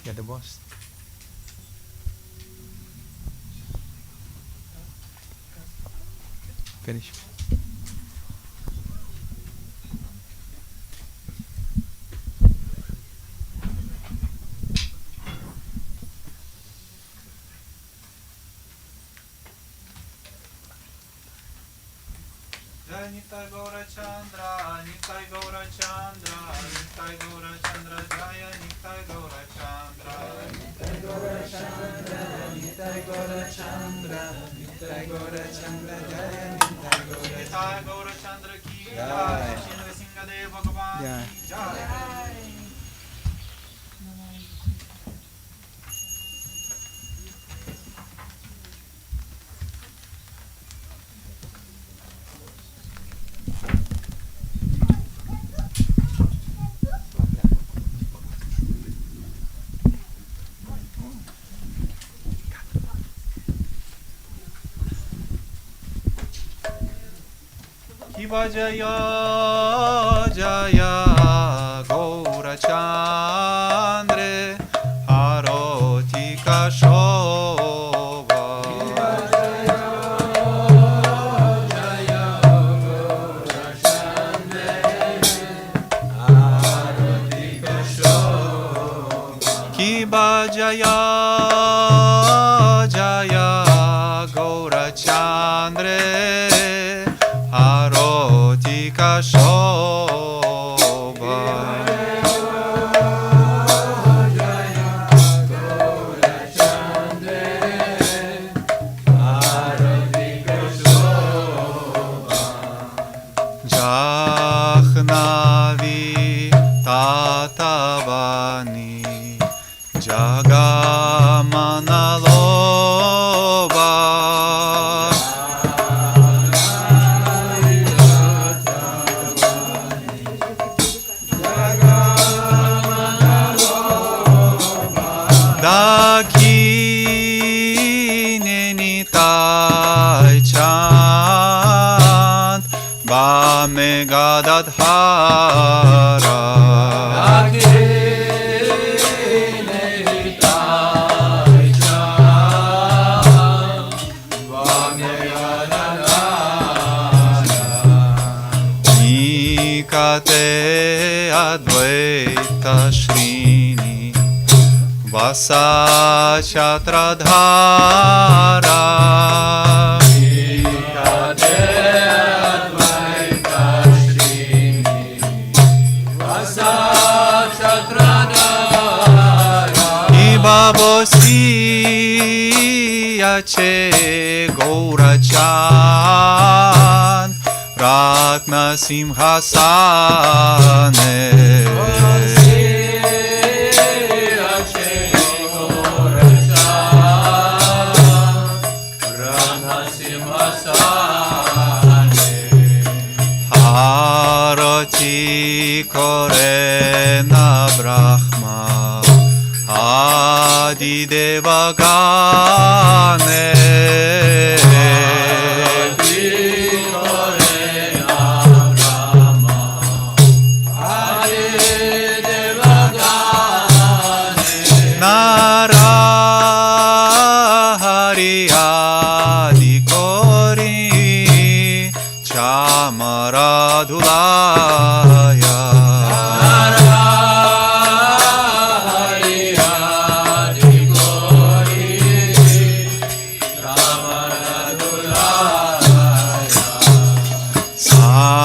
Yeah, the boss. Finish. Nitai Gaura Chandra, Nitai Gaura Chandra, Nitai Gaura Chandra, Jaya Nitai Gaura Chandra, Nitai Gaura Chandra, Nitai Gaura Chandra, Nitai Gaura Chandra, Jaya Nitai Gaura Chandra ki Jai, Nrisimha Bhagavan ki Jai. Kiva Jaya Jaya Gaura Chandra Arotika Shobha. Kiva Jaya Jaya Gaura Chandra Arotika Shobha. Kiva Jaya Jaya Gaura Chandra Arotika Shobha. Jaya Gaura Chandra Arotika Shobha. Jahnavi Tatavani Jagamanalova. Dakine Tai Chand Bame Gadadhara. Dakine Tai Chand Bame Gadadhara. Nikate Advaita Shrini Vasa Čatradhara. Nikate Advaita Shrini Vasa Čatradhara. Ibavosi Ache Gaura Chand Nrisimha Sane. Arati Korena Brahma Adi Devagane. Arati Korena Brahma Adi Devagane. Radhulaya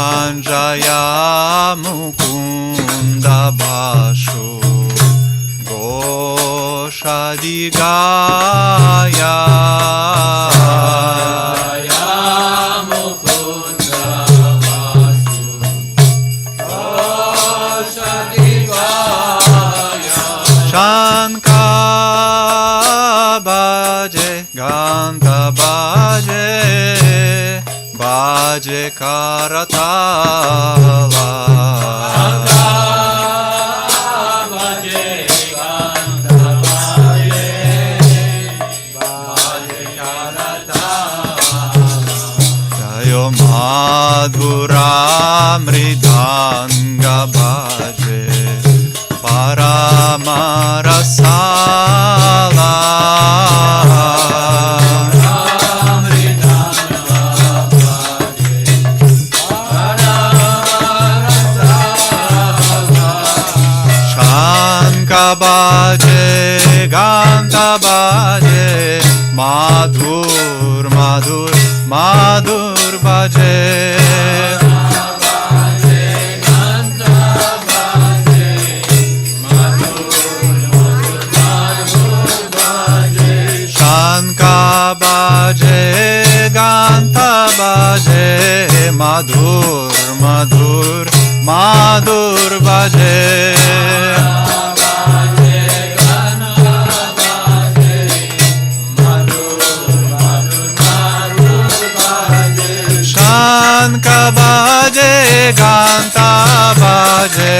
Sanjaya Mukunda Bashu Goshadigaya Shanka Baje Ganta Baje Baje Karatala Jayo Madhura Mridanga Baje Paramarasala Shanka Baje Ganta Baje Madhur Madhur Madhur Baje Shanka Baje Ganta Baje Madhur Madhur Madhur Baje Shanka Baje Ganta Baje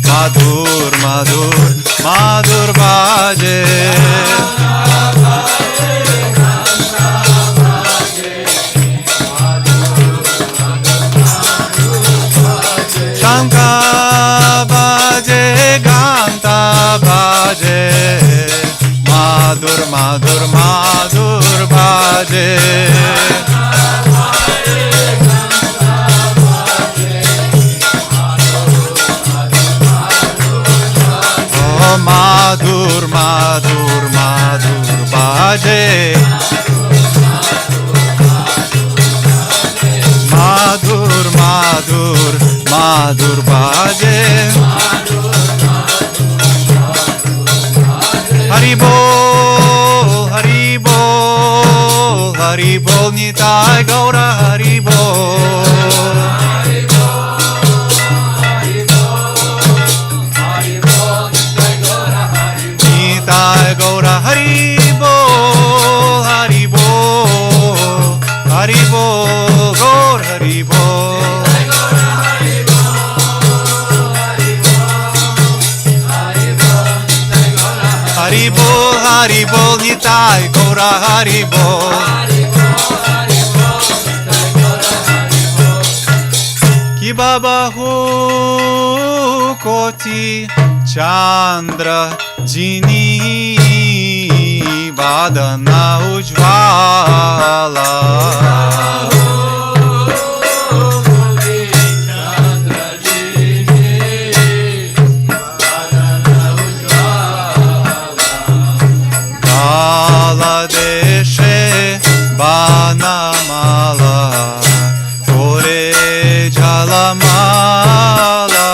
Madhur Madhur Madhur Baje Shanka Baje Ganta Baje Madhur Madhur Madhur Baje Madhur Madhur Madhur Baje Madhur Madhur Madhur Baje Hari Bol Hari Bol Hari Bol Nitai Gaura Hari Bol Gaura Hari Bol Hari Bol Hari Bol Gaur Hari Bol Hari Bol Hari Bol Nitai Gaura Hari Bol Ki Baba Hu Koti Chandra Jini Badana Ujvala Kala Deshe Banamala Kore Jalamala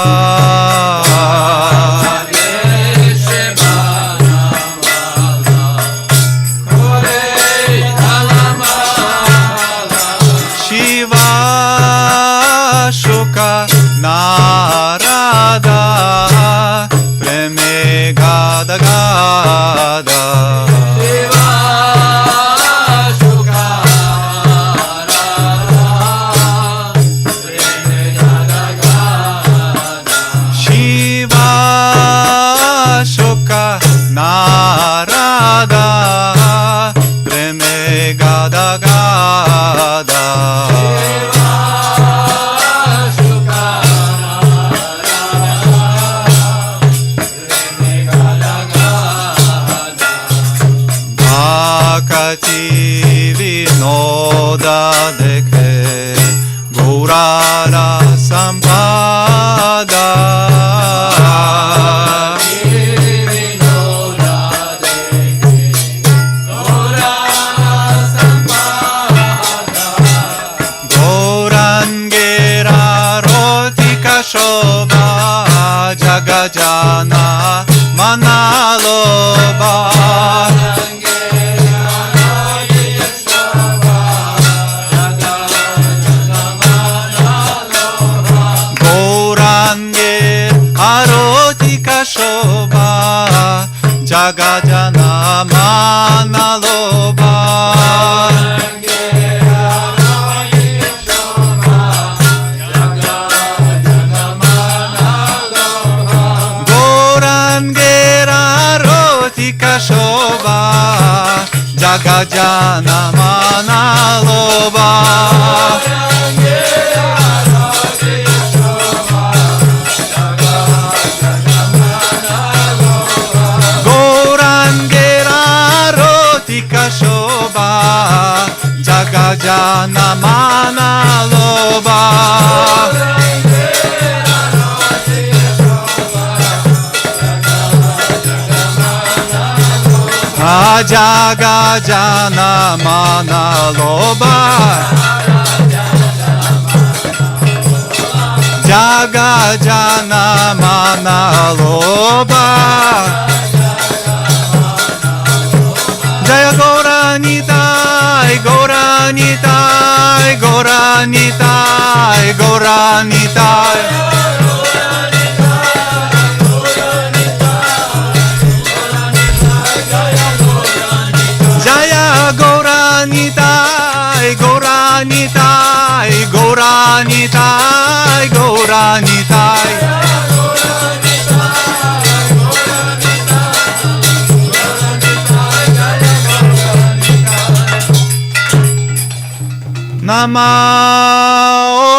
Narada Preme Gada Gada Shiva Shuka Narada Preme Gada Gada Shiva Shuka Narada Preme Gada Gada Shobha Jagajana Manaloba Gaurange Arotika Shobha Jagajana Manaloba Shobha Jagajana Manaloba Gaurangera Rotika Shobha Jagajana Manaloba Jagajana Manaloba Jagajana Manaloba Jaya Gauranitai Gauranitai Gauranitai Gauranitai Jaya Gauranitai Gauranitai Gauranitai Gauranitai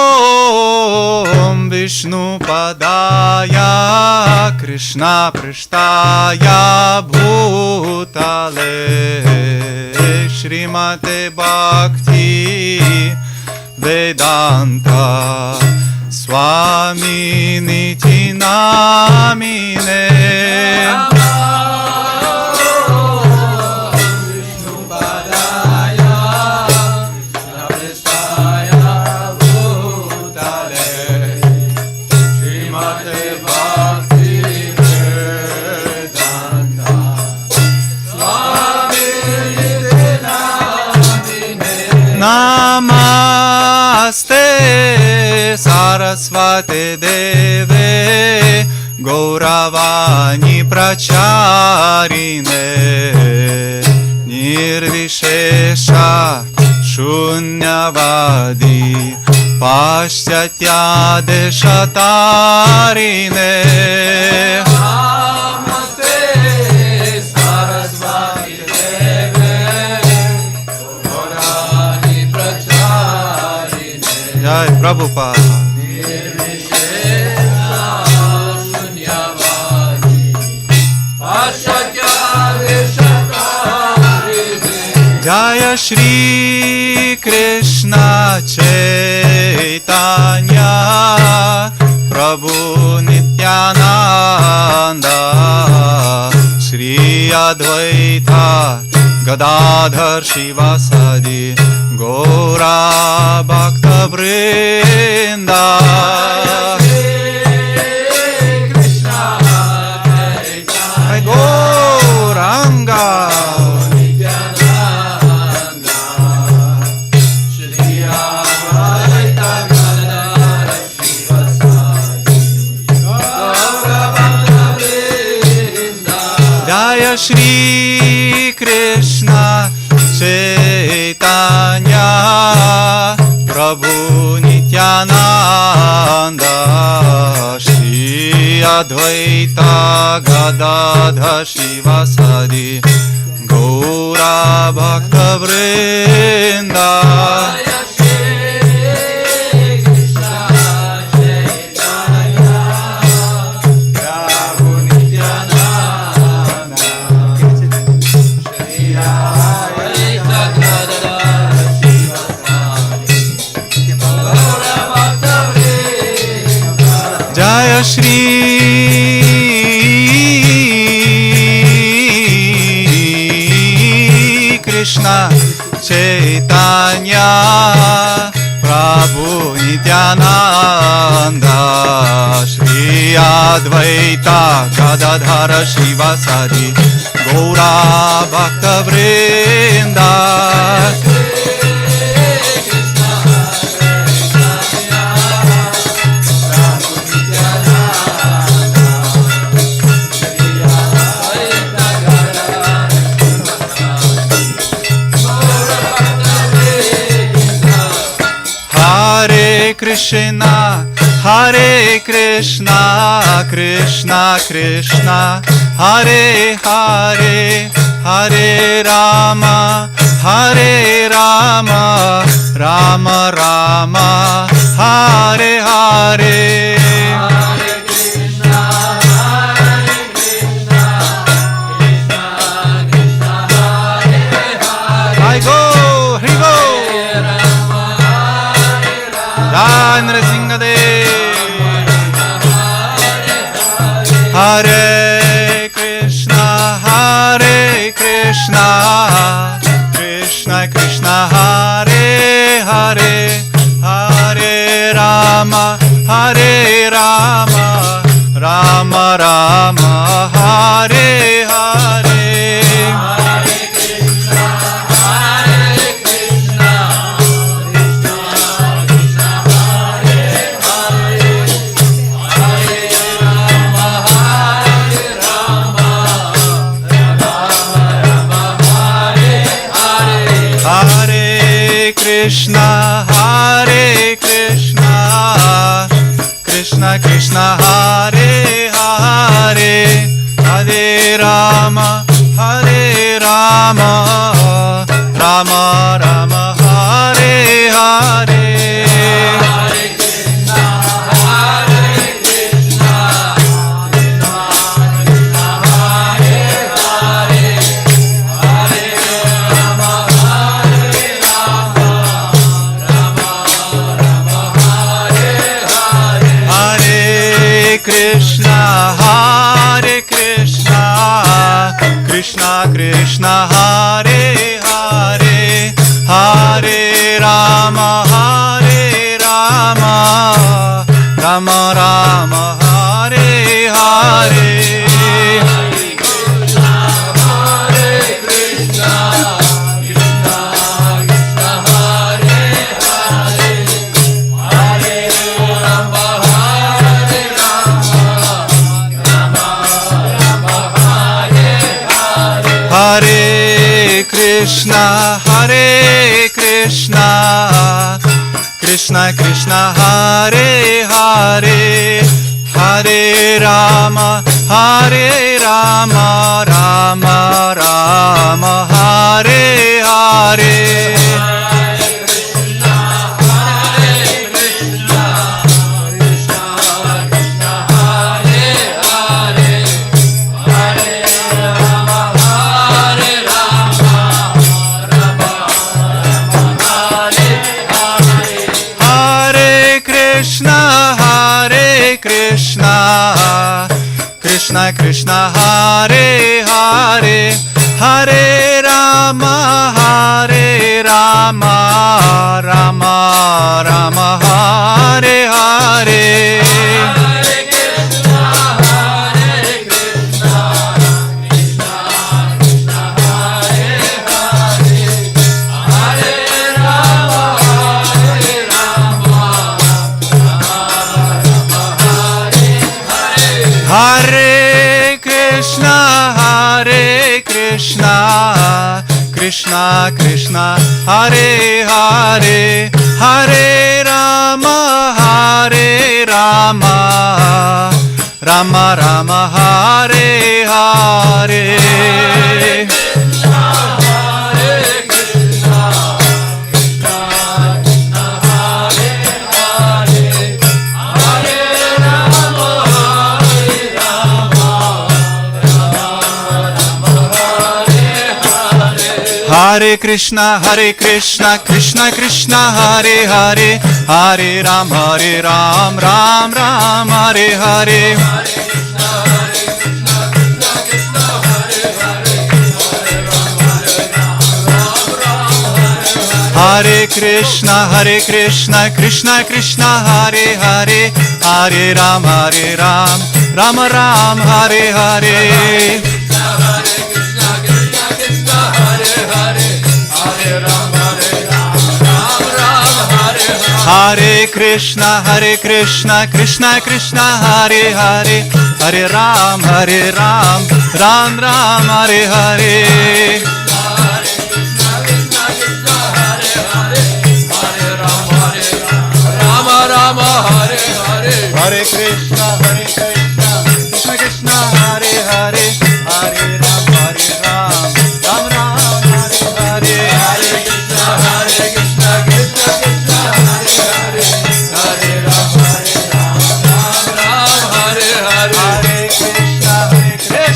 Namah Vishnu Padaya Krishna Prishtaya Bhutale Shrimate Bhakti Vedanta Swami Niti Namine Namaste Sarasvate Deve Gauravani Pracharine Nirvishesha Shunyavadi Pashyatya Deshatarine Jai Prabhupada Jaya Shri Krishna Chaitanya Prabhu Nityananda Shri Advaita Gadadhar Shivasadi Gaura Bhakta Vrinda Krishna Chaitanya Gauranga Nityananda Shri Advaita Gadadhar Shivasadi Gaura Bhakta Vrinda Jaya Shri Krishna Chaitanya Prabhu Nityananda Shri Advaita Gadadhar Shivasadi Gaura Bhakta Vrinda Jaya Shri Krishna Chaitanya Prabhu Nityananda Advaita Gadadhara Shivasadi Gaura Bhakta Vrinda Hare Krishna, Krishna Krishna, Hare Hare, Hare Rama, Hare Rama, Rama Rama, Hare Hare. Hare Krishna, Hare Krishna, Krishna Krishna, Hare Hare. I go, here go. Nrisimha Hare Krishna, Krishna Krishna, Hare Hare, Hare Rama, Hare Rama, Rama Rama, Hare Hare. Krishna, Hare Krishna, Krishna Krishna, Hare Hare, Hare Rama, Hare Rama, Rama Rama, Hare Hare. Hare Krishna, Hare Krishna, Krishna Krishna, Hare Hare, Hare Rama, Hare Rama. Krishna, Hare Krishna, Krishna Krishna, Hare Hare, Hare Rama, Hare Rama, Rama Rama, Hare Hare. Hare Krishna, Hare Krishna, Krishna Krishna, Hare Hare, Hare Rama, Hare Rama, Rama Rama, Hare Hare. Krishna Krishna, Hare Hare, Hare Rama, Hare Rama, Rama Rama, Hare Hare. Hare Krishna, Hare Krishna, Krishna Krishna, Hare Hare, Hare Rama, Hare Rama, Rama Rama, Hare Hare. Hare Krishna, Krishna Krishna, Hare Hare, Hare Ram, Ram Ram, Hare Hare. Hare Krishna, Krishna Krishna, Hare Hare, Hare Ram, Rama Ram Hare Hare Hare Krishna Krishna Krishna Hare Hare Hare Ram Ram Ram Hare Hare Hare Krishna Krishna Krishna Hare Hare Hare Ram Ram Ram Hare Hare Hare Krishna Krishna Krishna Hare Hare Hare Ram Ram Hare Hare Hare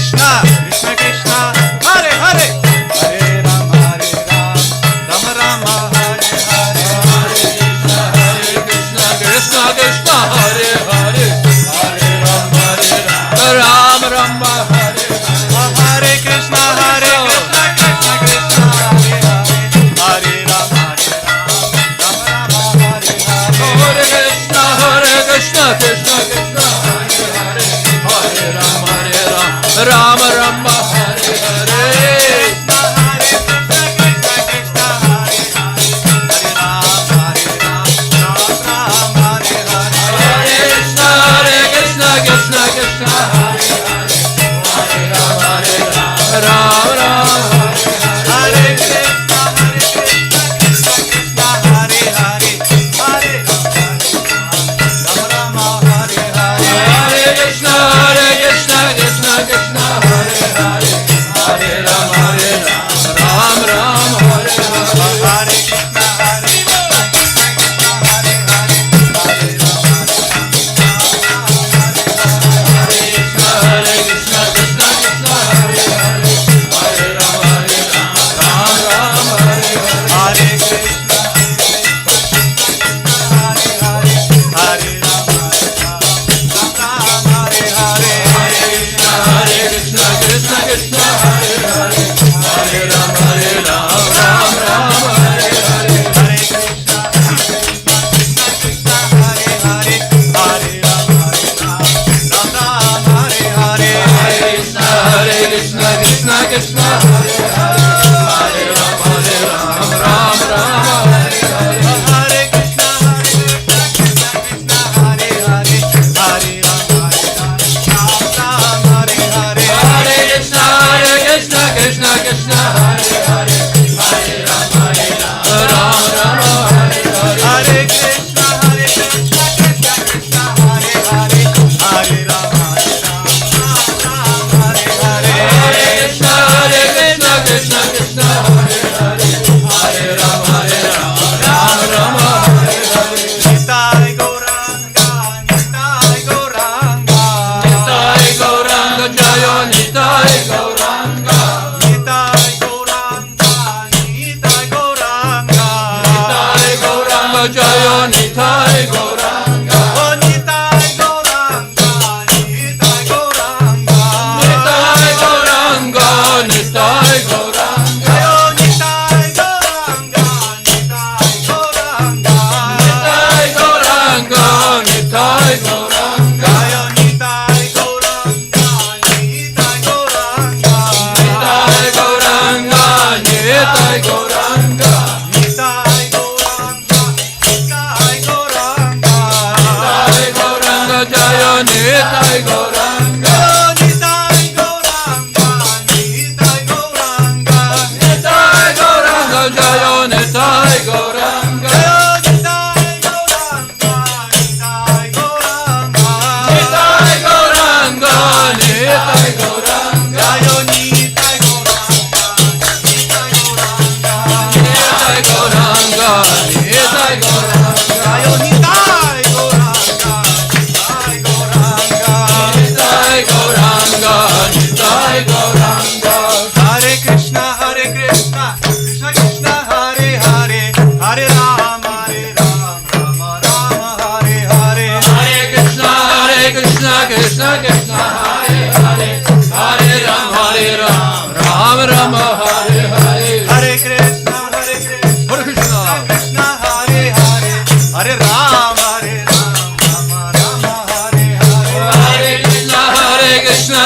Krishna Krishna Krishna Hare Hare Hare Ram Ram Hare Hare Hare Krishna Krishna Krishna Hare Hare Hare Ram Ram Hare Hare Krishna Krishna Krishna Hare Hare Ram Ram Hare Hare Hare Krishna Krishna Krishna Hare Hare Hare Ram Ram Hare Hare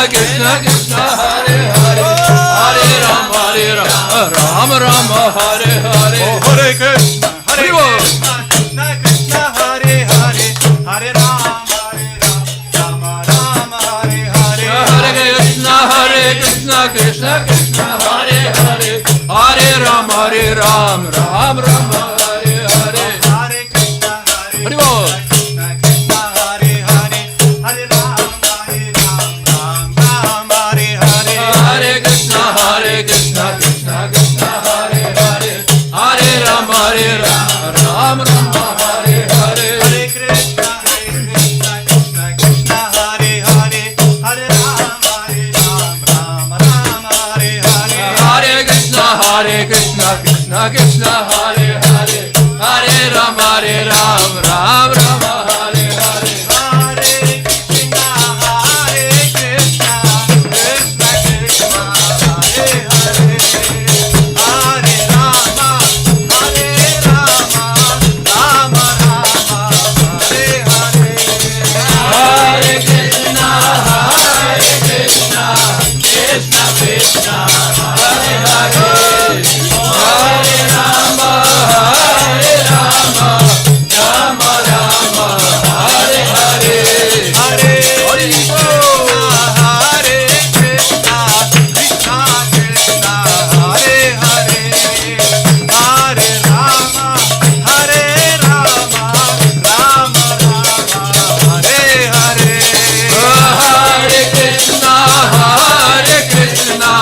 Krishna Krishna Hare Hare Hare Rama Rama Rama Hare Hare Oh Hare Krishna Krishna Krishna Hare Hare Hare Rama Rama Rama Hare Hare Hare Krishna Krishna Krishna Hare Hare Hare Rama Ram Rama Hare Hare Hare Krishna Hare Bol Krishna Krishna Hare Hare Hare Rama Ram Rama Hare Hare Hare Krishna Krishna Krishna Hare Hare Hare Rama Ram Rama Hare Hare Hare Krishna Krishna Krishna Hare Hare Hare Rama Rama Rama Hare Hare Hare Krishna Krishna Krishna Hare Hare Hare Rama Ram Rama Hare Hare Hare Krishna Krishna Krishna Hare Hare Hare Rama Rama Rama Hare Hare Hare Krishna Krishna Krishna Hare Hare Hare Rama Rama Rama Hare Hare Hare Krishna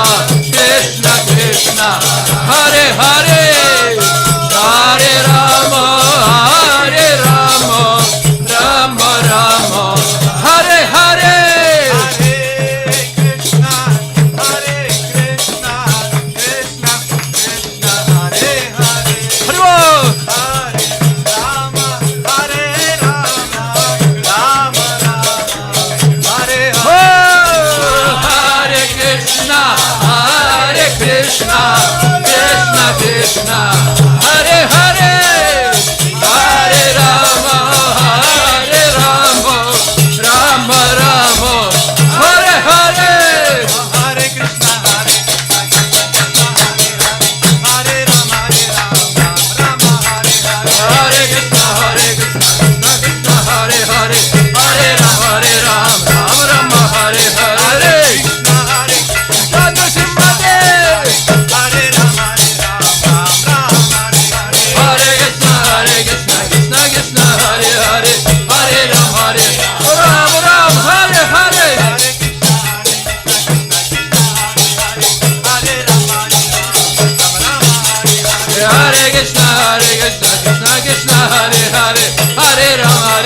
Krishna Krishna Hare Hare Hare Rama Rama Rama Hare Hare Hare Krishna Krishna Krishna Hare Hare Hare Rama Rama Rama Hare Hare Hare Krishna Krishna Krishna Hare Hare Hare Bol Hare Rama Rama Hare Hare Hare Krishna Krishna Krishna Hare Hare Hare Rama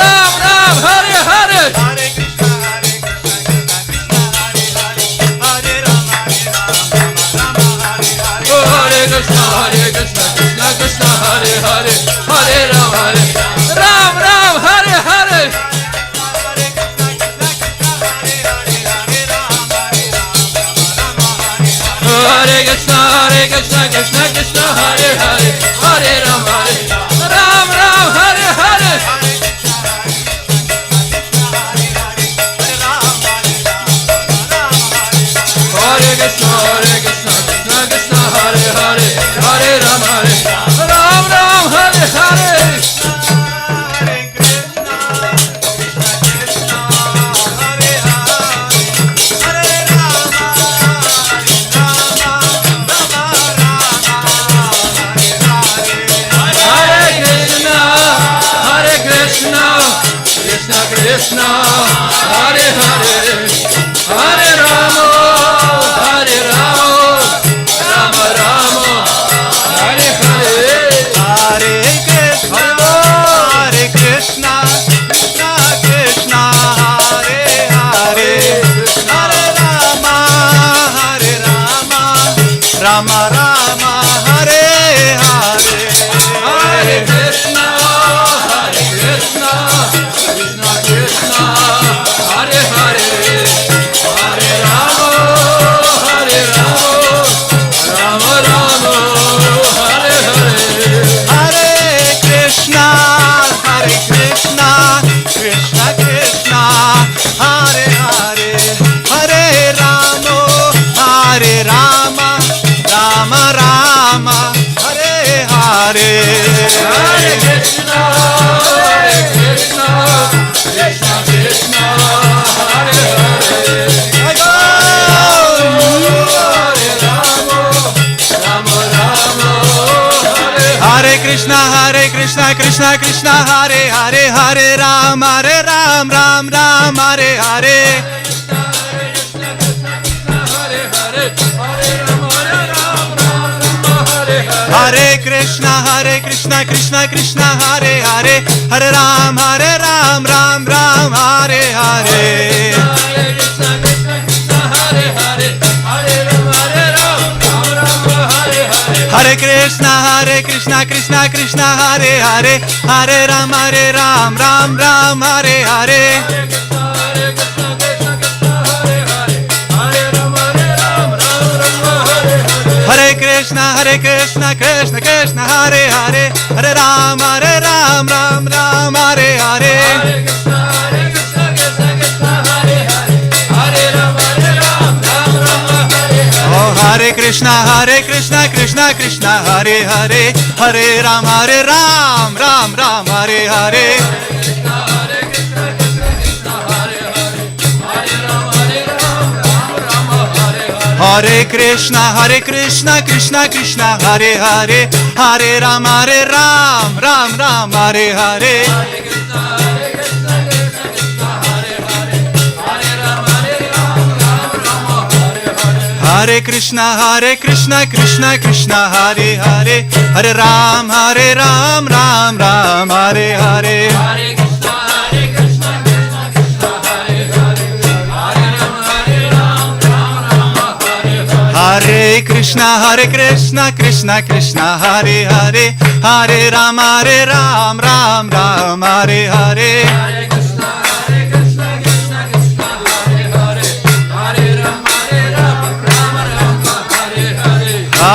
Rama Rama Hare Hare Hare Krishna Hare Rama Rama Hare Hare Hare Krishna Krishna Hare Hare Hare Rama Rama Hare Hare Krishna Hare Nrisimha Hare Rama Rama Hare Hare Hare Krishna Krishna Hare Hare Hare Rama Hare Hare Hare Krishna Krishna Krishna Hare Hare Hare Rama Ram Hare Hare Hare Krishna Krishna Krishna Hare Hare Hare Rama Rama Hare Hare Krishna Hare Hare Hare Rama Ram Hare Hare Hare Krishna Krishna Krishna Hare Hare Hare Rama Ram Hare Hare Hare Krishna Krishna Krishna Hare Hare Hare Rama Ram Hare Hare Krishna Hare Hare Hare Rama Rama Rama Hare Hare Hare Krishna Krishna Krishna Hare Hare Hare Rama Rama Rama Hare Hare Hare Krishna Krishna Krishna Hare Krishna, Krishna Krishna, Hare Hare, Hare Ram, Ram Ram, Hare Hare. Hare Krishna, Krishna Krishna, Hare Hare, Hare Ram, Ram Ram, Hare Hare. Hare Krishna, Krishna Krishna, Hare Hare, Hare Ram, Ram Ram, Hare Hare. Hare Krishna, Krishna Krishna, Hare Hare, Hare Ram, Ram Ram, Hare Hare. Oh Hare Krishna, Krishna Krishna, Hare Hare, Hare Ram, Ram Ram, Hare Hare. Hare Krishna, Krishna Krishna, Hare Hare, Hare Ram, Ram Ram, Hare Hare. Hare Krishna, Krishna Krishna, Hare Hare, Hare Ram, Ram Ram, Hare Hare. Hare Krishna, Krishna Krishna, Hare Hare, Hare Ram, Ram Ram, Hare Hare.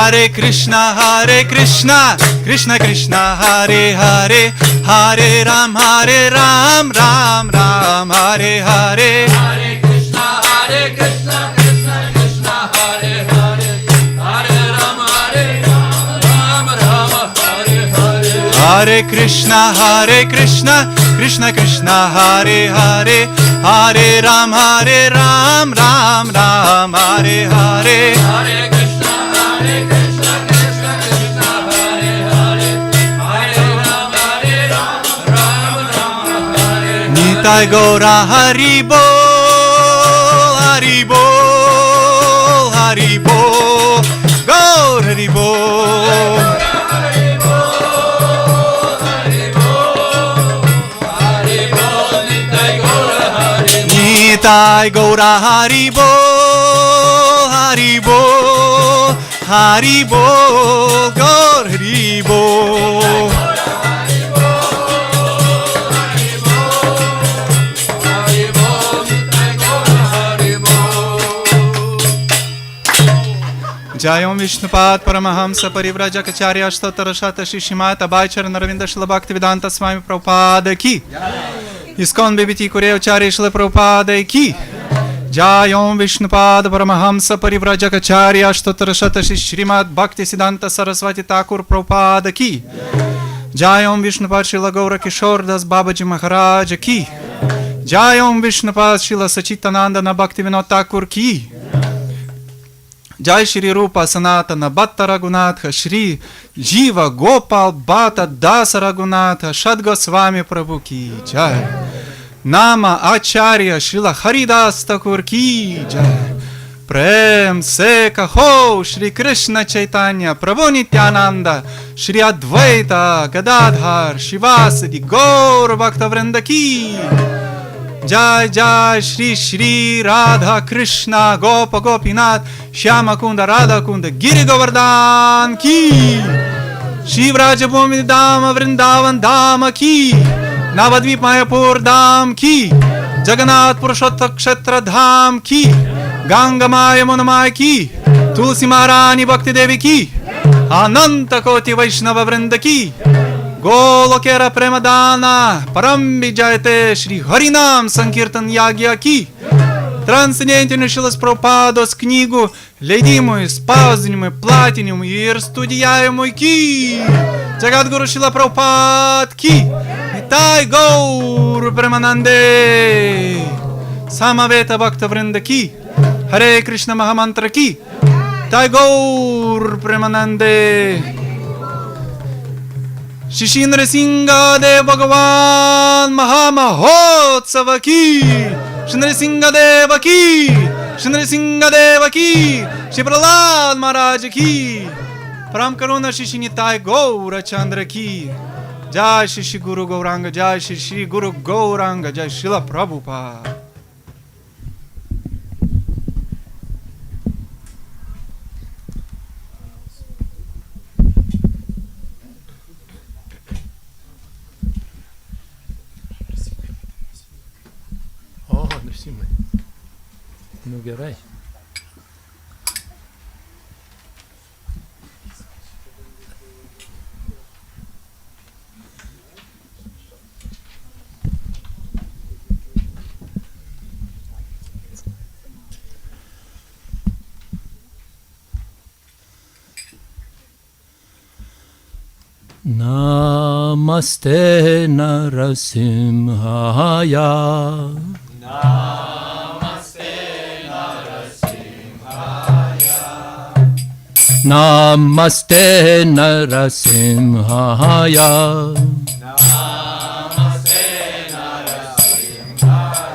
Hare Krishna, Krishna Krishna, Hare Hare, Hare Ram, Ram Ram, Hare Hare. Hare Krishna, Krishna Krishna, Hare Hare, Hare Ram, Ram Ram, Hare Hare. Nitai Gaura Hari Bol, Hari Bol, Hari Bol, Gaur Hari Bol. Nitai Gaura Hari Bol, Hari Bol, Hari Bol, Gaur Hari Bol. Jayom Vishnupad Paramahamsa Parivrajacharya Ashtottara Shata Shishimata Bhaichara Naravinda Shila Bhaktivedanta Swami Prabhupada ki. Iskon BBT Kureo Chari Shila Prabhupada ki. Jayom Vishnupad Paramahamsa Parivrajacharya Ashtottara Shata Shishimata Bhaktisiddhanta Saraswati Thakur Prabhupada ki. Jayom Vishnupad Shila Gaura Kishore Das Babaji Maharaj ki. Jayom Vishnupad Shila Sachitananda Bhaktivinoda Thakur ki. Jai Shri Rupa Sanatana Bhatta Raghunatha Shri Jiva Gopal Bhatta Dasa Raghunatha Shad Goswami Prabhu ki Jai. Nama Acharya Srila Haridas Thakur ki Jai. Prem se kaho Shri Krishna Chaitanya Prabhu Nityananda Shri Advaita Gadadhar Shivasadi Gaur Bhakta Vrinda ki. Jai Jai Shri Shri Radha Krishna Gopa Gopinath Shyama Kunda Radha Kunda Giri Govardhan ki. Shiv Raja Bhumi Dama Vrindavan Dama ki. Navadvip Mayapur Dham ki. Jagannath Purushotta Kshetra Dham ki. Ganga Maya Munamaya ki. Tulsi Maharani Bhakti Devi ki. Ananta Koti Vaishnava Vrinda ki. Golokera Premadana Parambi Jayate Shri Harinam Sankirtan Yagya ki. Трансцендентную Шилас Прабхупадос книгу лейдимую, спазднимую, платинимую и студияемую ки. Джагадгуру Шила Прабхупад ки. Nitai Gaur Premanande Samaveta Bhakta Vrinda ki Hare Krishna Mahamantra ki Nitai Gaur Premanande Shri Nrisimha Dev Bhagavan Mahamahotsava ki Shri Nrisimha Deva ki Shri Nrisimha Deva ki Shri Prahlad Maharaj ki Param Karuna Shri Nitai Gaura Chandra ki Jai Shri Guru Gauranga Jai Shri Guru Gauranga Jai Srila Prabhupada. O, Nrisimha. Nu gerai. Namaste Nrisimhaya. Namaste Nrisimhaya. Namaste Nrisimhaya. Namaste Nrisimhaya.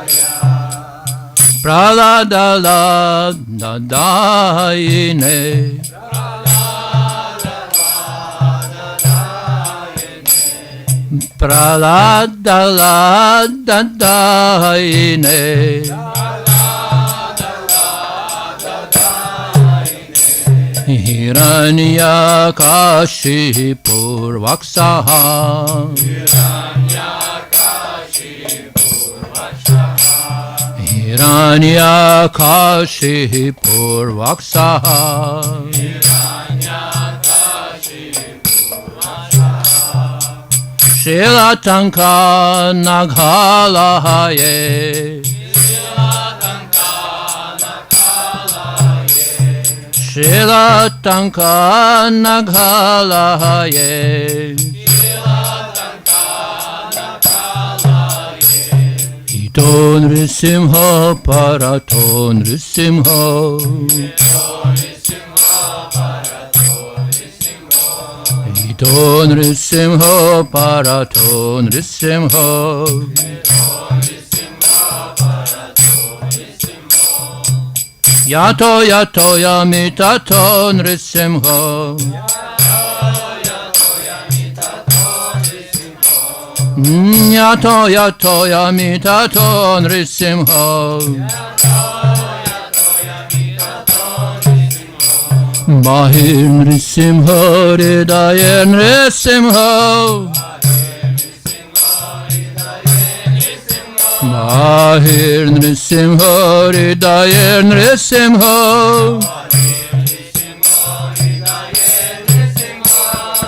Praladadadayine. Praladadadayine. Hiranyakashipur Vaksaha. Hiranyakashipur Vaksaha. Shilatanka Naghalaye. Shilatanka Naghalaye. Ito Nrisimha Parato Nrisimha. Ito Nrisimha Parato Nrisimha. Yato yato yamitato Nrisimha. Yato yato yamitato Nrisimha. Mahir Nrisimha Hridaya Nrisimha. Mahir Nrisimha Hridaya Nrisimha.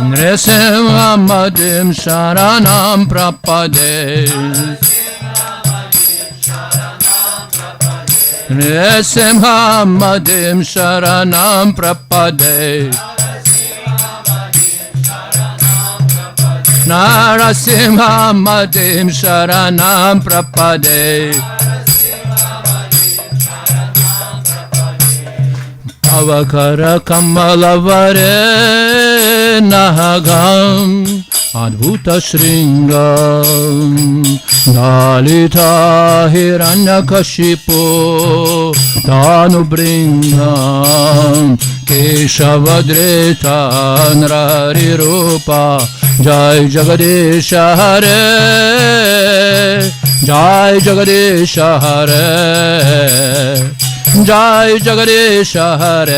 Nrisimha Madim Sharanam Prapade. Nrisimha Madim Sharanam Prapade. Nrisimha Madim Sharanam Prapade. Avakara Kamalavare Nahagam Adbhuta Shringam Dalita Hiranyakashipu Tanubringam Keshavadrita Nrari Rupa Jai Jagadisha Hare Jai Jagadisha Hare Jai Jagadisha Hare.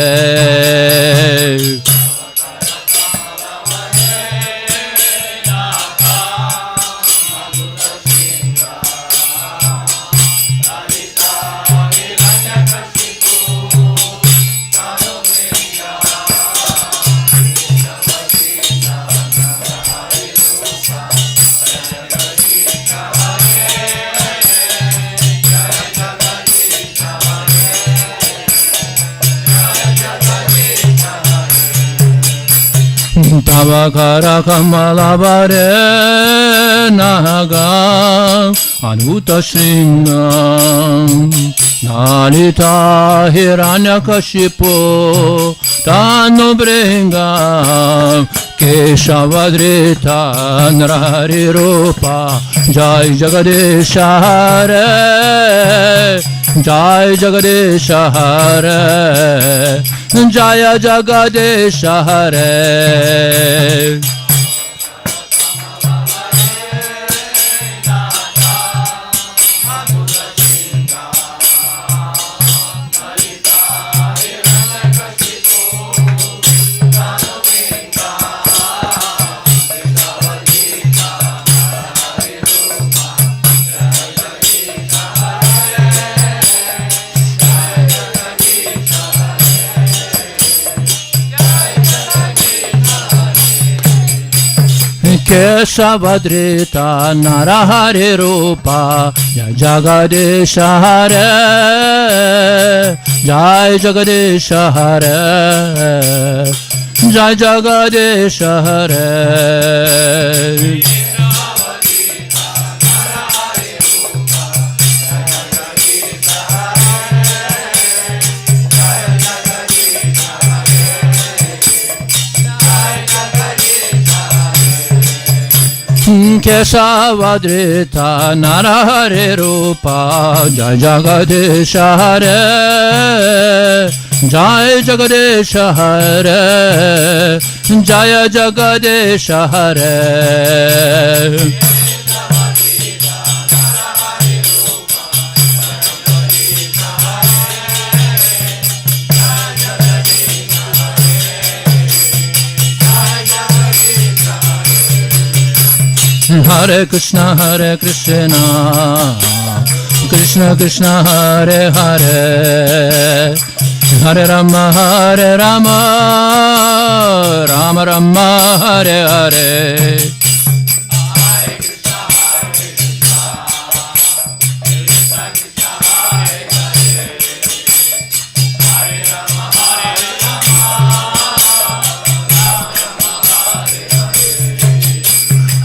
Avakara Kamalabare Naga Anuta Shringam Nalita Hiranyakashipu Tanu Bringam Keshavadrita Narari Rupa Jai Jagadesha Hare Jai Jagadesha Hare Jaya Jagadesha Hare Keshavadrita Narahari Rupa Jai Jagadesha Hare Jai Jagadesha Hare Jai Jagadesha Hare Keshavadrita Narahari Rupa Jai Jagadesha Hare Jai Jagadesha Hare Jaya Jagadesha Hare Hare Krishna Krishna Krishna Hare Hare Hare Rama Rama Rama Hare Hare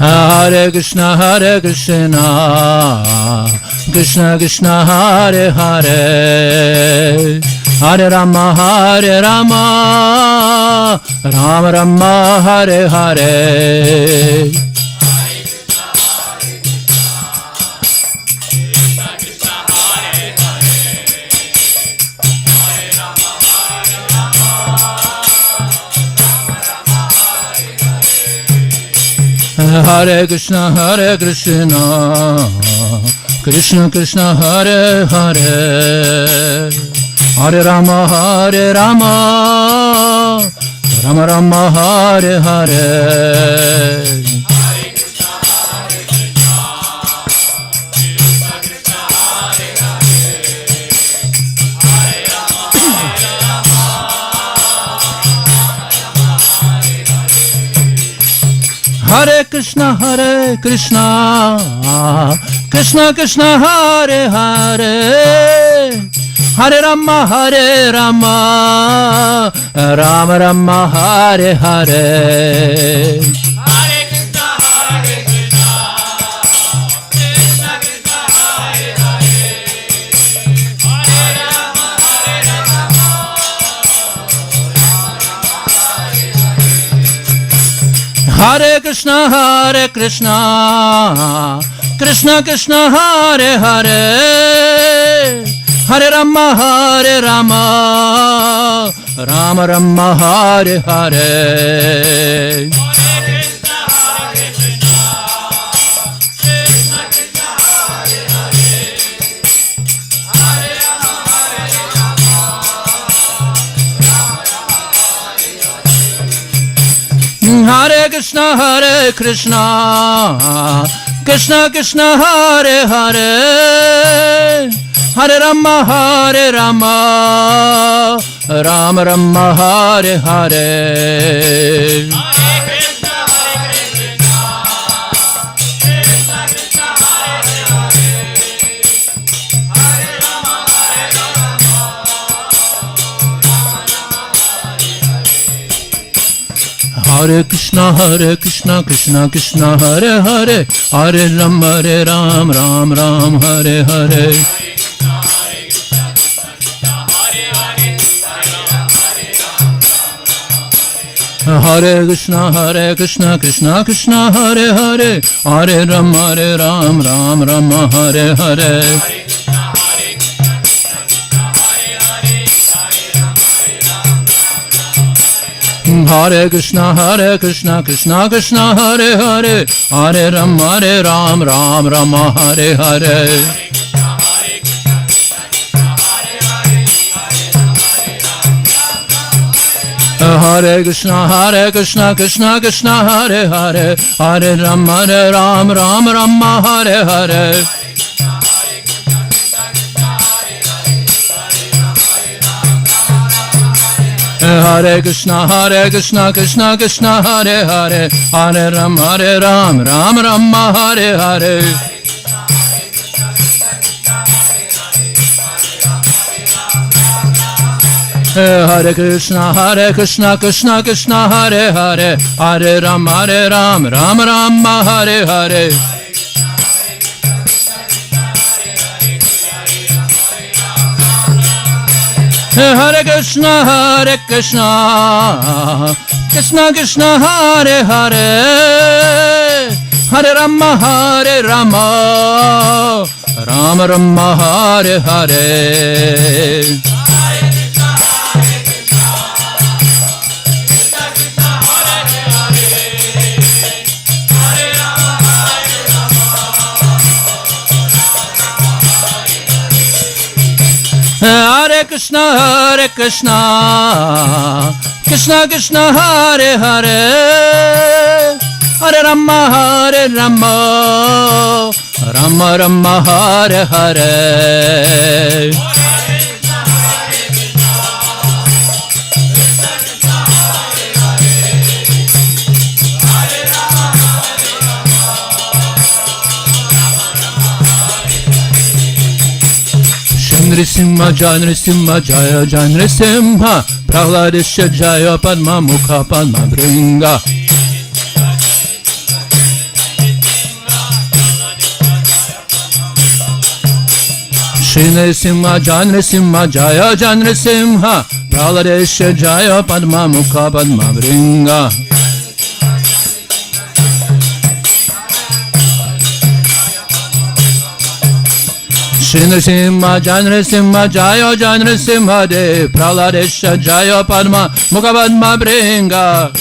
Hare Krishna Krishna Krishna Hare Hare Hare Rama Rama Rama Hare Hare Hare Krishna Krishna Krishna Hare Hare Hare Rama Rama Rama Hare Hare Hare Krishna Krishna Krishna Hare Hare Hare Rama Rama Rama Hare Hare Hare Krishna Krishna Krishna Hare Hare Hare Rama Rama Rama Hare Hare Hare Krishna Krishna Krishna Hare Hare Hare Rama Rama Rama Hare Hare Hare Krishna Krishna Krishna Hare Hare Hare Ram Ram Ram Hare Hare Hare Krishna Krishna Krishna Hare Hare Hare Ram Ram Ram Hare Hare Hare Krishna Krishna Krishna Hare Hare Hare Ram Ram Ram Hare Hare Hare Krishna Krishna Krishna Hare Hare Hare Ram Ram Ram Hare Hare Hare Krishna Krishna Krishna Hare Hare Hare Ram Ram Hare Hare Hare Krishna Krishna Krishna Hare Hare Hare Ram Ram Hare Hare Hare Krishna Krishna Krishna Hare Hare Hare Rama Ram Hare Hare Hare Krishna Krishna Krishna Hare Hare Hare Rama Ram Hare Hare Nrisimha Jaya Nrisimha Prahladesha Jaya Padma Mukha Padma Bringa Shri Nrisimha Jaya Nrisimha Prahladesha Jaya Padma Mukha Padma Bringa Shri Nrisimha Jaya Nrisimha De Prahladesha Jaya Padma Mukha Padma Bringa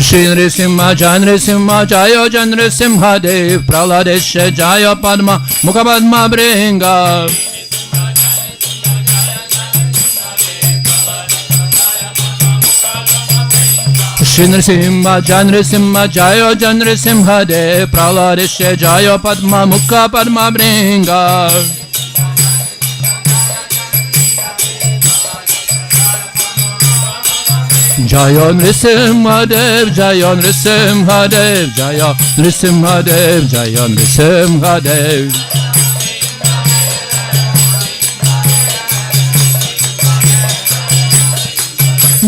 Shri Nrisimha Jaya Nrisimha De Prahladesha Jaya Padma Mukha Padma Bringa Shri Nrisimha Jaya Nrisimha De Prahladesha Jaya Padma Mukha Padma Bringa Jaya Nrisimha Dev Jaya Nrisimha Dev Jaya Nrisimha Dev Jaya Nrisimha Dev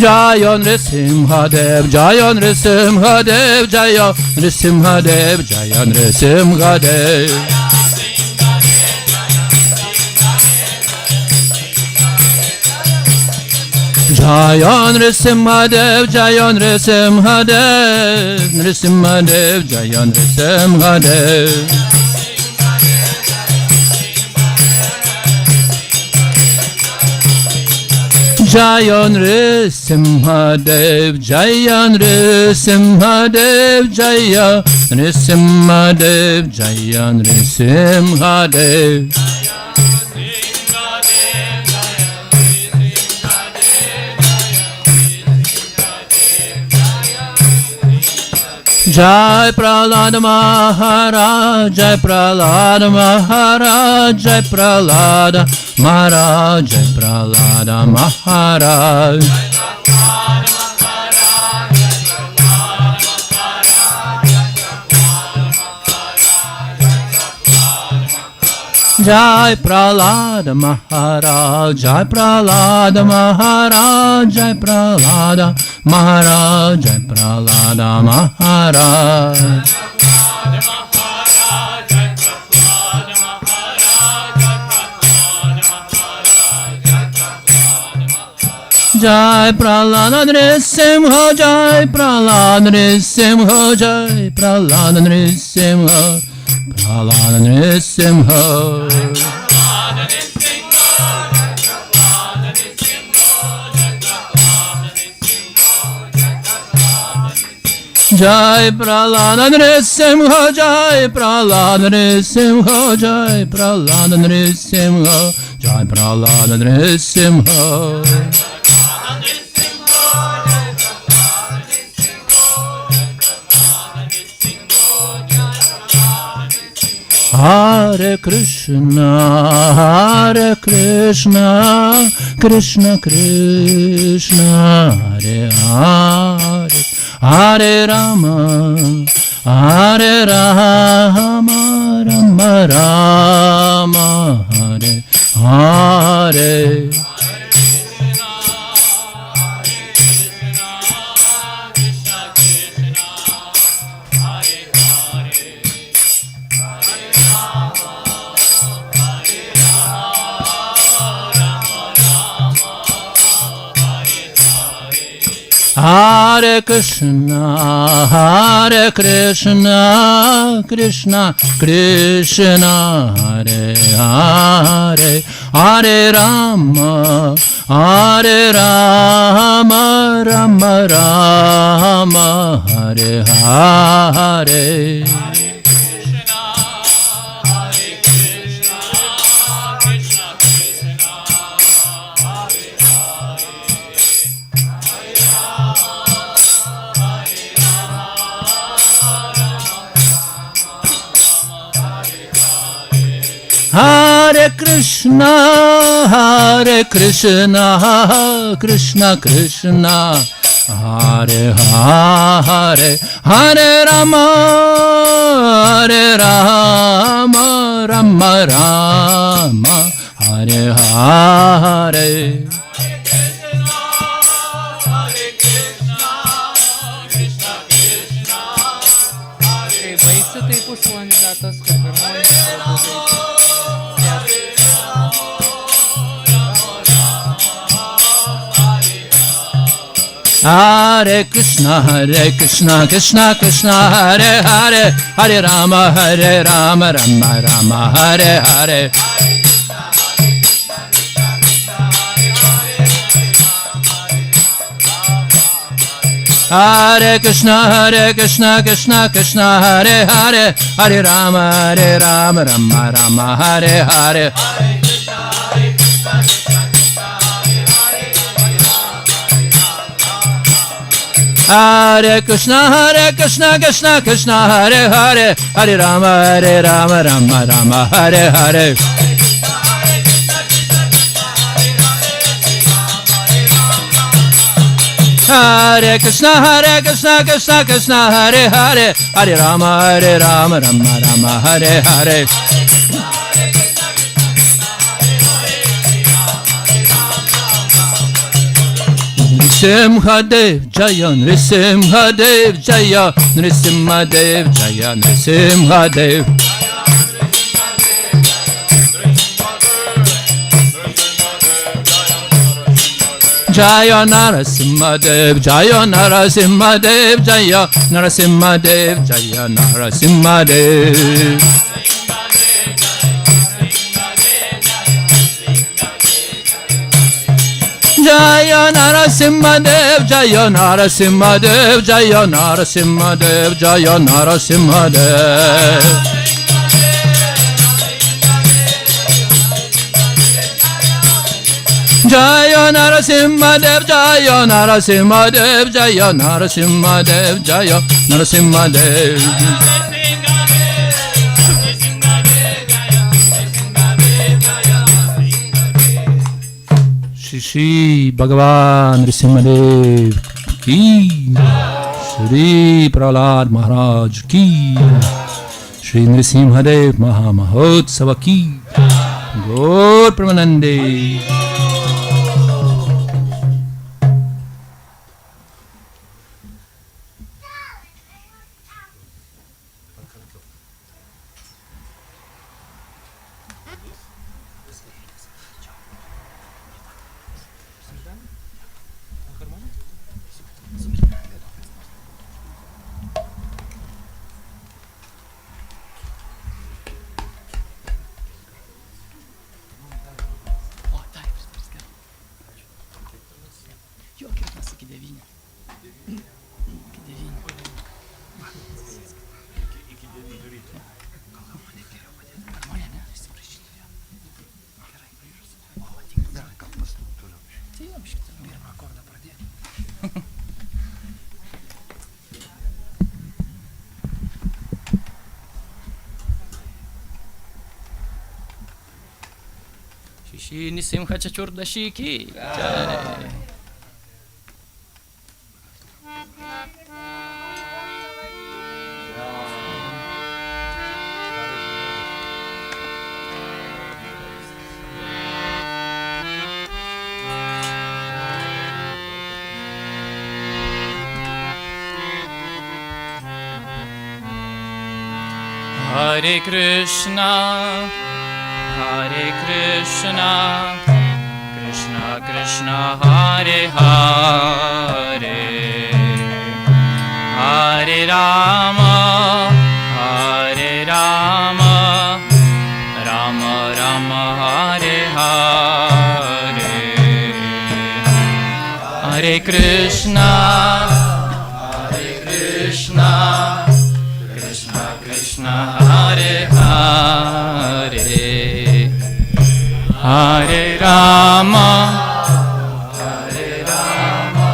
Jaya Nrisimha Dev Jaya Nrisimha Dev Jaya Nrisimha Dev Jaya Nrisimha Dev Jaya Nrisimha Dev Jaya Nrisimha Dev Nrisimha Dev Jaya Nrisimha Dev Jaya Nrisimha Dev Jaya Nrisimha Dev Jaya Nrisimha Dev Jaya Nrisimha Dev Jai Prahlad Maharaj Jai Prahlad Maharaj Jai Prahlad Maharaj Jai Prahlad Maharaj Jai Prahlada Maharaj, Jai Prahlada Maharaj, Jai Prahlada Maharaj, Jai Prahlada Maharaj. Jai Prahlada Nrisimha, Jai Prahlada Nrisimha, Jai Prahlada Nrisimha, Prahlada Nrisimha. Jai Prahlada Nrisimha, Jai Prahlada Nrisimha, Jai Prahlada Nrisimha, Jai Prahlada Nrisimha. Hare Krishna, Krishna Krishna, Hare Hare, Hare Rama, Hare Rama, Rama Rama, Hare Hare. Hare Krishna, Krishna Krishna, Hare Hare, Hare Rama, Rama Rama, Hare Hare. Hare Krishna, Krishna Krishna, Hare Hare, Hare Rama, Rama Rama, Hare Hare. Hare Krishna, Krishna Krishna, Hare Hare, Hare Rama, Rama Rama, Hare Hare. Hare Krishna, Krishna Krishna, Hare Hare, Hare Rama, Rama Rama, Hare Hare. Hare Krishna, Krishna Krishna, Hare Hare, Hare Rama, Rama Rama, Hare Hare. Hare Krishna, Krishna Hare Hare, Hare Rama, Rama Rama, Hare Hare. Nrisimha Dev Jaya, Nrisimha Dev Jaya, Nrisimha Dev Jaya, Nrisimha Dev. Jaya Nrisimha Dev, Jaya Nrisimha Dev, Jaya Nrisimha Dev, Jaya Nrisimha Dev. Jaya Nrisimha Dev, Jaya Nrisimha Dev, Jaya Nrisimha Dev, Jaya Nrisimha Dev. Jaya Nrisimha Dev, Jaya Nrisimha Dev, Jaya Nrisimha Dev, Jaya Nrisimha Dev. Shri Bhagavan Nrisimha Dev ki, Shri Prahlad Maharaj ki, Shri Nrisimha Dev Mahamahotsava ki Gaur Pramanande. Shri Nrisimha Čaturdaši ki Jai. Hare Krishna, Hare Krishna, Krishna Krishna Hare Hare, Hare Rama, Hare Rama, Rama Rama Hare Hare, Hare Krishna, Hare Krishna, Krishna Krishna Hare Hare, Hare Rama, Hare Rama,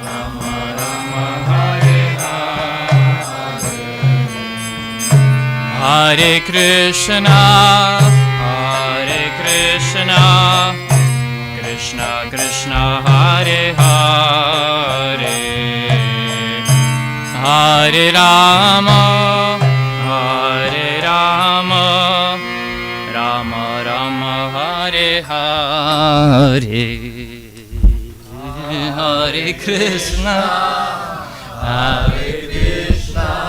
Rama Rama Hare Hare, Hare Krishna, Hare Krishna, Krishna Krishna Hare Hare, Hare Rama, Hare Rama, Rama Rama Hare Hare, Hare Krishna, Hare Krishna,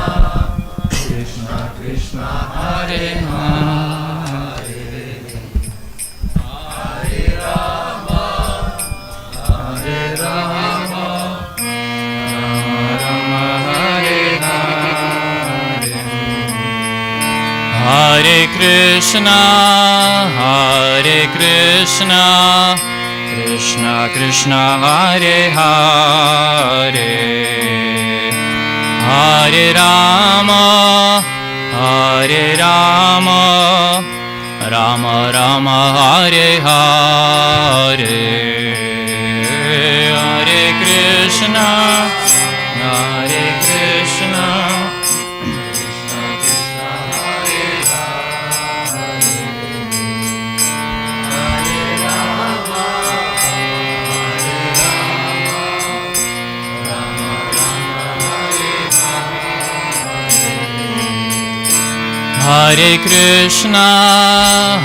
Krishna Krishna Hare Hare, Hare Rama, Hare Rama, Rama Hare Hare, Hare Krishna, Hare Krishna, Krishna Krishna Hare Hare, Hare Rama, Hare Rama, Rama Rama Hare Hare, Hare Krishna, Hare Krishna, Krishna Krishna Hare Hare, Hare Rama, Hare Rama, Rama Rama Hare Hare, Hare Krishna,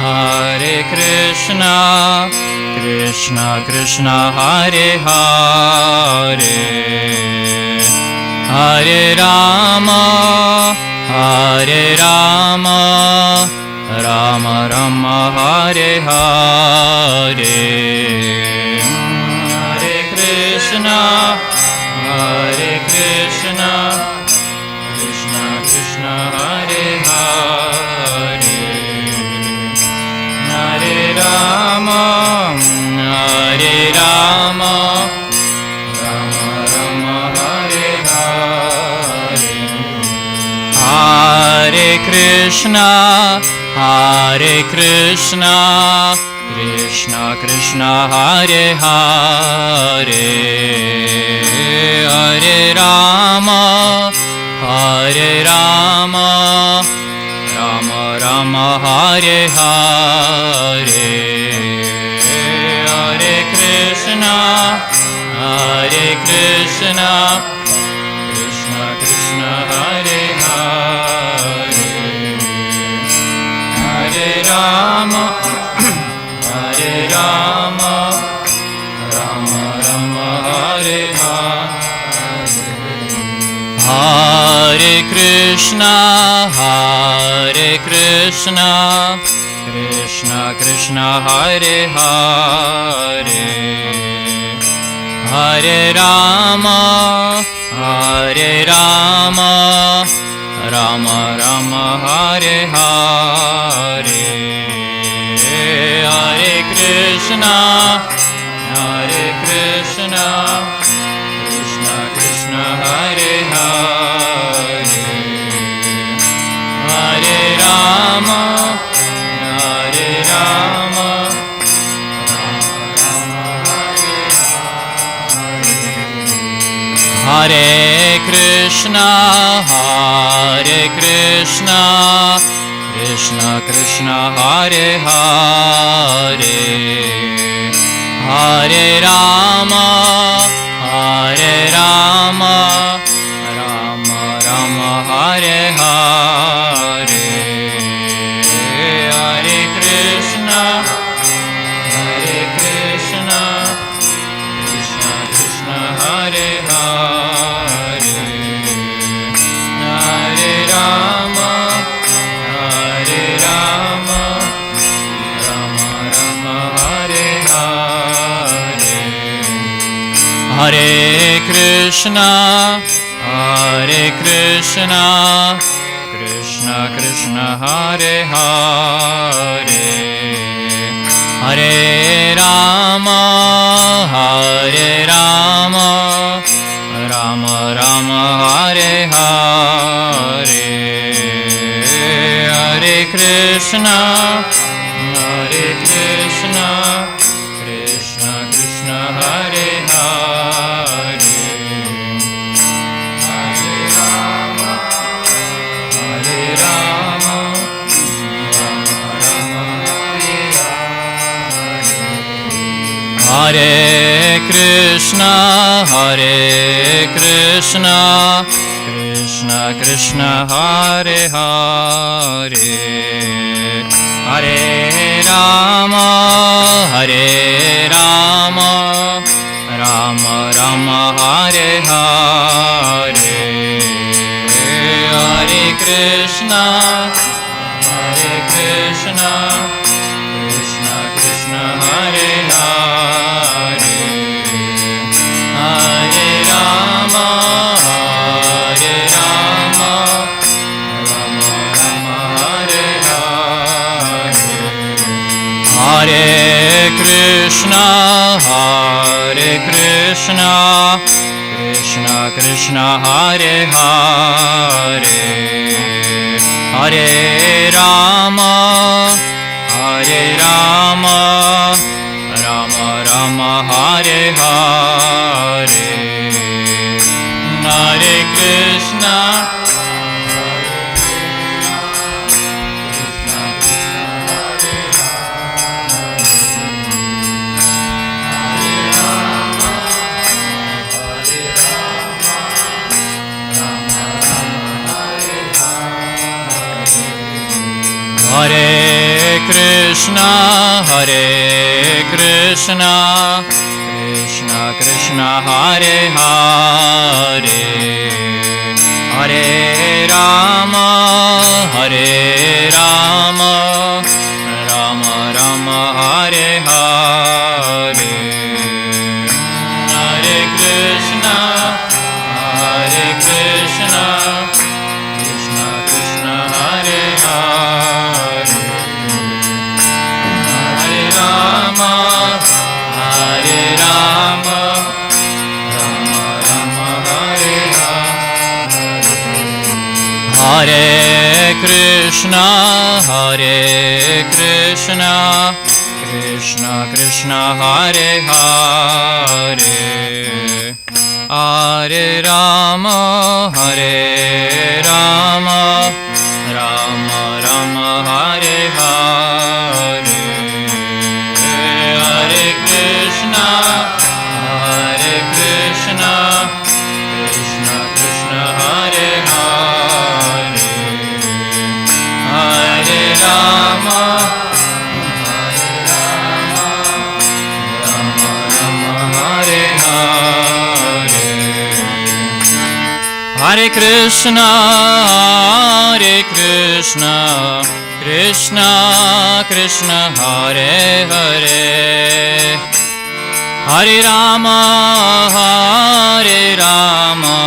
Hare Krishna, Krishna Krishna Hare Hare, Hare Rama, Hare Rama, Rama Rama Hare Hare, Hare Krishna, Hare Krishna, Krishna Krishna Hare Hare, Hare Rama, Hare Rama, Rama Rama Hare Hare, Hare Krishna, Hare Krishna, Krishna Krishna Hare Hare, Hare Rama, Hare Rama, Rama Rama Hare Hare, Hare Krishna, Hare Krishna, Krishna Krishna Hare Hare, Krishna, Hare Krishna, Krishna Krishna, Hare Hare, Hare Rama, Hare Rama, Rama Rama, Hare Hare, Hare Krishna, Hare Krishna, Krishna Krishna, Hare Hare, Hare Rama, Hare Rama, Rama Rama, Hare Hare, Hare Krishna, Hare Krishna, Krishna Krishna, Hare Hare, Hare Rama, Hare Rama, Rama Rama, Hare Hare, Hare Krishna, Hare Krishna, Krishna Krishna, Hare Hare, Hare Rama, Hare Rama, Rama Rama, Hare Hare, Hare Krishna, Hare Krishna, Krishna Krishna, Hare Hare, Hare Rama, Hare Rama, Rama Rama, Hare Hare, Hare Krishna, Hare Krishna, Krishna Krishna, Hare Hare, Hare Rama, Hare Rama, Rama Rama, Hare Hare, Hare Krishna, Hare Krishna, Krishna Krishna, Hare Hare, Hare Rama, Hare Rama, Rama Rama, Hare Hare, Hare Krishna, Hare Krishna, Krishna Krishna, Hare Hare, Hare Rama, Hare Rama, Rama Rama, Hare Hare, Hare Krishna, Hare Krishna, Krishna Krishna, Hare Hare, Hare Rama, Hare Rama, Rama Rama, Hare Hare, Hare Krishna, Hare Krishna, Hare Krishna, Krishna Krishna, Hare Hare, Hare Rama, Hare Rama, Rama Rama, Hare Hare, Hare Krishna, Hare Krishna, Krishna Krishna, Hare Hare, Hare Rama, Hare Rama, Rama Rama, Hare Hare, Hare Krishna, Hare Krishna, Krishna Krishna, Hare Hare, Hare Rama, Hare Rama, Rama Rama, Hare Hare, Hare Krishna, Hare Krishna, Krishna Krishna, Hare Hare, Hare Rama, Hare Rama, Rama Rama, Hare Hare, Hare Krishna, Krishna Krishna Krishna Hare Hare Hare Rama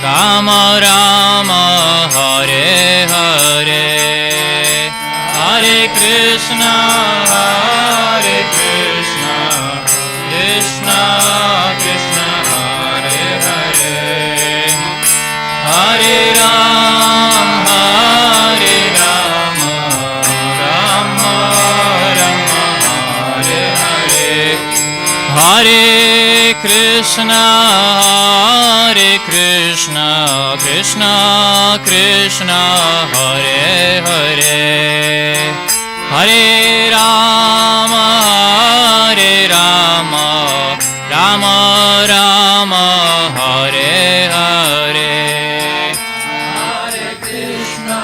Rama Rama Hare Hare Hare Krishna Krishna Krishna Hare Hare Hare Rama Rama Rama Hare Hare Hare Krishna Krishna Krishna Hare Hare Hare Rama Rama Rama Hare Hare Hare Krishna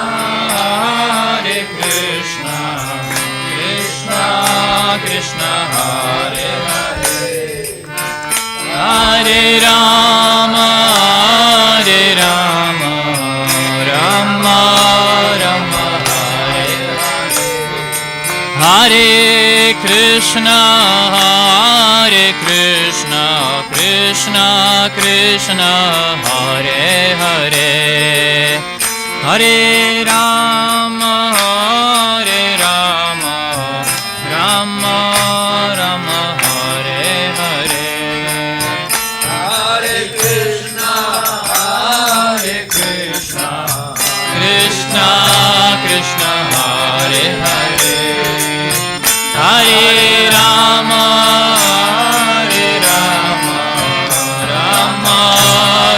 Krishna Krishna Hare Hare Hare Rama Rama Rama Hare Hare Hare Krishna Krishna Krishna Hare Hare Hare Rama Rama Rama Hare Hare Hare Krishna Krishna Krishna Hare Hare Hare Rama Rama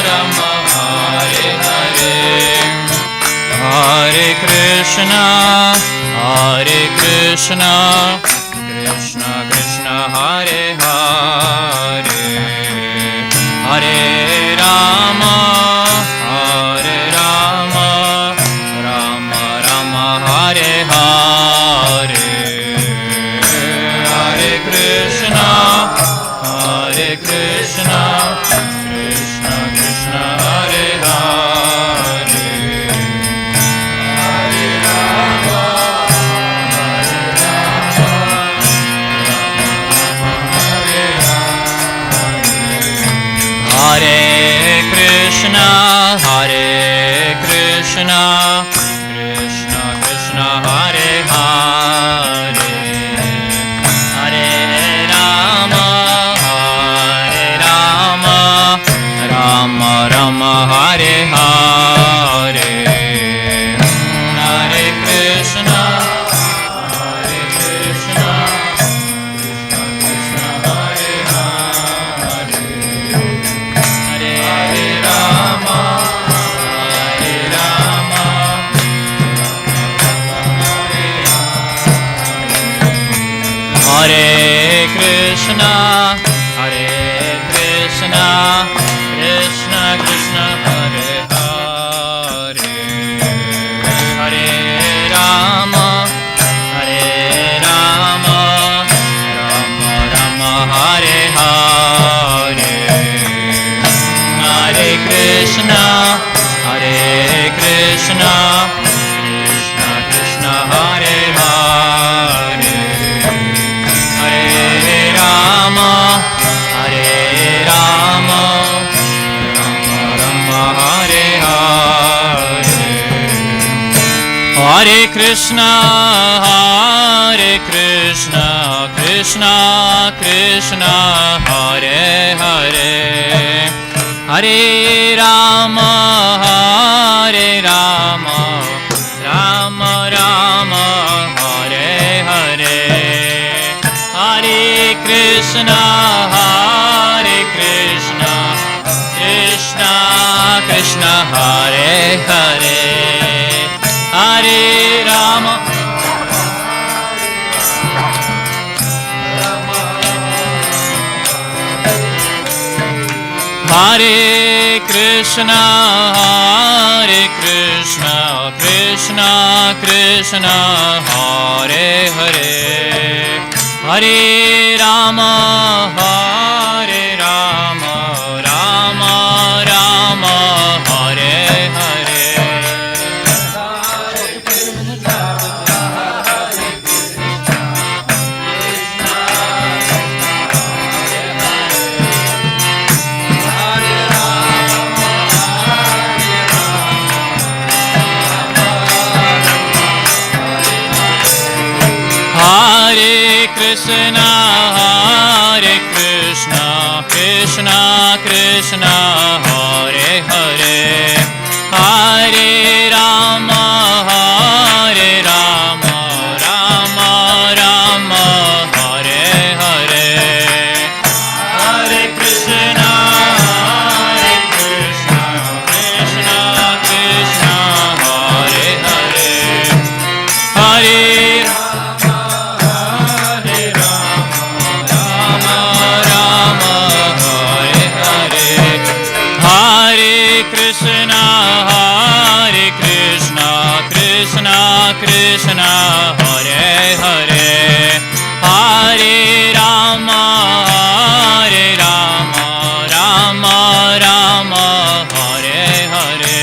Rama Hare Hare Hare Krishna Krishna Krishna Hare Hare Hare Rama Rama Rama Hare Hare Hare Krishna Krishna Krishna Hare Hare Hare Rama Hare Krishna Krishna Krishna Hare Hare Hare Rama Rama Rama Hare Hare Hare Krishna Krishna Hare Hare Hare Rama Hare Krishna Krishna Krishna Hare Hare Hare Rama Rama Rama Hare Hare Hare Krishna Krishna Hare Hare Hare Rama Rama Hare Hare Hare Krishna Krishna Hare Hare Hare Rama Rama Rama Hare Hare Hare Krishna Krishna Hare Hare Hare Rama Hare Krishna Krishna Hare Hare Hare Rama Rama Rama Hare Hare Hare Krishna, Hare Krishna, Krishna Krishna, Hare Hare, Hare Rama, Hare Rama, Rama Rama, Hare Hare, Hare Krishna, Hare Krishna, Krishna Krishna, Hare Hare, Hare Krishna, Hare Krishna, Krishna Krishna, Hare Hare, Hare Rama, Hare Rama, Rama Rama, Hare Hare,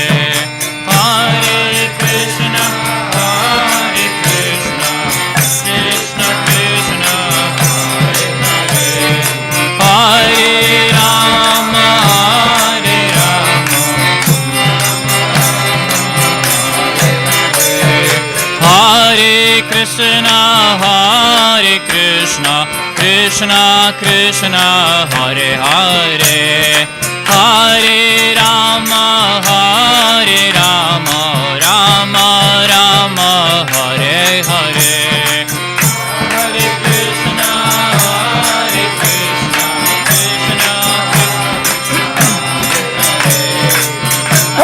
Hare Krishna, Hare Krishna, Krishna Krishna, Hare Hare, Hare Rama, Hare Rama, Hare Krishna, Hare Krishna, Krishna Krishna, Hare Hare, Hare Rama, Hare Rama, Rama Rama, Hare Hare, Hare Krishna, Hare Krishna, Krishna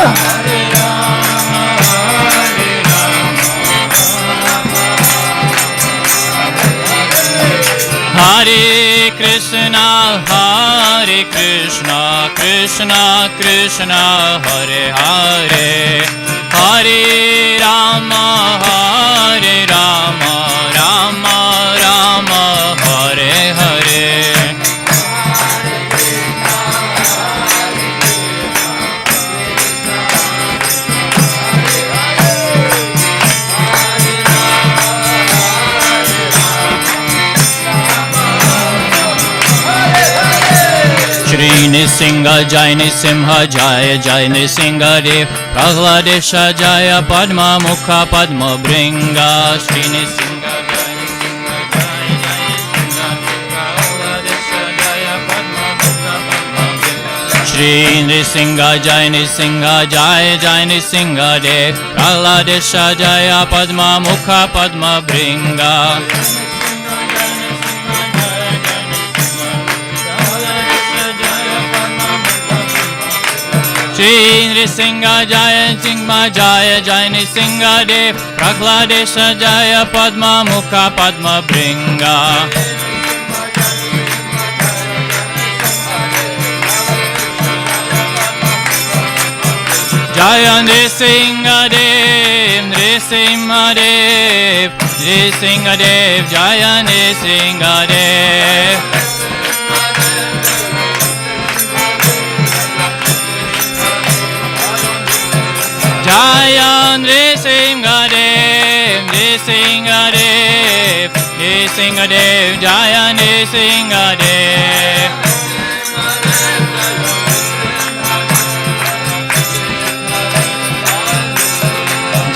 Hare Rama, Hare Rama, Hare Krishna, Hare Krishna, Krishna Krishna, Hare Hare, Hare Rama, Hare Rama, Rama Rama, Hare Hare, Shri Nrisimha Jai Nrisimha Jai Jai Nrisimha Dev Prahladesha Jaya Padma Mukha Padma Bringa Shri Nrisimha Jai Nrisimha Jai Jai Nrisimha Dev Prahladesha Jaya Padma Mukha Padma Bringa Shri Nrisimha Jai Nrisimha Jai Jai Nrisimha Dev Prahladesha Jaya Padma Mukha Padma Bringa Shri Nrisimha Jaya Nrisimha Jaya Jai Nrisimha Dev Prahladesha Jaya Padma Mukha Padma Bringa Jaya Nrisimha Dev Nrisimha Dev Nrisimha Dev Jaya Nrisimha Dev Jaya Nrisimha Dev Nrisimha Dev Nrisimha Dev Jaya Nrisimha Dev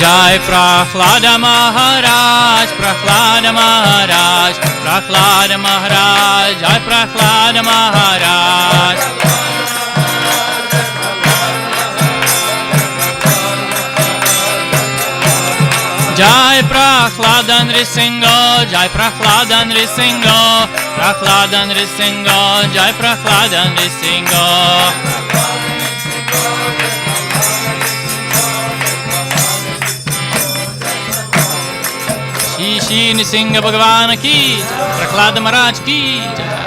Jai Prahlada Maharaj Prahlada Maharaj Prahlada Maharaj Jai Prahlada Maharaj Jai Prahlada Nrisimha Jai Prahlada Nrisimha Prahlada Nrisimha Jai Prahlada Nrisimha Shri Nrisimha Bhagavan ki jai, Prahlada Maharaj ki jai.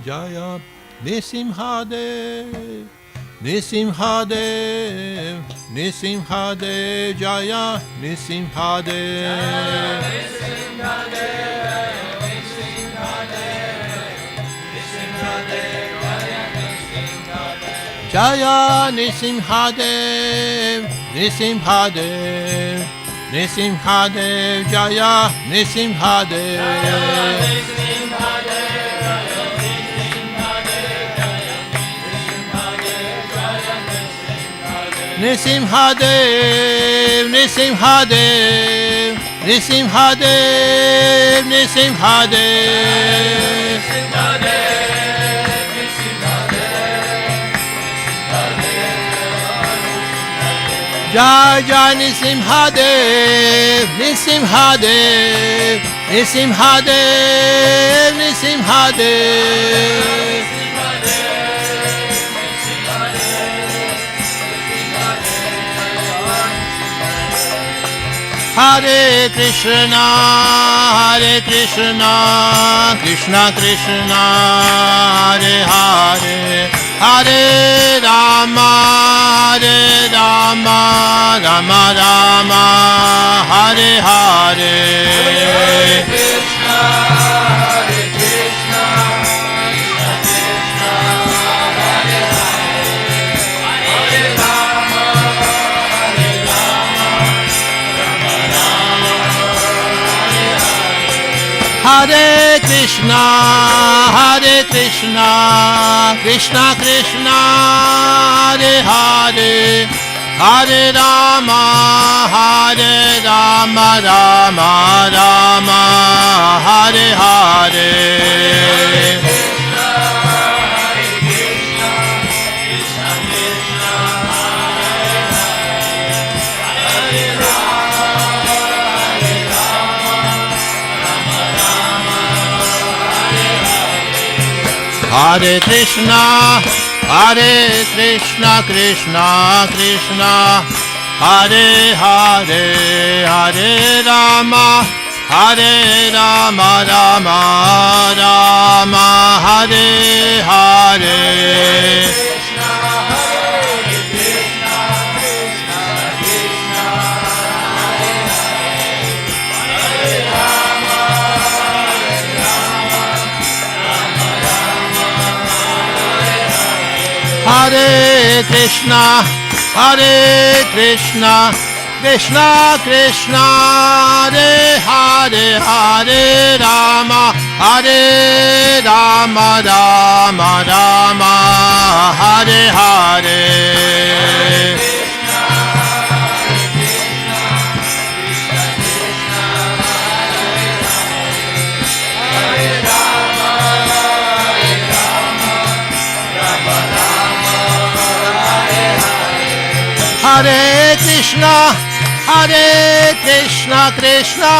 Jaya Nrisimha Dev Nrisimha Dev, Nrisimha Dev, Jaya Nrisimha Dev. Jaya Nrisimha Dev, Nrisimha Dev, Nrisimha Dev, Jaya Nrisimha Dev. Nrisimha Dev, Nrisimha Dev, Nrisimha Dev, Nrisimha Dev. Jai Jai Nrisimha Dev, Nrisimha Dev, Nrisimha Dev, Nrisimha Dev. Hare Krishna, Hare Krishna, Krishna Krishna, Hare Hare, Hare Rama, Hare Rama, Rama Rama, Hare Hare. Krishna, Hare Krishna, Krishna Krishna, Hare Hare, Hare Rama, Hare Rama, Rama Rama, Hare Krishna, Hare Krishna, Krishna Krishna, Hare Hare, Hare Rama, Hare Rama, Rama Rama, Hare Hare. Hare Krishna, Hare Krishna, Krishna Krishna, Hare Hare, Hare Rama, Hare Rama, Rama Rama, Hare Hare. Hare Krishna, Hare Krishna, Krishna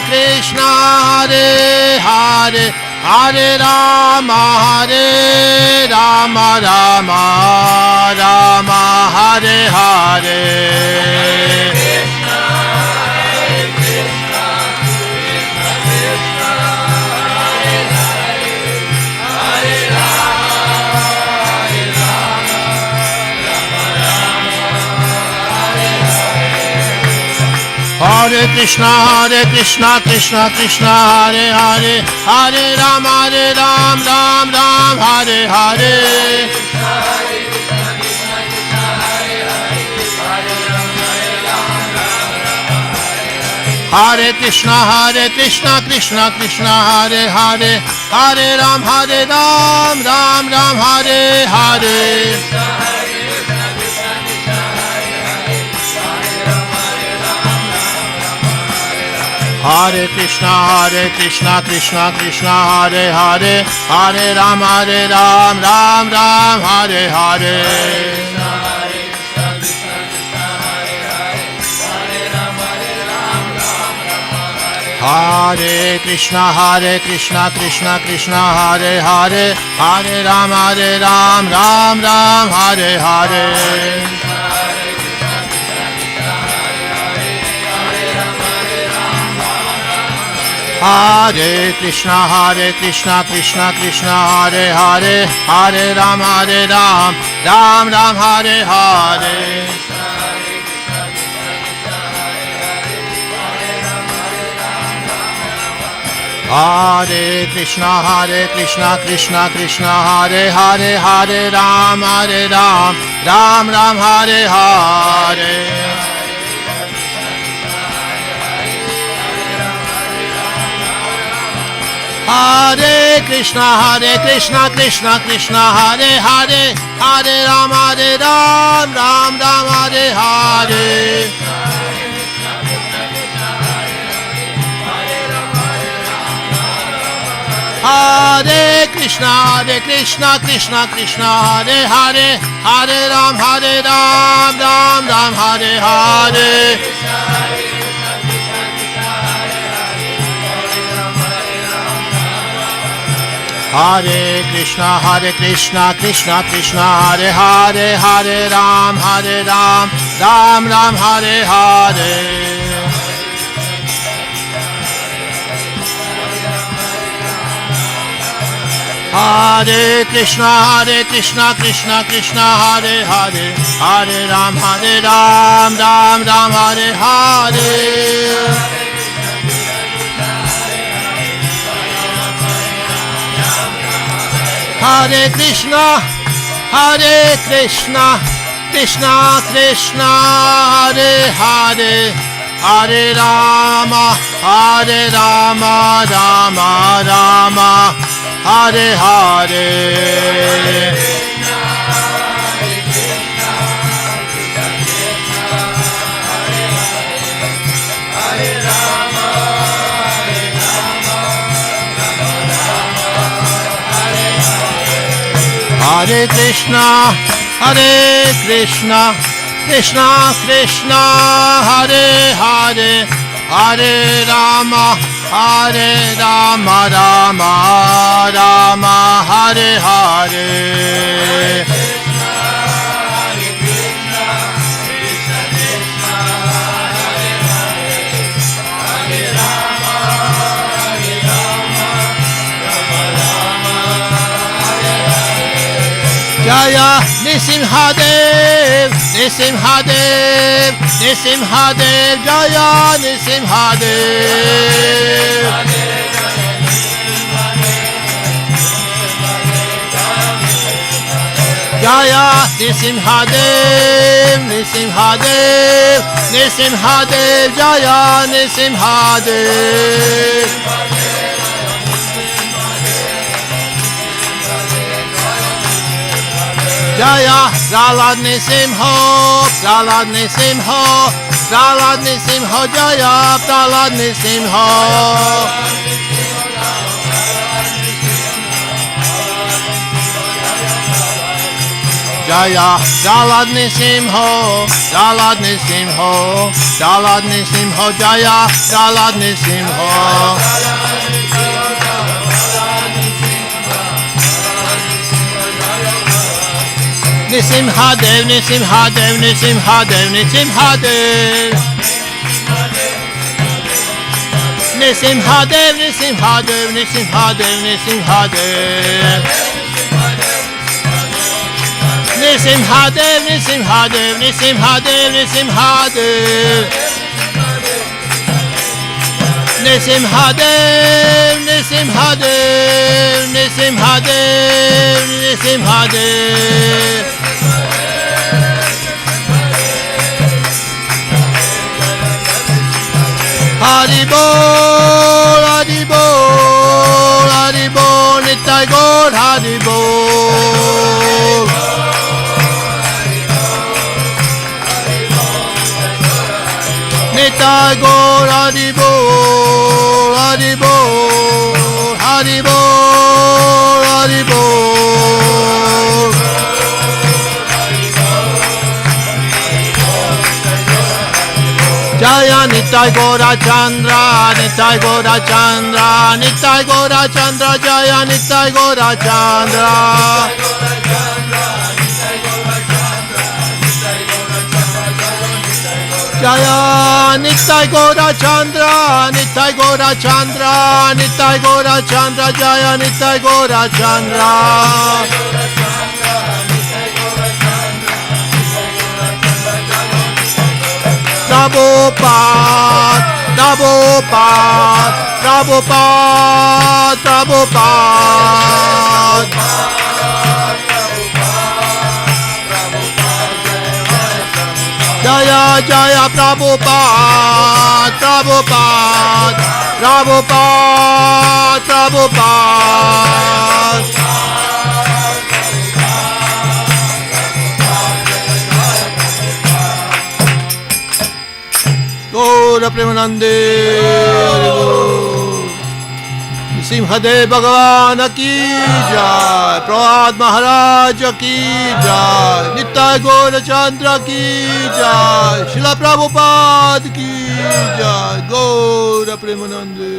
Krishna, Hare Hare, Hare Rama, Hare Rama, Rama Rama, Hare Hare. Hare Krishna, Hare Krishna, Krishna Krishna, Hare Hare, Hare Rama, Hare Rama, Rama Rama, Hare Hare. Hare Krishna, Krishna Krishna, Hare Hare, Hare Rama, Hare Ram, Ram Ram, Hare Hare. Hare Krishna, Krishna Krishna, Hare Hare, Hare Ram, Ram Ram, Hare Hare. Hare Krishna, Krishna Krishna, Hare Hare, Hare Ram, Ram Ram, Hare Hare. Hare Krishna, Krishna Krishna, Hare Hare, Hare Ram, Ram Ram, Hare Hare. Hare Krishna, Krishna Krishna, Hare Hare, Hare Ram, Ram Ram, Hare Hare. Hare Krishna, Krishna Krishna, Hare Hare, Hare Ram, Ram Ram, Hare Hare. Hare Krishna, Krishna Krishna, Hare Hare, Hare Ram, Ram Ram, Hare Hare. Hare Krishna, Krishna Krishna, Hare Hare, Hare Ram, Ram Ram, Hare Hare. Hare Krishna, Krishna Krishna, Hare Hare, Hare Ram, Ram Ram, Hare Hare. Hare Krishna, Krishna Krishna, Hare Hare, Hare Ram, Ram Ram, Hare Hare. Hare Krishna, Krishna Krishna, Hare Hare, Hare Rama, Rama Rama, Hare Hare. Hare Krishna, Krishna Krishna, Hare Hare, Hare Rama, Rama Rama, Hare Hare. Jaya Nrisimha Dev, Jaya Nrisimha Dev. Jaya Nrisimha Dev, Jaya Nrisimha Dev. Jaya Prahlad Nrisimha, Jaya Prahlad Nrisimha. Jaya Prahlad Nrisimha, Jaya Prahlad Nrisimha. Nrisimha Dev, Nrisimha Dev, Nrisimha Dev, Nrisimha Dev. Nrisimha Dev, Nrisimha Dev, Nrisimha Dev, Nrisimha Dev. Nrisimha Dev, Nrisimha Dev, Nrisimha Dev, Nrisimha Dev. Nrisimha Dev, Nrisimha Dev, Nrisimha Dev, Nrisimha Dev. Hari Bol, Hari Bol, Hari Bol, Nitai Gaur, Hari Bol. Nitai Gaur, Hari Bol, Hari Bol, Hari Bol, Hari Bol. Jaya Nitai Gaura Chandra, Nitai Gaura Chandra, Nitai Gaura Chandra, Jaya Nitai Gaura Chandra. Jaya Jaya Nitai Gora Chandra, Nitai Gora Chandra, Nitai Gora Chandra, Jaya Nitai Gora Chandra. Prabhupada, Prabhupada, Prabhupada, Prabhupada. Jaya Jaya Prabhupada, Prabhupada, Prabhupada, Prabhupada. Gaura Premanande, Nrisimha Bhagavan ki jai, Prahlad Maharaj ki jai, Nitai Gaura Chandra ki jai, Srila Prabhupada ki jai, Gaura Premanande.